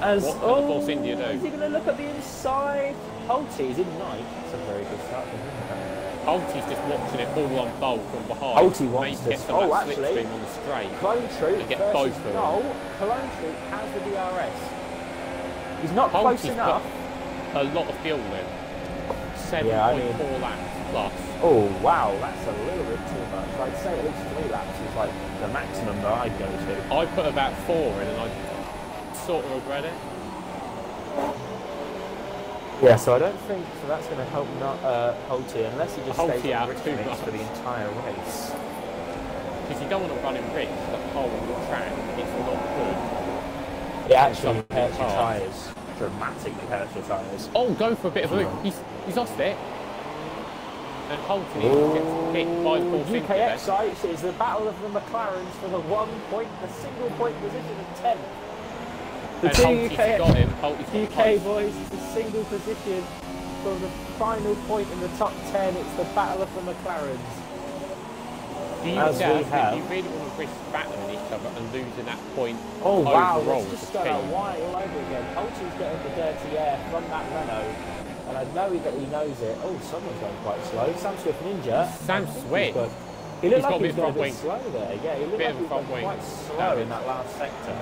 As What can the Force India do? Is he going to look at the inside? Holty is in 9th. That's a very good start for him. Holty's just watching it all unfold from behind. Holty wants Maybe this. get some Oh, that actually, slipstream on the straight. Clone Troop And get versus both of them. no, Clone Troop has the DRS. He's not close Holty's enough. put a lot of fuel in. 7.4 Yeah, I mean- laps plus. Oh wow, that's a little bit too much. I'd say at least 3 laps is like the maximum that I'd go to. I put about 4 in and I sort of regret it. Yeah, so I don't think that's going to help not Holty unless he just Holty stays out on Rich too mix much. for the entire race. Because you don't want to run him rich, the whole track, it's not good. It actually Something hurts your hard. tyres. Dramatically hurts your tyres. Oh, go for a bit of a move. He's lost it. And Holty gets hit by the Force India UKX then. sites is the battle of the McLarens for the single point position of 10th. The And two Holty's got him. Holty's got UK points. boys, it's a single position for the final point in the top 10. It's the battle of the McLarens. Do you As we doubt have. if you really want to risk battling each other and losing that point Oh wow, overall let's as just a start out team? wide all over again. Holty's getting the dirty air from that Renault. And I know that he knows it. Oh, someone's going quite slow. Sam Swift Ninja. Sam Swift? He He's looked got like a he was bit going a front bit slow there. Yeah, he looked Bit like of he was front going wing quite slow damage. in that last sector.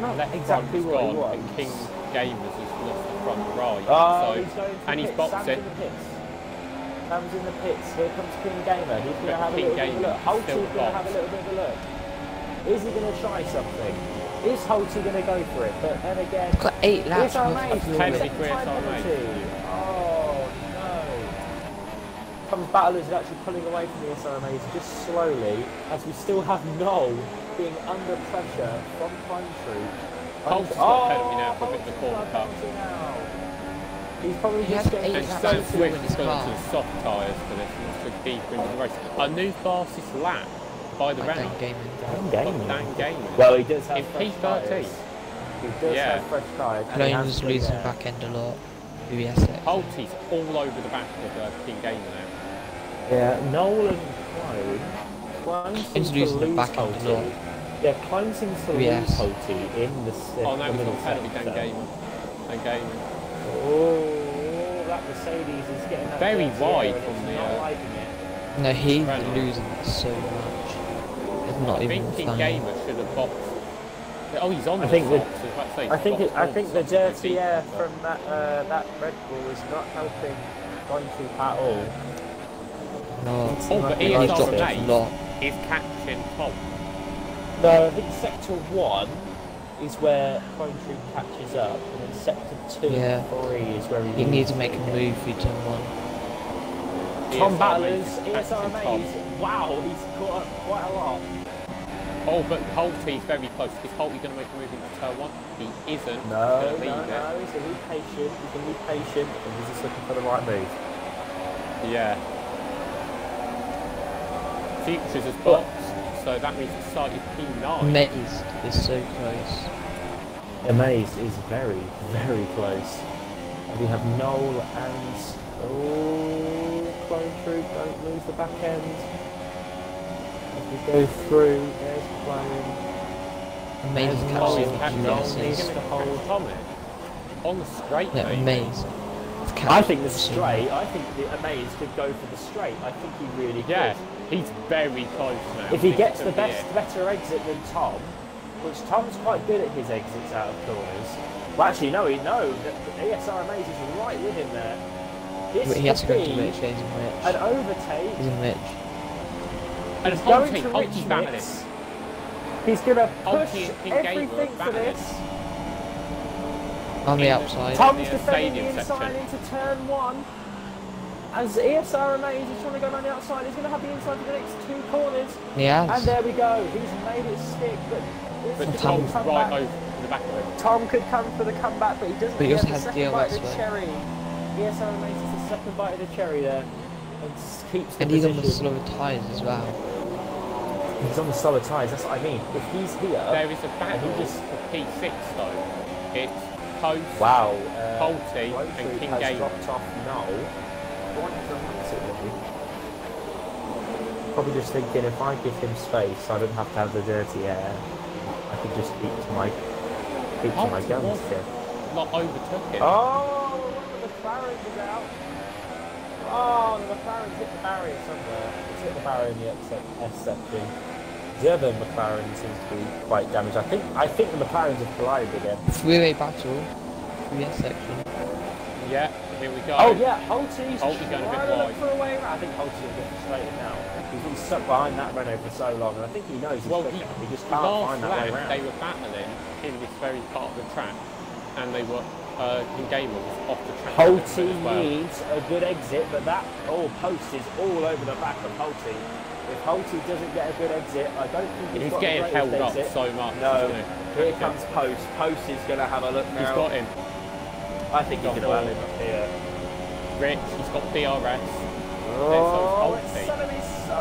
Not left exactly front's what he gone, wants. and King Gamers has lost the front right. Oh, so, he's going to and the he's pits. boxed Sam's it. in the pits. Sam's in the pits. Here comes King Gamer. He's going to have a King little bit of a Gamer look. is Holty's still going to have a boxed. little bit of a look. Is he going to try something? Is Holty going to go for it? But then again, Got 8 laps. SRMA's Penalty second for time SRMA. penalty. Oh no. Tom's Battlers is actually pulling away from the SRMAs just slowly, as we still have Noel being under pressure from Pine Tree. Holt's got penalty now for a bit of a corner cut. He's probably He just had getting 8 And laps so to excited. do in Swift his has gone car. into the soft tyres for this and it's took deeper into the race. A new fastest lap by the Like Renault. Dan Gaming. Dan Gaming. Well, he does have In fresh P13. tyres. He does Yeah. have fresh tyres. and he has Loans to losing get- back end a lot. VBS it. Holty's all over the back of King Gamer now. Yeah, Noel and Clone He's seems to losing the lose back end a Holty. lot. Yeah, Clone seems to Yes. lose Holty in the Oh, now he's middle got penalty Dan sector. Gamer. Dan Gamer. Oh, that Mercedes is getting that Very dirty wide air and from it's the, not liking it. No, he's Renault. losing so much. It's not I even think King funny. Gamer should have boxed. Oh, he's on I the think socks. that- I was about to say, I think he's boxed the on socks. dirty air from that Red Bull is not helping Pointy at all. No. Oh, but He's He's dropped dropped it. a lot. Is catching Tom. No, I think Sector 1 is where Pointy catches up, and then Sector 2 Yeah. and 3 is where He needs to make a move for turn 1. Tom ESRMA's Battlers, catching Tom. ESRMAs, wow, he's caught up quite a lot. Oh, but Holty's very close. Is Holty going to make a move into turn 1? He isn't. No, He's going to leave no, it. no, he's going to be patient, and he's just looking for the right move. Yeah. Futures is boxed, so that means it's started P9. Maze is so close. Amaze is very, very close. And we have Noel and Clone Troop, don't lose the back end. As we go through, there's Clone. Maze is There's Oh, he's Noel. catching Noel He's needs going to to hold. hold Tommy. On the straight, Yeah, maybe. Maze. I think the straight, I think the Amaze could go for the straight. I think he really could. Yeah, he's very close now. If he This gets could the be it. better exit than Tom, which Tom's quite good at his exits out of corners. Well, actually, no, the ESR Amaze is right with him there. This He has to could go to be Rich, yeah, he's in an Rich. overtake. He's in Rich. And He's going Holty, to Holty's Rich battling. mix. He's going to push Holty and King Gamer everything are for battling. this. On the In the- outside. Tom's the defending the stadium inside section. into turn 1. As ESR Amaze is trying to go around the outside, he's going to have the inside for the next 2 corners. He has. And there we go. He's made it stick, but But it's Tom's come right back. over the back of him. Tom could come for the comeback, but he doesn't. But he He also has has the second bite of DRS, the right? cherry. ESR Amaze is the second bite of the cherry there, and keeps the And he's on the position. slower tyres as well. He's on the slower tyres. That's what I mean. If he's here, There is a battle he just- for P6 though. It's Post, wow. Holty Clone and Troop King has Gamer. dropped off Noel. Quite dramatically. Probably just thinking, if I give him space, I don't have to have the dirty air. I can just keep to my Holty guns was here. not overtook him. Oh, one of the McLarens is out. Oh, the McLaren's hit the barrier somewhere. It's hit the barrier in the S section. The other McLaren seems to be quite damaged. I think the McLarens have collided again. Three-way battle. 3S section. Yeah, here we go. Oh yeah, Holty's Holty going a bit trying to look wide. for a way around. I think Holty will get frustrated now. He's been stuck behind that Renault for so long, and I think he knows he's Well, quicker. He just can't last find that way lap around. they were battling in this very part of the track, and they were King Gamer was off the track. a little bit Holty as well. needs a good exit, but that Post is all over the back of Holty. If Holty doesn't get a good exit, I don't think he's He's got getting the held greatest up exit. so much. No, he's gonna here catch comes him. Post. Post is going to have a look now. He's got him. I think he's going to have him up here. Rich, he's got DRS. Oh, Holty. it's going to be so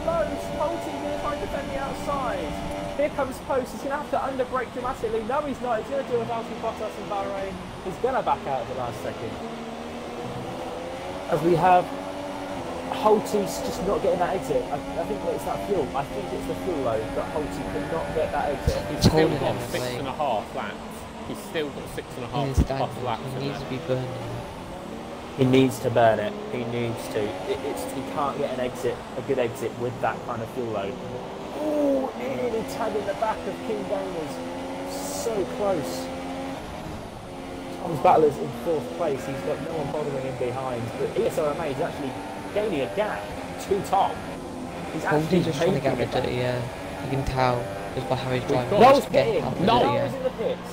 close. Holty's going to try to defend the outside. Here comes Post. He's going to have to underbrake dramatically. No, he's not. He's going to do a Valtteri Bottas in Bahrain. He's going to back out at the last second. As we have Holty's just not getting that exit. I think that it's that fuel. I think it's the fuel load that Holty could not get that exit. He's still holding got him 6.5 laps. He's still got 6.5 He needs plus laps he in needs there. to be burning. He needs to burn it. He needs to. He can't get a good exit with that kind of fuel load. Oh, nearly tagging the back of King Gamers. so close. Tom's Battlers in 4th place. He's got no one bothering him behind. But ESRMA is actually gaining a gap to Tom. He's actually Just trying to get taking rid of it, yeah. You can tell just by how he's driving. Noel's just get pitting. out of it, Noel yeah. is in the pits.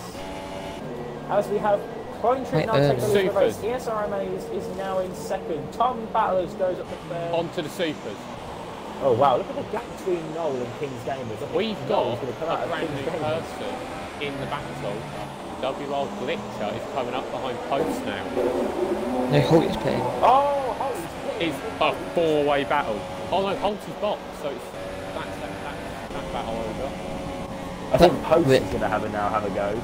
As we have Clone Troop Right, now taking the lead of the race. Supers. ESRMA is now in 2nd. Tom Battlers goes up to 3rd. Onto the supers. Oh wow, look at the gap between Noel and King's Gamers. I think We've Noel's got going to come out a of brand King's new Gamers. person in the battle. WL Glitcher is coming up behind Post now. No, Holt is pitting. Oh, Holt's pitting. It's a 4-way battle. Oh no, Holt is boxed, so it's that battle over. I think Post Wait. is going to have a go.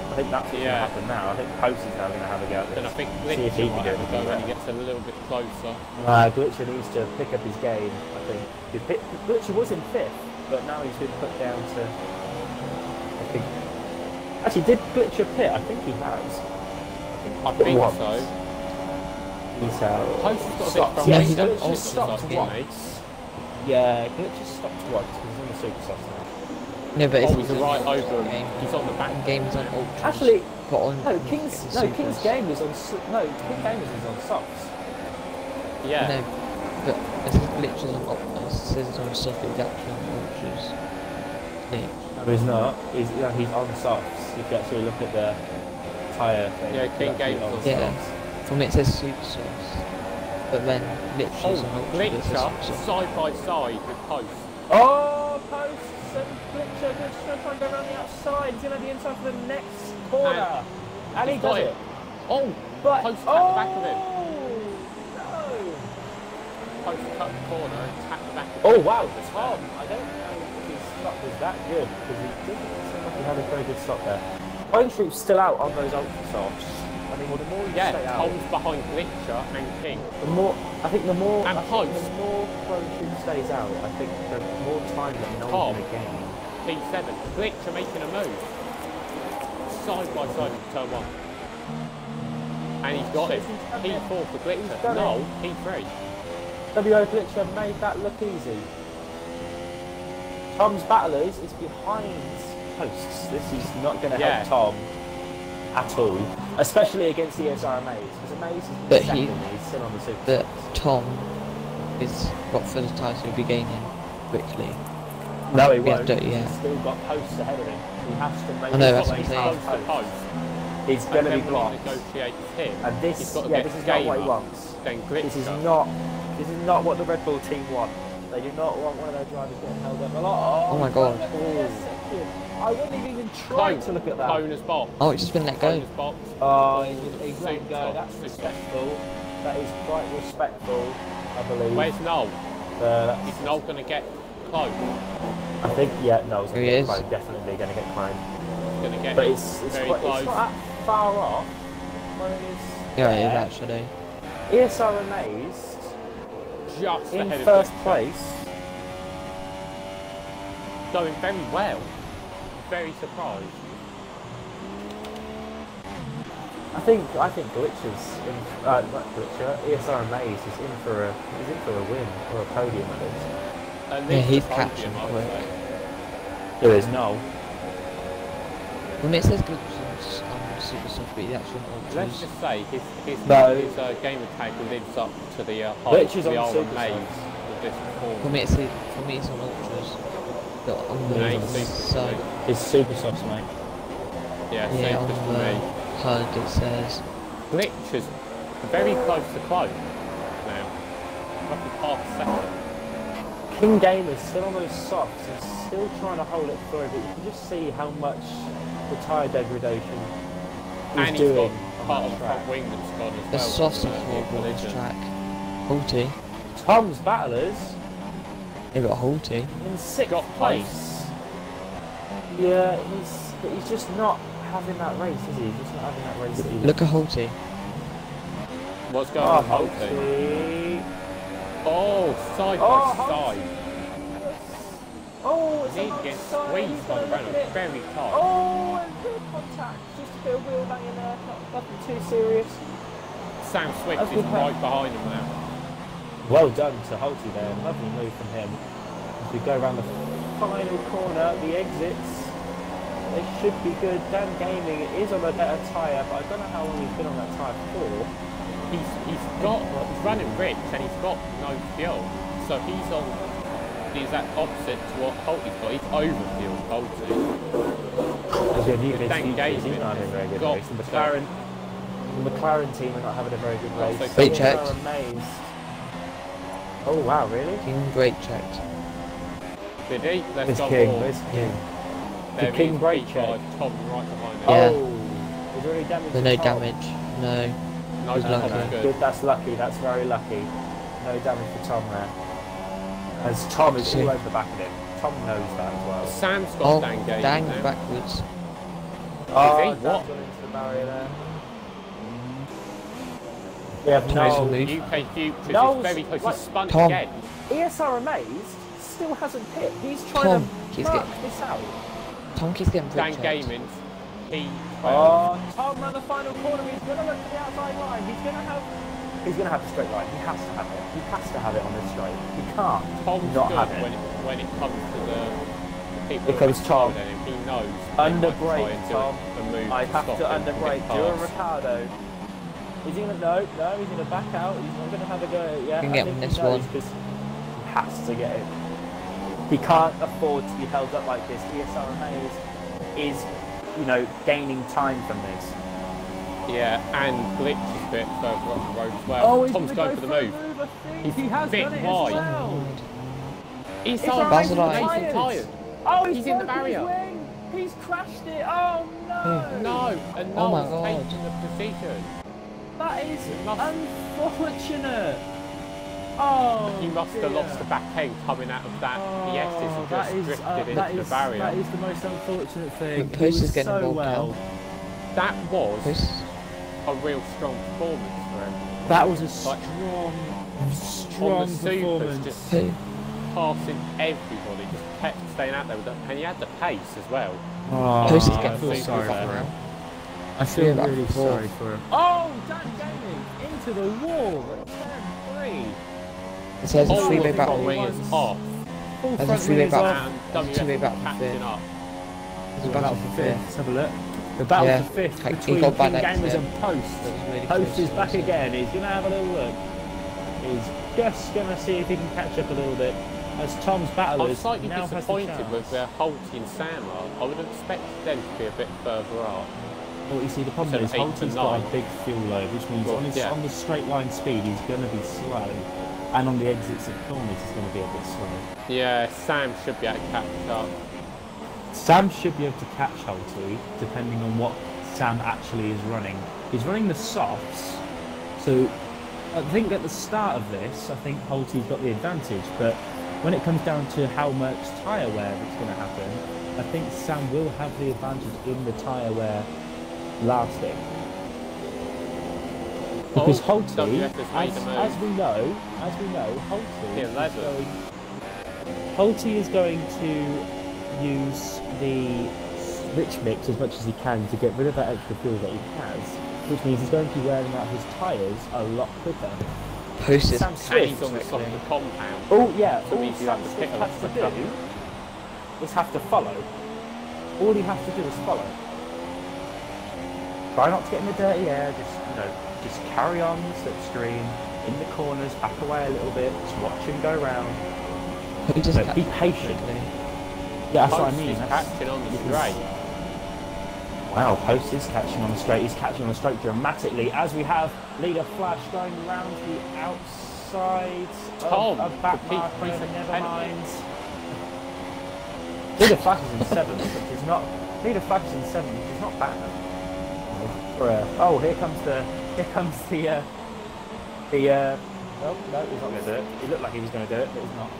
I think that's what's going to happen now. I think Post is now going to have a go. Then I think See if he Glitcher can might do have a go anything when there. he gets a little bit closer. Glitcher needs to pick up his game, I think. Glitcher was in 5th, but now he's been put down to, I think... Actually, did Glitcher pit? I think he has. I think once. so. He's out. Post has got a Stopped. bit Yeah, he Glitcher done- stopped once. Yeah, Glitcher stopped once because he's on the super soft now. No, but Oh, it's he's right over him. game. He's on the back. Game's on ultras. Actually, but on King's supers. Gamers on King Gamers is on softs. Yeah. No, but it says glitches on ultras. It says it's on stuff, but it's actually on ultras. Yeah. No, he's not. He's on softs. If you actually look at the tyre thing. Yeah, King he's actually Gamers on on Yeah. softs. For me it says super sauce. But then glitches on ultras. It says Glitcher super sauce. side by side with Post. Oh, Post and Glitcher going to try and go around the outside. He's going to be inside for the next corner. And he he's does got it. it. Oh, But, Post at the back of him. No. Post cut the corner and tapped the back of him. Oh, wow. Tom, I don't know if his stop was that good because he didn't seem like he had a very good stop there. Clone Troop's still out on those ultra softs. I mean, well, the more you Yeah, stay out, Tom's behind Glitcher and King. the more And Post. the more Clone Troop stays out, I think the more time that no Tom. one's going to gain. P7. Glitcher making a move. Side by side in turn 1. And he's got it. P4 for Glitcher. done No, it. P3. WO Glitcher made that look easy. Tom's Battlers is behind Posts. This is not going to help Tom at all, especially against the ESRMAs, because Amaze is But second he- and he's still on the super. But Tom is got for the title, he'll be gaining quickly. No, he Yeah, won't. don't- yeah. He's still got Posts ahead of him. He has to make I know, sure that's that what he's I'm past Close to Post. Post. He's going to be And then when he blocked. negotiates him, And he's this, got to yeah, get this is not what he Gamer, wants. then Glitcher. This is not what the Red Bull team want. They do not want one of their drivers getting held up a lot. Oh my God. I wouldn't have even tried to look at that. Bonus box. Oh, it's just been let go. Bonus box. Oh, he's let go. Super That's top, respectful. That is quite respectful, I believe. Where's Noel? That's- Is Noel going to get close? I think, yeah, no, it's Here he is. definitely going to get climbed. Going to get But him it's very quite, close. it's not that far off. One of his Yeah, it is there. actually. ESRMA's Just in ahead of first Glitcher. place. Going very well. Very surprised. I think Glitcher's in, not Glitcher, ESRMA's is in for a win or a podium at least. At Yeah, least he's a podium, catching I would quick. say. There is no. When it says glitches on super soft, but it's actually on Let's ultras. just say his No. gamer tag lives up to the hype. Glitches We on are super amazed softs. with this For performance. me it's on ultras. But on the Yeah, it's side, It's super soft, mate. Yeah, yeah, same on as for the me. HUD it says. Glitch is very close to close now. Roughly half a second. King Gamer's still on those softs and still trying to hold it through, but you can just see how much the tyre degradation is And he's doing got on part that of the track. front wing that's gone as The well. softs from are the horrible on this collision. track. Halty. Tom's Battlers They got Halty. in sixth Got place. Yeah, he's just not having that race, is he? He's just not having that race that he Look at Halty. What's going Oh, on, Holty? Holty. Oh, side Oh, by side. Oh, it's Need on to get side, squeezed he's by the gonna look runner. at it. Very tight. Oh, and good contact. Just a bit of wheel banging there, nothing too serious. Sam Swift As is we have- right behind him now. Well done to Holty there, lovely move from him. As we go around the final corner, the exits. They should be good. Dan Gaming is on a better tyre, but I don't know how long he's been on that tyre for. He's running rich and he's got no fuel, so he's on the exact opposite to what Holt's got. He's over fuel, Holty. Dan Gaming he's not having a very good race. The McLaren team are not having a very good race. Brake checked. Amazed. Oh wow, really? King brake checked. Did he? Let's Where's go King? more. Where's King? There The King is brake P5, check. Tom right behind him. Yeah. Oh, is there any damage? There's to no Tom? damage. No. No, He's Tom lucky. is good. Good, that's lucky. That's very lucky. No damage for Tom there. As Tom is all over the back of him. Tom knows that as well. Sam's got Oh, Dan Gaming dang, now. backwards. Oh, he? Dan's What? gone into the barrier there. We have Nice Noel. move. UK Futures Noel's is very close. like- He's spun Tom. again. ESR Amazed still hasn't hit. He's trying Tom to keeps mark getting- this out. Tom keeps getting Dan brake checked. Gaming, P12. Oh, Tom around the final corner. He's going to look for the outside line. He's going to have the straight line. He has to have it. He has to have it on this straight. He can't Tom's not good have it. when it comes to the people. Here comes that are Tom. slower than him. He knows. Under they might try brake, and do Tom. a move I have stop to him under from brake. getting Do a past. Ricardo. Is he going to no? He's going to back out. He's not going to have a go. Yeah, Can I get think this he knows one. 'cause he has to get it. He can't afford to be held up like this. ESR Amaze is, gaining time from this. Yeah, and Glitch is a bit further up the road as well. Oh, he's Tom's gonna going for go the move. I think. He's He has bit done it wide. as well. He's It's on all right, Basilite. he's tired. Oh, He's in the broken his barrier. wing. He's crashed it. Oh no! No, and Oh my Noel's God. taking the position. That is He must- unfortunate. Oh, He must have dear. lost the back end coming out of that ESs and that just is, drifted that into is- the barrier. That is the most unfortunate thing. But He Post is was getting so involved well. now. That was Post. a real strong performance for him. That was a Like, strong on the supers, performance. just Who? passing everybody, just kept staying out there with it, and he had the pace as well. Oh, Post is I getting feel full sorry back for around. I feel feel about really fourth. sorry for him. Oh, Dan Gaming into the wall at turn 3. It says a All freeway the back. front wing is off, Full There's a front freeway wing is back. off. and There's a two-way WF back is for catching fifth. up. There's a Battle battle for for fifth. fifth. Let's have a look. The battle Yeah. for fifth He between got back King next Gamers to and him. Post. That was really Post close, is back wasn't it? again. He's going to have a little look. He's just going to see if he can catch up a little bit. As Tom's I battlers was slightly now has the disappointed chance. with where Holty and Sam are. I would have expected them to be a bit further up. Well, you see, the problem So is 8 to Holton's got a 9. big fuel load, which means Well, on, his, yeah. on the straight line speed, he's going to be slow. And on the exits of corners, he's going to be a bit slow. Yeah, Sam should be able to catch up. Sam should be able to catch Holty, depending on what Sam actually is running. He's running the softs, so I think at the start of this, I think Holty's got the advantage, but when it comes down to how much tyre wear is going to happen, I think Sam will have the advantage in the tyre wear lasting. Because Oh, Holty, WF has made a move. as we know, Holty is going to use the rich mix as much as he can to get rid of that extra fuel that he has, which means he's going to be wearing out his tyres a lot quicker. Post is Sam And Swift. he's on the side of the compound. Oh yeah, So all means you Sam have to Swift pick a has lot to quicker. do is have to follow. All he has to do is follow. Try not to get in the dirty air, just carry on the slipstream, in the corners, back away a little bit, just watch him go round. Who just But be patient. Yeah, that's what I Post mean. is That's- catching on the you can straight. Wow, Post is catching on the straight. He's catching on the straight dramatically as we have Leader Flash going round the outside Tom, of back the marker. piece of Never penalty. mind. Leader Flash is in 7th, which is not. Leader Flash is in 7th, which is not bad. Oh, here comes the. Oh no, he's not going to do it. He looked like he was going to do it, but he's not.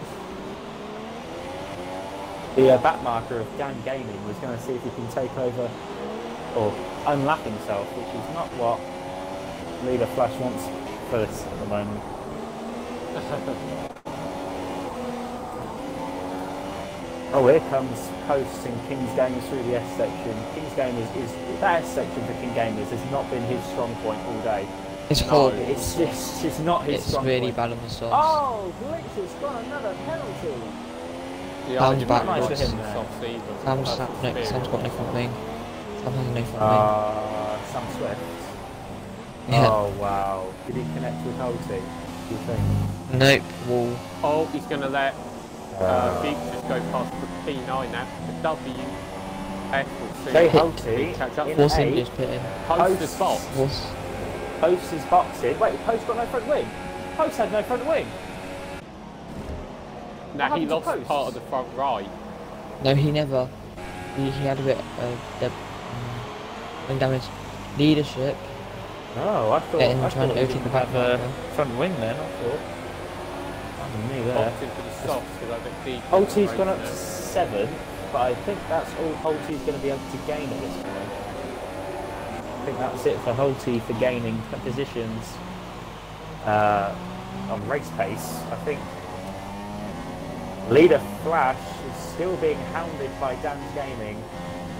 The back marker of Dan Gaming was going to see if he can take over or unlap himself, which is not what Leader Flash wants for this at the moment. Oh, here comes Post and King's Gamers through the S section. King's Gamers is that S section for King Gamers has not been his strong point all day. It's No, horrible. It's not his It's strong really point. bad on the softs. Oh, Glitch has got another penalty. Yeah, Sam's I back. didn't Nice for him like there. softs either. Sam's got no front wing. Sam has no front Sam Swift. wing. Yeah. Oh wow. Did he connect with Holty? Do you think? Nope. Wall. Oh, he's going to let Futures go past the P9 now. The W. F will Say see. Holty. Catch up. In Force eight. English pit in. Post is box. Force. Post is boxing. Wait, Post got no front wing? Post had no front wing. Now he happened to lost Post? part of the front right. No, he never. He had a bit wing damage. Leadership. Oh, I thought, Getting I trying thought to he overtake didn't the have back a marker. front wing then, I thought. Pardon me there. Boxing for the softs because I think deep. Holty's gone up to 7, but I think that's all Holty's going to be able to gain at this point. I think that's it for Holty for gaining positions on race pace. I think Leader Flash is still being hounded by Dan's Gaming,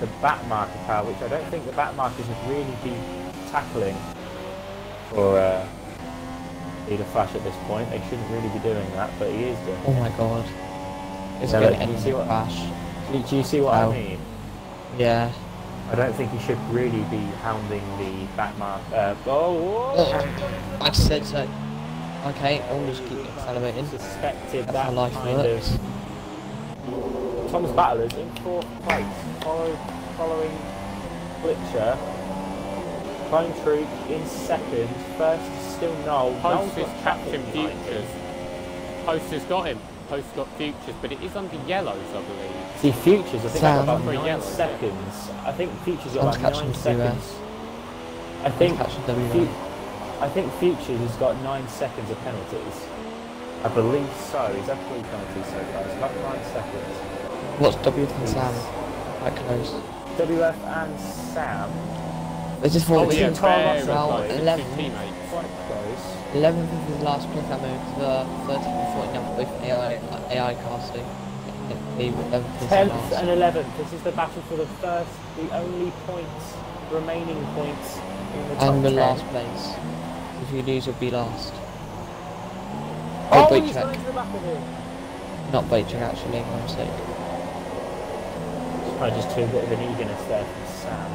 the back marker power, which I don't think the back markers would really be tackling for Leader Flash at this point. They shouldn't really be doing that, but he is doing it. Oh my god. It's No, going but to do you end see in what- Flash. Do you see what Wow. I mean? Yeah. I don't think he should really be hounding the back mark. I said so. Okay, I'll just keep accelerating. Suspected That's that how life kind works. of. Thomas Battlers in 4th place, following Glitcher. Clone Troop in 2nd, first still Noel. Post Noel's is got Captain traffic behind him. Futures. Post has got him. Post got Futures, but it is under yellows, I believe. See, Futures, I think Sam. got about For 9 yellow, seconds. I think Futures got Sam's about 9 catching the seconds. I Sam's think catching W1. I think Futures has got 9 seconds of penalties. I believe so. He's had 3 penalties so far. It's about 9 seconds. What's W and Sam? Quite close. WF and Sam, This is for Oh the yeah, team. very Well, close. 11. Two teammates. quite close. 11th is his last place I moved to the 13th and 14th, both AI casting. The 11th is 10th last. and 11th. This is the battle for the only remaining points in the top And the 10. last place. If you lose, you'll be last. Oh, Wait, he's check. gone into the back of him. Not bait check actually, my mistake. It's probably just too bit of an eagerness there from Sam.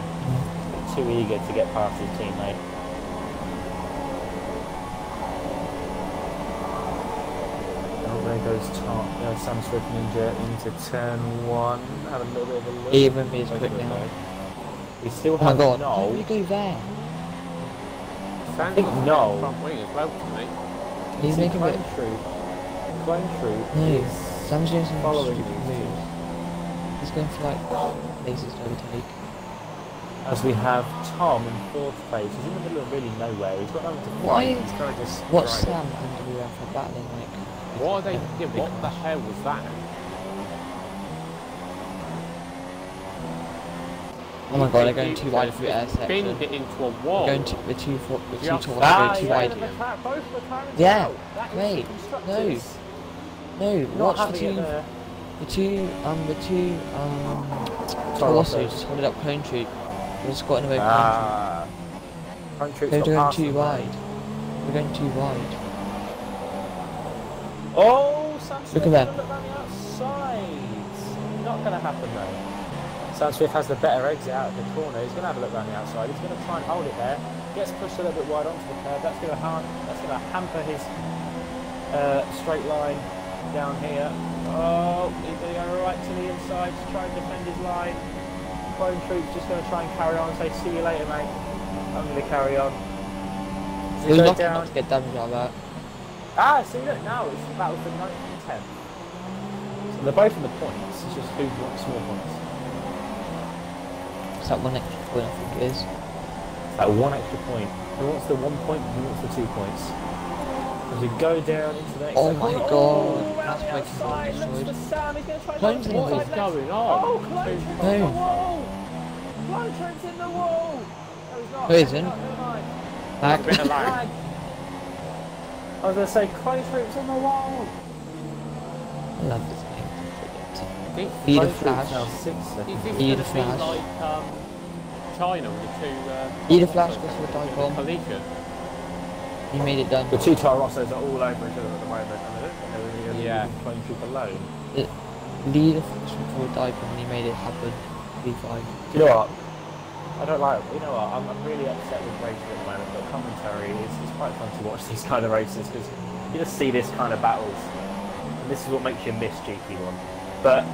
Too eager to get past his teammate. Oh, there goes Sam Swift Ninja into turn 1. Have a little bit of a look. He won't be as quick now. We still Oh my have god, Noel. why did we go there? Sam's think got no. front wing as well to me. He's See, making a bit. Clone Troop No, is Sam's doing some following stupid these two. moves. He's going for like places to overtake. As we have Tom in 4th place. He's in the middle of really nowhere. He's got nothing to Why fight. is- He's kind of just What's driving. Sam and WF for battling like? What are they? Yeah, what the hell was that? Oh my god, they're going too wide for the air section. Binned it into a wall. They're going too, we're too tall, we're too Just- tall, Ah, we're too yeah, wide. both McLarens Yeah, out. That is wait, the constructors No, not watch the having it two, there. Colossus just holding up Clone Troop. We're squatting away Clone Ah. Clone Troop. Troop's They're got going past too them, wide. mate. We're going too wide. Oh, Sam Swift Look at that. gonna look around the outside. Not going to happen though. Sam Swift has the better exit out of the corner. He's going to have a look around the outside. He's going to try and hold it there. Gets pushed a little bit wide onto the curb. That's going to hamper his straight line down here. Oh, he's going to go right to the inside to try and defend his line. Clone Troop's just going to try and carry on and say, see you later, mate. I'm going to carry on. He was Go lucky down. not to get damage like that. Ah, see, look, now it's the battle for 9th and 10th. So they're both in the points, it's just who wants more points. It's that one extra point I think it is. That one extra point. Who wants the 1 point and who wants the 2 points? As we go down into the next Oh sector. my god, Oh, that's around the making outside, me looks destroyed. for Sam, he's going to try and Clone's go in inside the What's left. going on? Oh, Clone's on No. the wall! Clone Troop's in the wall! No, he's not. Who isn't? Never mind. Lag. Bit of lag. Lag. I was going to say, Clone Troop's on the wall! I love this game. This- Leader Clone Troop's Flash. now 6 Is seconds. this Leader going to be Flash. like China with the two? Leader Flash goes for a dive bomb. Collision. He made it done. The two Tarossos are all over each other at the moment, and they're really Yeah. leaving Clone Troop alone. Leader finished before Diver when he made it happen. P5. Do you know what? I don't like. You know what? I'm really upset with racing at the moment, but commentary is quite fun to watch these kind of races because you just see this kind of battles, and this is what makes you miss GP1. But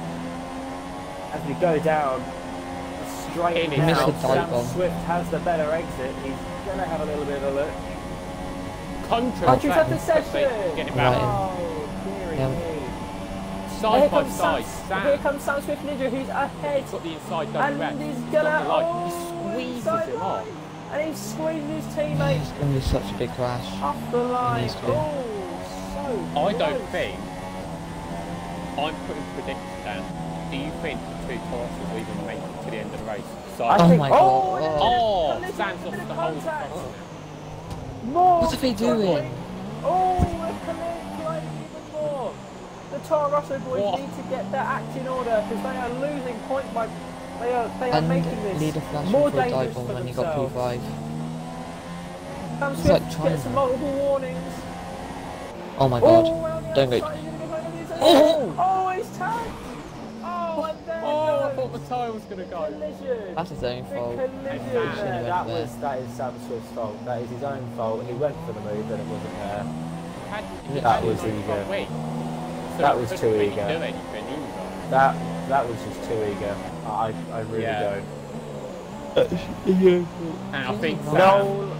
as we go down straight In now, it. Sam Swift has the better exit. He's gonna have a little bit of a look. Contract. At the session. Get it back. Oh, dearie Yeah. me. Side Here by comes side. Here comes Sam Swift Ninja, who's ahead. He's got the inside And direct. he's Got gonna. the line. Oh, He squeezes inside him off. line. And he's squeezing his teammate It's going to be such a big crash. off the line. needs to. Oh, so I don't close. think. I'm putting predictions down. Do you think the two Taurus will even make it to the end of the race? So, I Oh think, my oh, God. and oh, there's a Sam's bit off of the whole contact. cross More What are they doing? Oh, they're colliding even more. The Toro Rosso boys What? need to get their act in order because they are losing point by. They are And making this leader flash more before dangerous Diver for when he got themselves. P5. Sam It's Swift like gets China. some multiple warnings. Oh my Oh, god. around the Don't go. outside, he's gonna go into the oh, he's tagged. Oh, and there Oh, I goes. thought the tyre was going to go. Collision. That's his own Big fault. collision Sam. there. Should've That went was that is Sam Swift's fault. That is his own fault. He went for the move and it wasn't there. That was eager. So That he was couldn't too really eager. do anything either. That was just too eager. I really Yeah. don't. And I think Sam Noel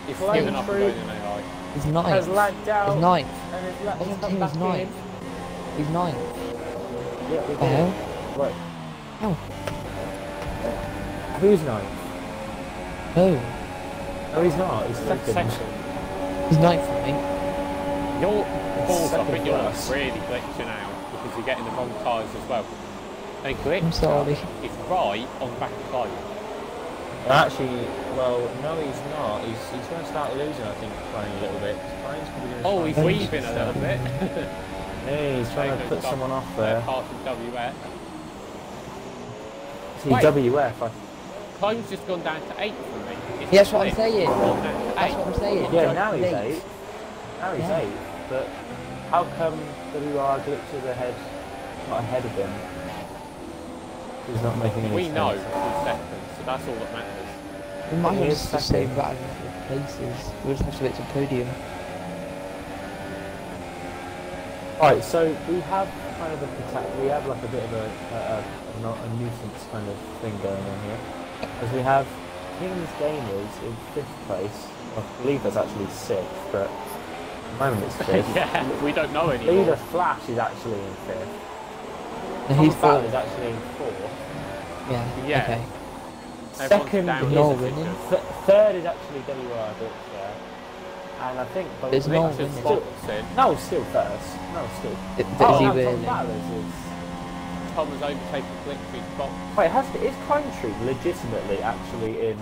is Flame giving up and Troop going in AI. He's has ninth. lagged out. He's ninth. And I he's don't come think back he's in. ninth. He's ninth. Yeah, we What the hell? Right. Oh. Who's ninth? No. No, he's not. He's second. Second. He's ninth for me. Your balls, I Second think you're class. really glitching out because you're getting the wrong tyres as well. They glitch. I'm sorry. It's right on the back of the bike. Actually, well, no, he's not. He's going to start losing, I think, playing a little bit. Oh, he's Thank weaving you, a little bit. Yeah, he's trying to put someone off there. Passing WF. See, Wait. WF. Time's just gone down to 8 for me. It's Yeah, that's what I'm split. saying. Gone down to That's 8. what I'm saying. Yeah, now he's He's 8. Now he's Yeah. 8. But how come WR glitches ahead, not ahead of him? He's not making any We sense. know who's second, so that's all that matters. We might He have is just the second. same battle of places. We'll just have to get to podium. Right, so we have kind of we have like a bit of a nuisance kind of thing going on here. As we have King's Gamers in 5th place. I believe that's actually 6th, but at the moment it's 5th. Yeah, we don't know anymore. Leader Flash is actually in 5th. And he's Tom Battle fourth. is actually in 4th. Yeah. Yeah. Okay. Everyone's Second down is Noel in winning. position. Third is actually WR Glitcher. And I think both There's Noel Richard winning. Spotson. No, still first. No, still. But Oh, is he no, Tom really? Battlers is. Tom has overtaken Glitchy Spot. Wait, is Country legitimately actually in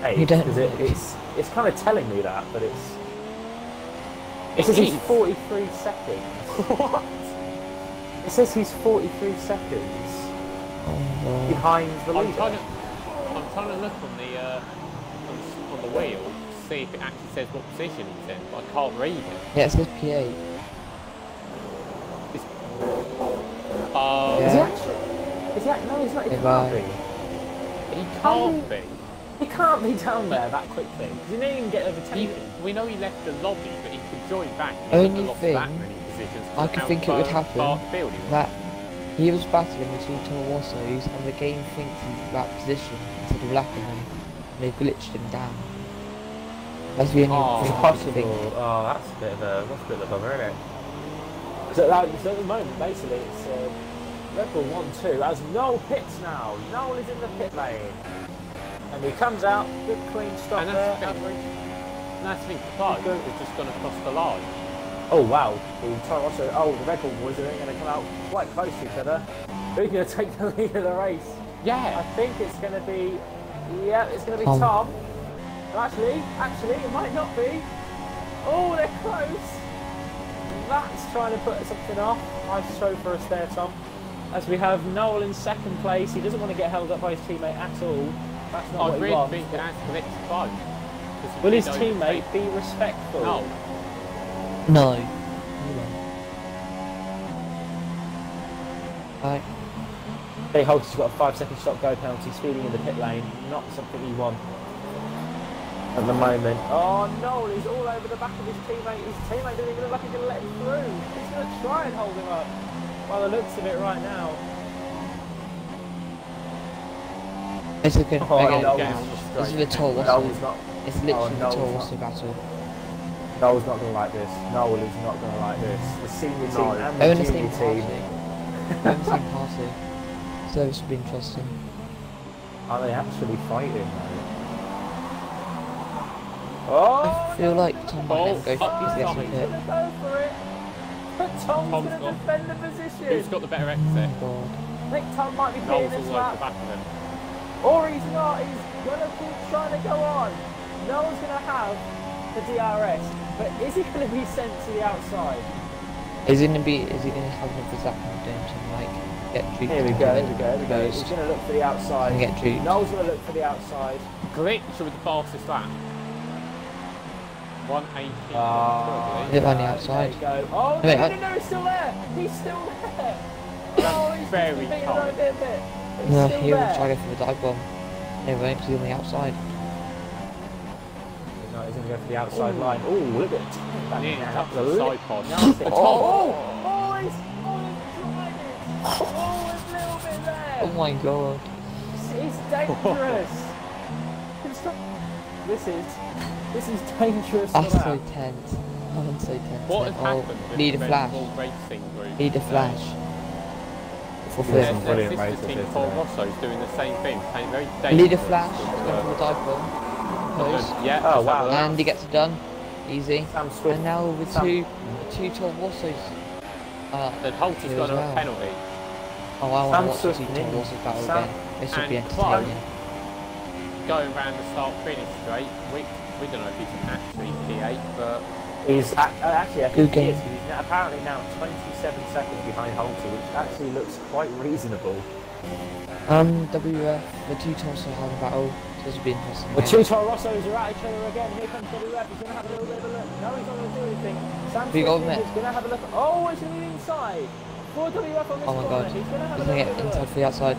8th? You don't Because know. it's kind of telling me that, but it's. It It says he's is. 43 seconds. What? It says he's 43 seconds Oh, behind the I'm leader. trying to look on the wheel to see if it actually says what position he's in, but I can't read it. yeah, it says P8. Oh, Is he Yeah. actually? Is he actually? No, he's not. He Hey, can't bye. be. he can't be. He can't be down there that quickly. Because he didn't even get overtaken. We know he left the lobby, but he could join back. He Only wouldn't have lost thing that many positions. I could think it would happen Park field he was. that he was battling the two Tawassos and the game thinks he's that position instead of lapping him and they've glitched him down. That's the only Oh, thing I could Possible. think. Oh, that's a bit of a bummer, isn't it? So at the moment, basically, it's Red Bull 1-2 as Noel pits now. Noel is in the pit lane. And he comes out, good clean stop And there. that's the thing. Average. And that's the thing, Clyde has just gone across the line. Oh wow, the Toro Rosso, the Red Bull boys are going to come out quite close to each other. Who's going to take the lead of the race? I Yeah. think it's going to be, it's going to be Tom. Tom. Actually, it might not be. Oh, they're close. That's trying to put something off. Nice show for us there, Tom. As we have Noel in 2nd place, he doesn't want to get held up by his teammate at all. That's not I what he really wants. think it has glitched Clyde. 'Cause he Will his did teammate overtake- be respectful? No. No. Right. Hey, Holt's got a 5-second stop go penalty, speeding in the pit lane. Not something he wants at the moment. Oh no, he's all over the back of his teammate. His teammate doesn't even look like he's going to let him through. He's going to try and hold him up. By the looks of it right now. It's looking again. no, This is the tall Russell. It's literally the tall Russell battle. Noel's not going to like this. Noel is not going to like this. The senior team and They're the in the junior same team. party. They're in the same party. So this will be interesting. Are they actually fighting though? Oh! I feel like Tom might let him go Oh, for the extra he's pit. Go for it. But Tom's going to gone. defend the position. Who's got the better exit? God. I think Tom might be Noel's hitting this all over the lap. back of him. Or he's not. He's going to keep trying to go on. Noel's going to have the DRS. But is he going to be sent to the outside? Is he gonna have another Zach McDonald to like get juked? Here we go. He's going to look for the outside. And get juked. Noel's going to look for the outside. Glitch with the fastest lap. 118. Is it on the outside? There you go. Oh, Wait, no, he's still there. He's still there. Oh, he's very just tight. a bit. He's No, still he'll there. try to go for the dive bomb. No, he won't, 'cause he's on the outside. No, he's going to go for the outside line. Oh, look at that. Nearly That touched was the a side lick. pod. Nasty. Oh! He's driving. Oh, a little bit there. Oh my god. It's dangerous. This is dangerous. That's for so that. tense. I'm so tense. What has Oh, happened with need a the flash. Red Bull Racing Group? Need a flash. For Yeah, first. some brilliant Their races sister team, here FORL today. Rosso's doing the same thing, playing very dangerous. Need a flash. with, Go for the dive bomb. Post. Yeah. Oh, just wow. have a look. And he gets it done. Easy. Sam Swift. And now with two tall Rossos. Then Holt has Here got as a well. penalty. Oh, I want Sam to watch Swift the two nin- tall Rossos battle Sam- again. This would be and entertaining. Going round the start finish straight. We don't know if he can actually P8, but He's actually, I Good think he game. is. He's apparently now 27 seconds behind Holter, which actually looks quite reasonable. WF, the two tall Rossos have a battle. So this would be interesting. The two Toro Rossos are at each other again. Here comes WF. He's going to have a little bit of a look. No, he's not going to do anything. Sam We got Swift him. is going to have a look. Oh, it's going to be inside. For WF on this Oh my corner. god. He's going to have He's a gonna little get bit of a inside look. for the outside.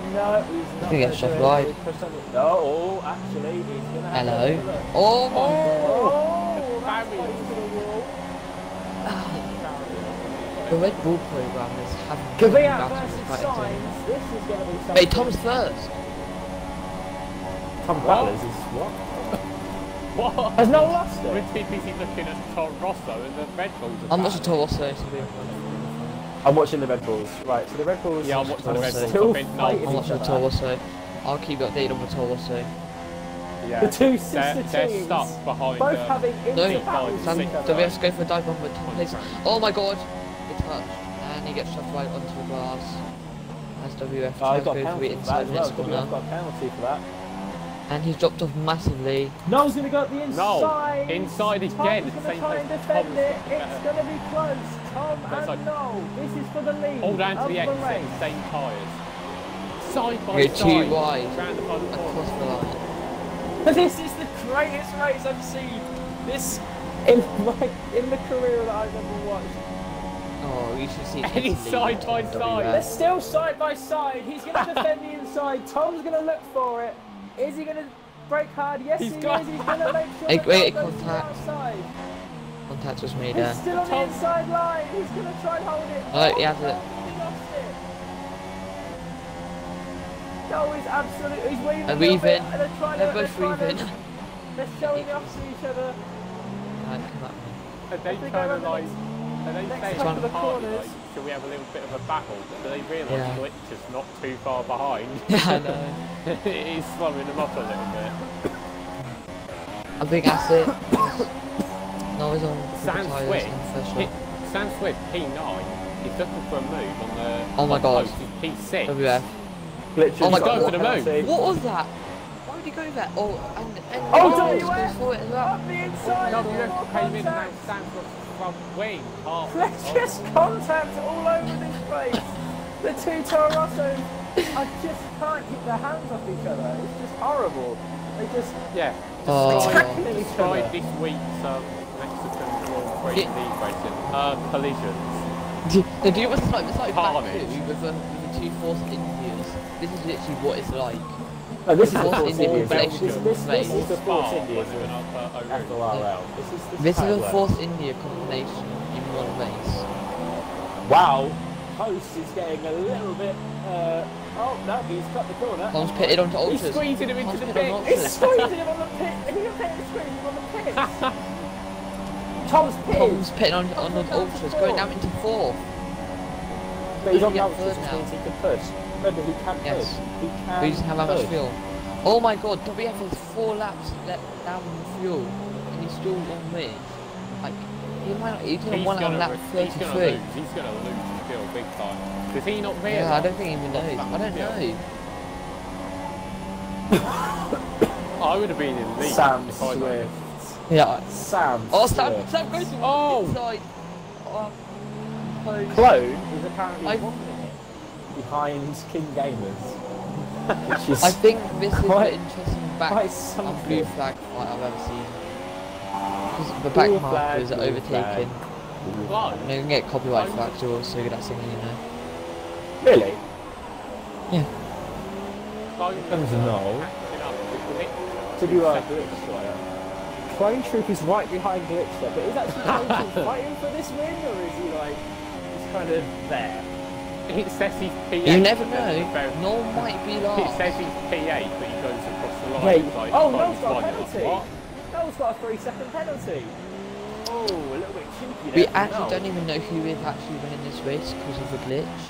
No, he's not gonna get gonna shot do it. wide. He's pushed on the- No, actually, he's going to have Hello. a little look. Oh my god. Oh, that's barrier. close to the wall. The Red Bull program is having Kvyat battles versus quite entertaining. Sainz. This is going to be something. Wait, Tom's first. Tom Butler's is what? what? Has no lost We're it? too busy looking at Toro Rosso and the Red Bulls. are I'm watching back. tall Rosso. I'm watching the Red Bulls. Right, so the Red Bulls Yeah, I'm watching the Red Bulls. still I think no. fighting I'm each watching the other. tall Rosso. I'll keep you updated on the tall Rosso. Yeah. The two sister they're teams, stuck behind both them. having No, inter battles Sam, with each other. WF's go for a dive bomb, but Tom plays. Oh my god! It touched. And he gets shoved right onto the glass. As WF Oh, tries he's to got a go for penalty it for that inside as the well. next WF corner. got a penalty for that. And he's dropped off massively. Noel's going to go up the inside. inside again, Tom's at the going to same try place and as defend Tom's it. got It's better. going to be close. Tom That's and like- Noel. This is for the lead All down to of the the exit, race. same tyres. Side by Go side. too wide. Round the final Across corner. the line. This is the greatest race I've seen. This in the career that I've ever watched. Oh, you should see And he's Italy side by and side. They're WF. still side by side. He's going to defend the inside. Tom's going to look for it. Is he going to brake hard? Yes, He's he got- is. He's going to make sure Hey, that wait, Tom goes to the contact. outside. Contact was made He's there. still on the inside line. He's going to try and hold it. Oh, he has it. He lost it. No, he's absolutely. He's weaving. They're a little bit, weaving. and they're trying They're to- both trying to- weaving. They're showing off to each other. Right, come up. And they I think I kind of remember like, next- and they next say couple on the of party, corners. like, should we have a little bit of a battle? But they realise Yeah. Glitch is not too far behind. Yeah, I know. It is slowing them up a little bit. I think that's it. No, he's on Sam tyres Swift, in the first P- lap. Sam Swift, P9, he's looking for a move on the Oh my on God. post, he's P6. WF. Glitch Oh my has got God, the for the move. penalty. What was that? Why would he go there? Oh, and Oh, Rose WF! goes for it as well. Up the inside. WF more came in and contact. now Sam Swift's front wing. Half Let's just contact all over this place. The two Toro Rossos, I just can't keep their hands off each other. It's just horrible. They just Yeah. Oh. attacking each Despite other. this week's Mexican Grand Prix Yeah. league racing, collisions. Do you what's like? It's like back Carnage. two with the two Force Indias. This is literally what it's like. No, this is the Force Force India Indias. Belgium This is the Force Spa, Indias when they of went up, O'Rourke. FORL. This how is it a works. Force India combination in one race. Wow, Post is getting a little bit. Oh no, he's cut the corner. Tom's pitted onto He's ultras. squeezing him into Tom's the pitted on pit. He's ultras. squeezing him on the pit. If you're paying squeezing him on the pit. Tom's pit. Tom's pitting on the ultras, going out into fourth. But he's on the Yeah, ultras, third which now. means he can push. Remember, he can Yes. push. He can We just have that much push. fuel. Oh my god, WF has 4 laps let down in fuel, and he's still on mid. Like, he might not, he's gonna want on lap He's gonna 33. lose. He's gonna lose the field big time. Does he not realise? Yeah, I don't think he even knows. I don't know. I would have been in lead Sam if I known. Swift. Yeah. Sam Oh, Swift. Sam goes to the Oh. inside. Oh, Post. Clone is apparently I- 1 minute behind King Gamers. Which is I think this is Quite- the interesting back quite and something. blue flag fight I've ever seen. Because the back Blue markers flag, are blue overtaken. Blow. And you can get copyright flags, you're also good at singing, you know. Really? Comes no. Clone Troop is right behind Glitcher, but is actually Clone Troop fighting for this win, or is he like just kind of there? It says he's P8. You never but then know. Noel might be It last. says he's P8, but he goes across the line. Wait. It's like, Oh, like, Noel's got a like, penalty. What? Noel's got a 3-second penalty. Oh, a little bit cheeky We there. from actually Noel. don't even know who is actually winning this race because of the glitch.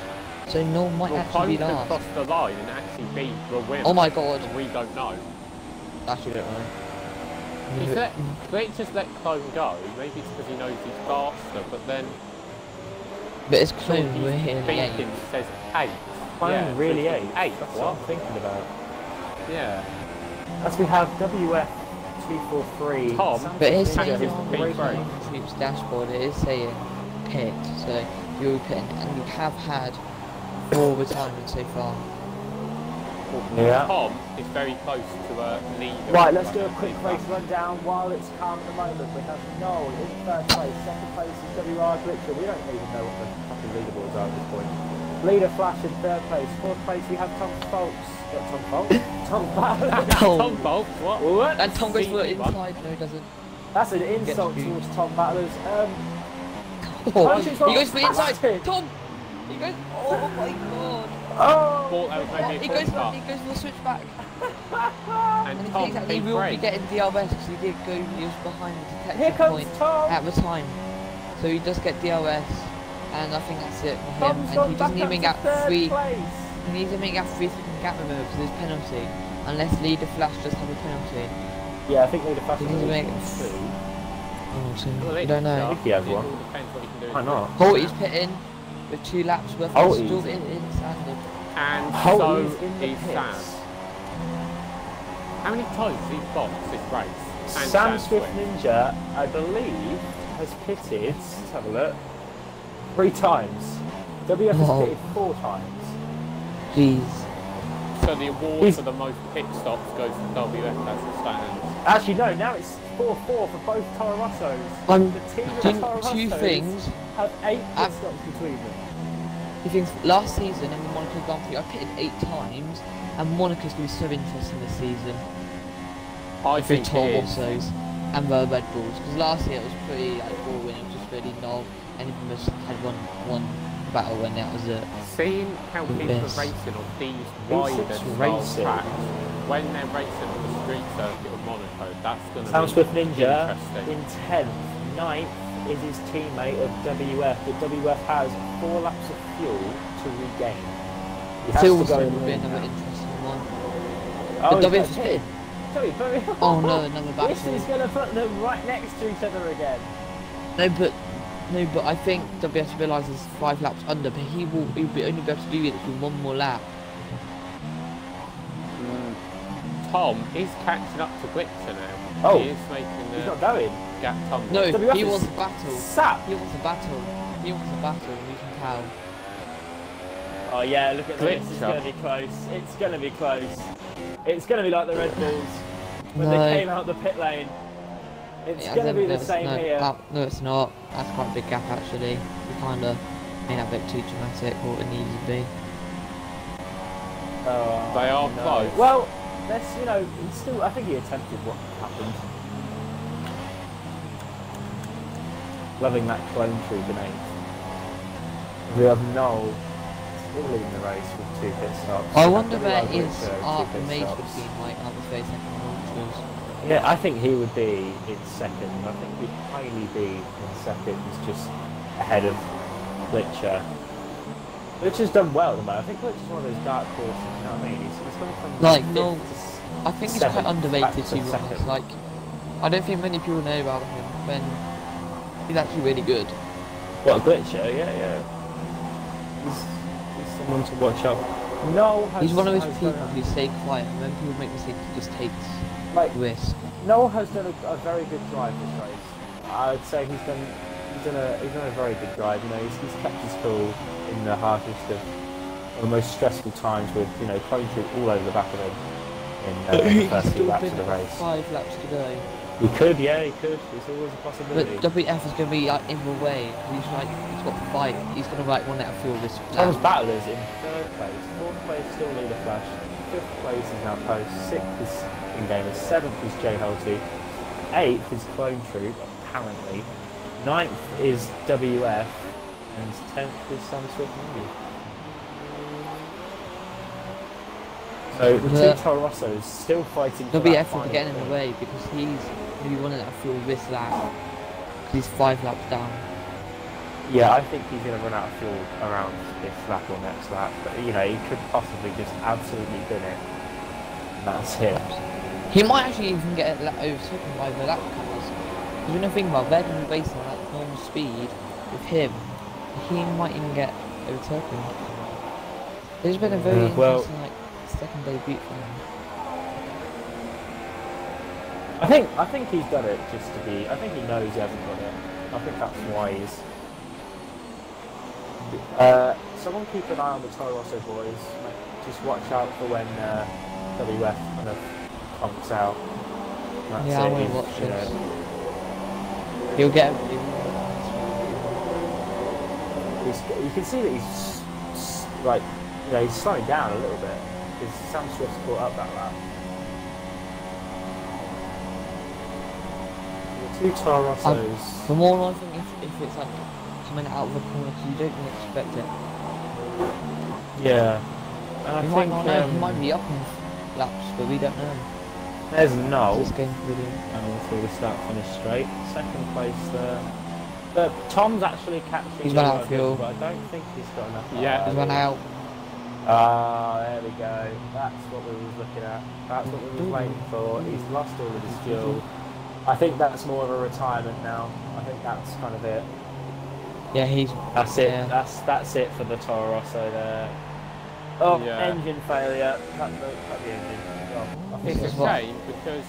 So Noel might Well, actually be Clone could last. cross the line and actually be the winner. Oh my god. And we don't know. Actually don't know. If let, let's just let Clone go. Maybe it's because he knows he's faster, but then But it's surely Clone, we're he's here in the thinking eight. it says 8. Clone Yeah, really so 8. it's 8. That's What? what I'm thinking about. Yeah. As we have WF 243. Tom, Sam But it's Swift saying his on P3. the Troop's dashboard, it is saying pit, so you'll pit, and we have had 4 retirements so far. Yeah. Tom is very close to a leader. Right, let's do a quick race rundown while it's calm at the moment. We have Noel in first place, second place is WR Glitcher. We don't even know what the fucking leaderboards are at this point. Leader Flash in third place. Fourth place we have Tom Folks. Tom Folks? Tom Ballard. Tom Bolt, what? What? And Tom goes for it Sneaky one. inside, no he doesn't. That's an insult Gets towards Tom Battlers. Oh, Punches he goes for the inside! fantastic. Tom! He goes, oh my god! Oh! Thought that was maybe He a goes cut. for the switchback. And And Tom he will be P3. getting DRS because he did go, he was behind the Here detection comes point Tom! at the time. So he does get DRS, and I think that's it for him. Tom's And gone he back doesn't up even to get third 3, place. he needs to make a 3-second gap remember because there's penalty. Unless Leader Flash does have a penalty. Yeah, I think Leader Flash He has needs to make two. Oh, so Well, you it don't know. think he has it one. all depends what he can do. Why not? Holty's pitting with 2 laps worth of Holty's. still in standard. And Holty's so in the is pits. Sam. How many times has he boxed this race? And Sam Swift Ninja, I believe, has pitted, let's have a look, 3 times. WF has Whoa. pitted 4 times. Jeez. So the award He's- for the most pit stops goes to WF as it stands. Actually, no, now it's 4-4 for both Toro Rossos. I'm The team of doing Toro 2 Rossos things. have 8 pit I've- stops between them. 2 things. Last season in the Monaco Grand Prix, I pitted 8 times, and Monaco's going to be so interesting this season. I With think Toro it is. Rossos and the Red Bulls. Because last year it was pretty like boring, it was just really null. Any of them just had one battle and that was it. Seeing how people Yes. are racing on these wider It's style racing. tracks, when they're racing on the street circuit of Monaco, that's going to Sam be Swift Ninja interesting. in 10th. 9th is his teammate of WF, but WF has 4 laps of fuel to regain. He has Still to go will in be lead another now. interesting one. Oh, But he's WF got is hit. pitting. Sorry, but Oh no, another battle. this is going to put them right next to each other again. No, but I think WS realises 5 laps under, but he'll be only be able to do it with 1 more lap. Tom is catching up to Glitcher now. Oh. He is making He's the not going. gap tumble. No, WF he is wants a battle. Sap. He wants a battle. He wants a battle, you can tell. Oh yeah, look at this. It's Glitcher. going to be close. It's going to be close. It's going to be like the Red Bulls when No. they came out the pit lane. It's Yeah, going to be the no, same no, here. no, it's not. That's quite a big gap actually. We kinda. may not be too dramatic what it needs to be. They are no. close. Well, that's, you know, he's still. I think he attempted what happened. Loving that clone troop in 8th. We have Noel still leading the race with 2 pit stops. I wonder where WR his Glitcher, 2 art pit mage stops. would be like out of 32nd ultras. Yeah, I think he would be in 2nd. I think he'd highly be in 2nd, just ahead of Glitcher. Glitcher's done well at the moment. I think Glitcher's one of those dark horses, you know what I mean? He's gone from Like, 5th no, to I think he's 7th, quite underrated back to be honest. 2nd. Like, I don't think many people know about him when he's actually really good. What, Glitcher? Yeah. He's someone to watch out. Noel has, He's one of those has people done who stay quiet, and when people make mistakes, he just takes like risk. Noel has done a very good drive this race. I would say he's done a very good drive. You know, he's kept his cool in the harshest of the most stressful times with, you know, clone troop all over the back of him in the first 2 laps of the race. 5 laps to go. He could, yeah, he could. It's always a possibility. But WF is going to be like in the way. He's got 5. He's going to like want to fuel this. Tom's Battlers in 3rd place, 4th place still Leader Flash, 5th place is now Post, 6th is In-Gamer, 7th is J Holty, 8th is Clone Troop, apparently, 9th is WF, and 10th is Sam Swift Movie. So the 2 Toro Rossos still fighting for that WF will be final getting in the point. way because he's going to be wanting to fuel this lap. Because he's 5 laps down. Yeah, I think he's going to run out of fuel around this lap or next lap, but you know, he could possibly just absolutely bin it. That's it. He might actually even get overtaken by the lap cars. Because when you think about it, they're going to be racing at normal speed with him. He might even get overtaken. It's been a very interesting like, second debut for him. I think he's done it just to be. I think he knows he hasn't got it. I think that's why he's. Someone keep an eye on the Toro Rosso boys. Just watch out for when WF kind of conks out. That's Yeah, I it. will He's, watch you this. know, He'll get. you can see that he's like, you know, he's slowing down a little bit because Sam Swift's caught up that lap. The 2 Toro Rossos. The more I think if it's like coming out of the corner, 'cause you don't really expect it. Yeah. And I He think might not know. He might be up in laps, but we don't know. there's Noel. This game video. And through the start finish straight. 2nd place there. But Tom's actually catching. He's run out of fuel. But I don't think he's got enough. Yeah. He's run out. Ah, there we go. That's what we was looking at. That's what we was waiting for. He's lost all of his fuel. I think that's more of a retirement now. I think that's kind of it. Yeah, he's. That's it. Yeah. That's it for the Toro Rosso there. Oh, Yeah. engine failure. Cut the engine. Oh, I think It's a This is what- shame because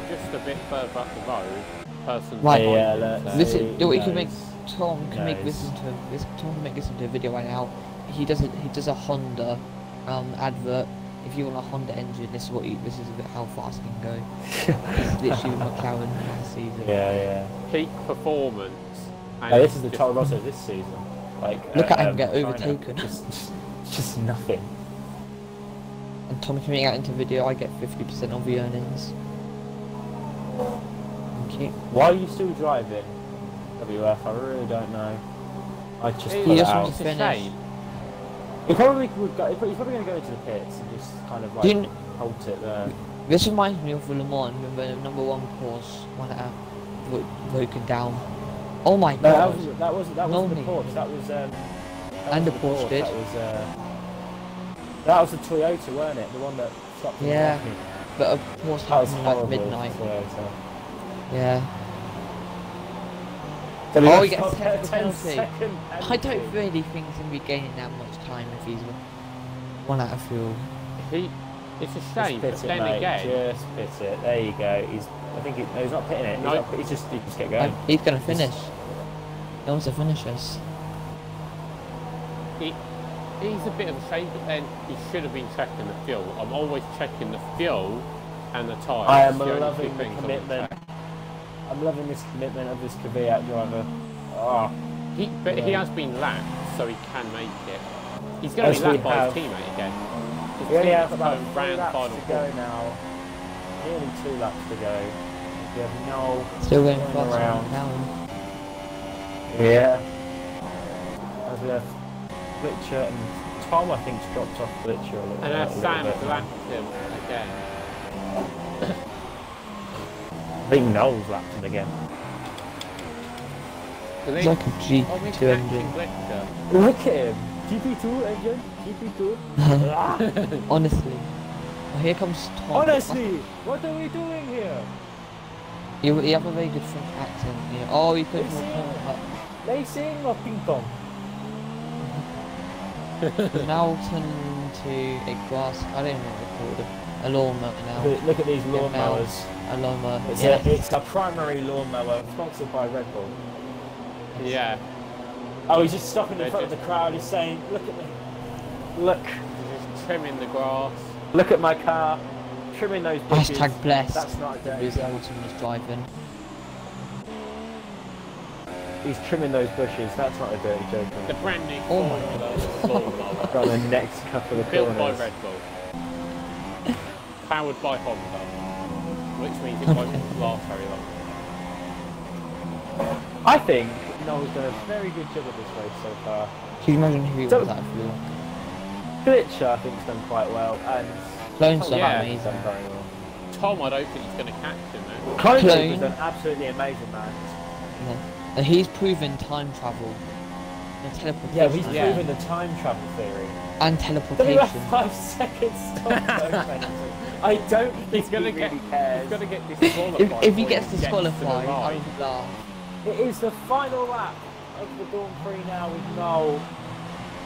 just a bit further up the road, person Right. behind Yeah, him let's said- Listen, He we can make knows. Tom can make Knows. listen to this. Tom can make listen to a video right now. He does a Honda advert. If you want a Honda engine, this is how fast it can go. It's literally McLaren this season. Yeah. peak performance. And No, this is the just- Toro Rosso this season. Like, Look at him get China. overtaken. Just nothing. And Tom can make that into video. I get 50% of the earnings. Thank you. Why are you still driving WF? I really don't know. I just He put it just out. wants It's a finish. shame. He probably would go. He's probably going to go into the pits and just kind of like Do you halt it there. This reminds me of the Le Mans when the number 1 course went out broken down. Oh my No, god. that wasn't the Normally. Porsche. That was And the Porsche did. That was the Toyota, weren't it? The one that stopped. in Yeah. Miami. But of course That was happened like horrible. midnight. Toyota. Yeah. So Oh, we he got gets a technical 10 penalty. second I penalty. don't really think he's going to be gaining that much time if he's 1 out of fuel. It's a Just shame, pit but it, then mate. again, Just pit it. There you go. No, he's not pitting it. No. He just kept going. He's going to finish. He wants to finish us. he's a bit of a shame, but then he should have been checking the fuel. I'm always checking the fuel and the tyres. I am the only loving two the things I would commitment. check. I'm loving this commitment of this Kvyat driver. Oh, But he has been lapped, so he can make it. He's going to be lapped by his teammate again. We only have about His 3 round laps final to go now. Nearly 2 laps to go. We have Noel Still going going fast around. down. Yeah. As we have Glitcher and Tom, I think, dropped off Glitcher a little, And little Sam's bit. lapped him again. I think Noel's lapped him again. It's like a G2 engine. Glitcher. Look at him! GP2 engine? GP2? Honestly. Oh, here comes Tom. Honestly! What are we doing here? You have a very good French accent. Yeah. Oh, you could They sing or ping pong? He's now turning into a grass. I don't know what they call it. A lawnmower now. Look at these Yeah, now lawnmowers. A lawnmower. It's, Yeah. it's a primary lawnmower sponsored by Red Bull. Yeah. Oh, he's just stopping in front of the crowd. He's saying, "Look at me! Look! He's just trimming the grass. Look at my car! Trimming those bushes." Hashtag blessed. That's not a dirty Lewis joke. Hamilton was driving. He's trimming those bushes. That's not a dirty joke. The brand new Oh my lawnmower. Got the next couple of Built by corners. Red Bull. Powered by Honda. Which means it won't last very long. I think Noel's done a very good job of this race so far. Can you imagine who he So- was at fuel? Glitcher, I think, has done quite well, and Clone stuff yeah. he's done very well. Tom, I don't think he's going to catch him though. Clone Clone. has done absolutely amazing, man. No. He's proven time travel. And teleportation. Yeah, he's Yeah. proven the time travel theory. And Don't teleportation. 5 seconds stop though, Benson. I don't think He's going to he get. really cares. He's going to get disqualified. If he before gets to the disqualified, I line. would laugh. It is the final lap of the Dawn 3 now with Noel.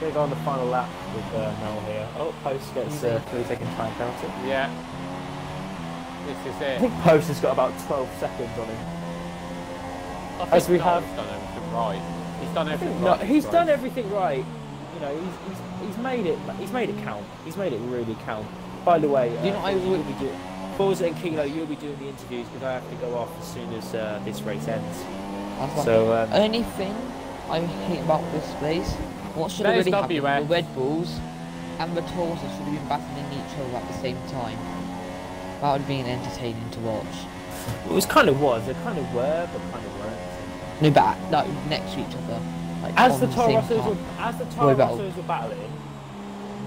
Going to go on the final lap with Noel here. Oh, Post gets 3-second time penalty. Yeah. This is I it. think Post has got about 12 seconds on him. I think As we Noel's have- done everything right. He's done I think everything no, right. he's this done race. everything right. You know, he's made it count. He's made it really count. By the way, You know, I Forza, would- you'll be doing Forza and Kilo, you'll be doing the interviews because I have to go off as soon as this race ends. That's like So only thing I hate about this place, what should have There's really happened? WF. The Red Bulls and the Taurus should have been battling each other at the same time. That would have been entertaining to watch. it was kind of was. They kind of were, but kind of weren't. No, but like next to each other. Like, As on the same Taurus car. were battle. battling,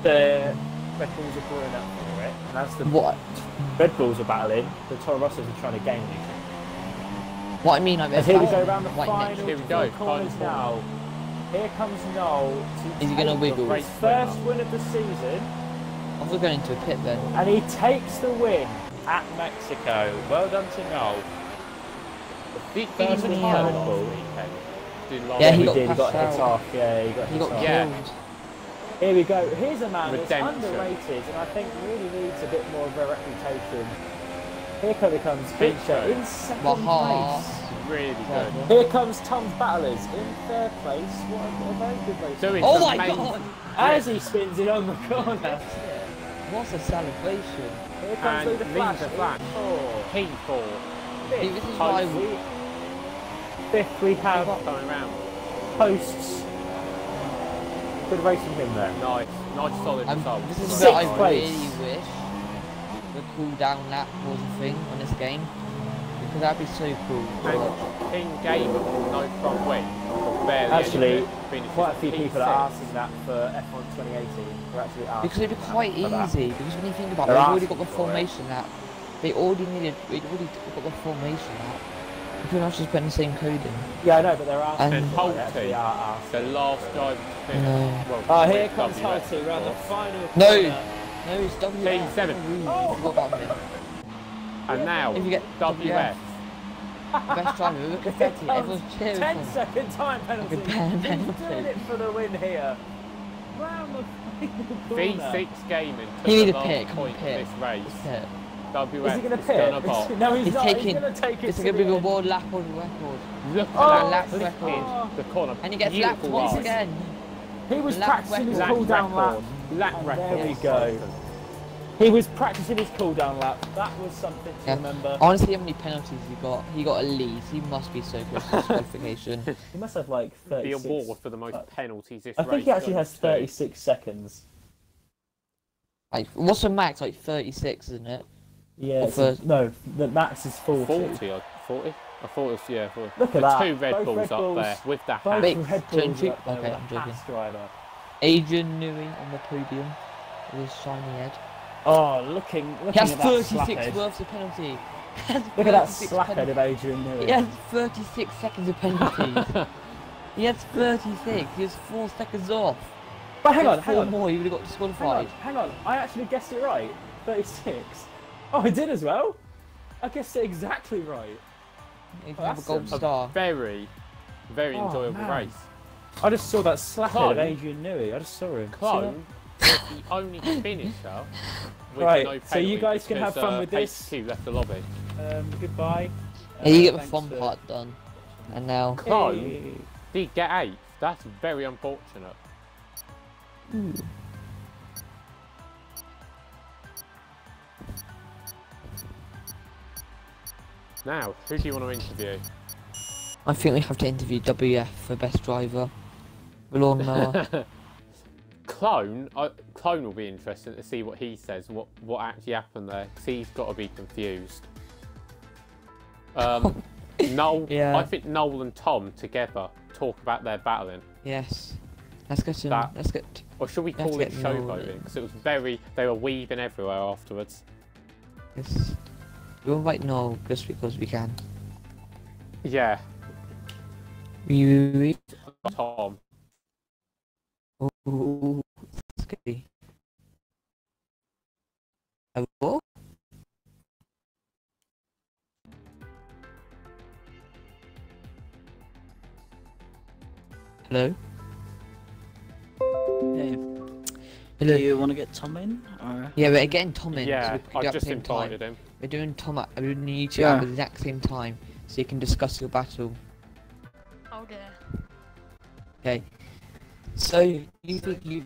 the Red Bulls were pouring up for it, and as the What? Red Bulls were battling, the Taurus were trying to gain you. What I mean, I mean, And here we go around the right next. final Here we go, two corners final now. Here comes Noel to Is he gonna take wiggle? his first win of the season, I was going into a pit then. and he takes the win at Mexico. Well done to Noel. Did First he win retire Red last Bull. weekend? Did last Yeah, He got did. He got passed hit out. off. Yeah, he got He hit got off. Yeah. killed. Here we go. Here's a man that's Redemption. underrated, and I think really needs a bit more of a reputation. Here comes Pitcher. Pitcher in second Baha. place. really good. Here comes Tom's Battlers in third place. What a very good race. Doing Oh some my amazing- god! As he spins it on the corner. What's a celebration? Here comes And Lee the Flash. Lee the Flash. in P4 See, this is why we... Fifth we have coming around. Posts. Good race from him there. Nice solid result. This is Sixth what I place. really wish the cool down lap was a thing on this game. Because that'd be so cool to watch. And King Gamer with no front wing. Barely Actually, any of it, finishes quite a few P6. people are asking that for F1 2018. We're actually asking Because it'd be quite for that. easy. Because when you think about it, They're they've already asking got the for it. formation lap. They'd already got the formation lap. You could not just put in the same code in. Yeah, I know, but they're asking And for it. They Holty. actually are asking. The last driver to finish. No. Well, Oh, here with comes WF, Holty around the of course. final No. corner. No, it's WF. Team 7. Oh, forgot about him. And now, If you get WF. Best driver, look at Betty. Everyone's cheering 10 for him. second time penalty. Good pen- He's penalty. doing it for the win here. Round the final corner. V6 Gaming He took need the a pit, last come on, point pit. in this race. Pit. WF Is he going to is pit? gonna box. No, he's, He's not. taking. He's going to take it It's to going to the be a end. world lap on record. Look Oh, at that lap look record. at The corner. And he gets lapped Beautiful once ride. again. He was Lap practicing his record. cool down lap. Lap And record. there we go. He was practicing his cooldown lap. That was something to Yeah. remember. Honestly, how many penalties he got? He got at least. He must be so close to qualification. He must have like 36. The award for the most penalties this I race think he actually has goes to- 36 seconds. Like, what's the max? Like 36, isn't it? Yeah. Or it's no, the max is 40. 40, 40? I thought it was, yeah, 40. Look at The that. two Red Both Bulls Red up Bulls- there with the Both hat. Wait, Red don't Bulls you- are up there okay, with I'm a joking. Haas driver. Adrian Newey on the podium with his shiny head. Oh, looking He has at that 36 slaphead. worths of penalty. He has Look at that 36 slaphead of Adrian Newey. He has 36 seconds of penalties. He has 36. He has 4 seconds off. But hang If on, he had hang 4 on. more, he would have got disqualified. Hang on. I actually guessed it right. 36. Oh, I did as well. I guessed it exactly right. He can Oh, have a that's gold some- star. Very, very Oh, enjoyable man. race. I just saw that slaphead Clone. of Adrian Newey. I just saw him. Clone was the only finisher with Right, no so you penalty guys can have because, fun with this. HQ left the lobby. Goodbye. Yeah, you get the Thanks fun for- part done. And now... Clone Hey. did get 8th. That's very unfortunate. Now, who do you want to interview? I think we have to interview WF for best driver. The lawnmower. Clone will be interesting to see what he says, what actually happened there, because he's got to be confused. Noel, Yeah. I think Noel and Tom together talk about their battling. Yes. Let's get some... That- Let's get... Or should we We have call to it get Noel showboating? in. Because it was very, they were weaving everywhere afterwards. This. We'll invite Noel just because we can. Yeah, We... Tom. Ooh, scary. Hello? Hello? Hey, Hello? do you want to get Tom in? Or... Yeah, we're getting Tom in. Yeah, so we can do I've it at just the same time. invited him. We're doing Tom at, we're doing you two Yeah. at the exact same time, so you can discuss your battle. Oh dear. Okay. So, you think you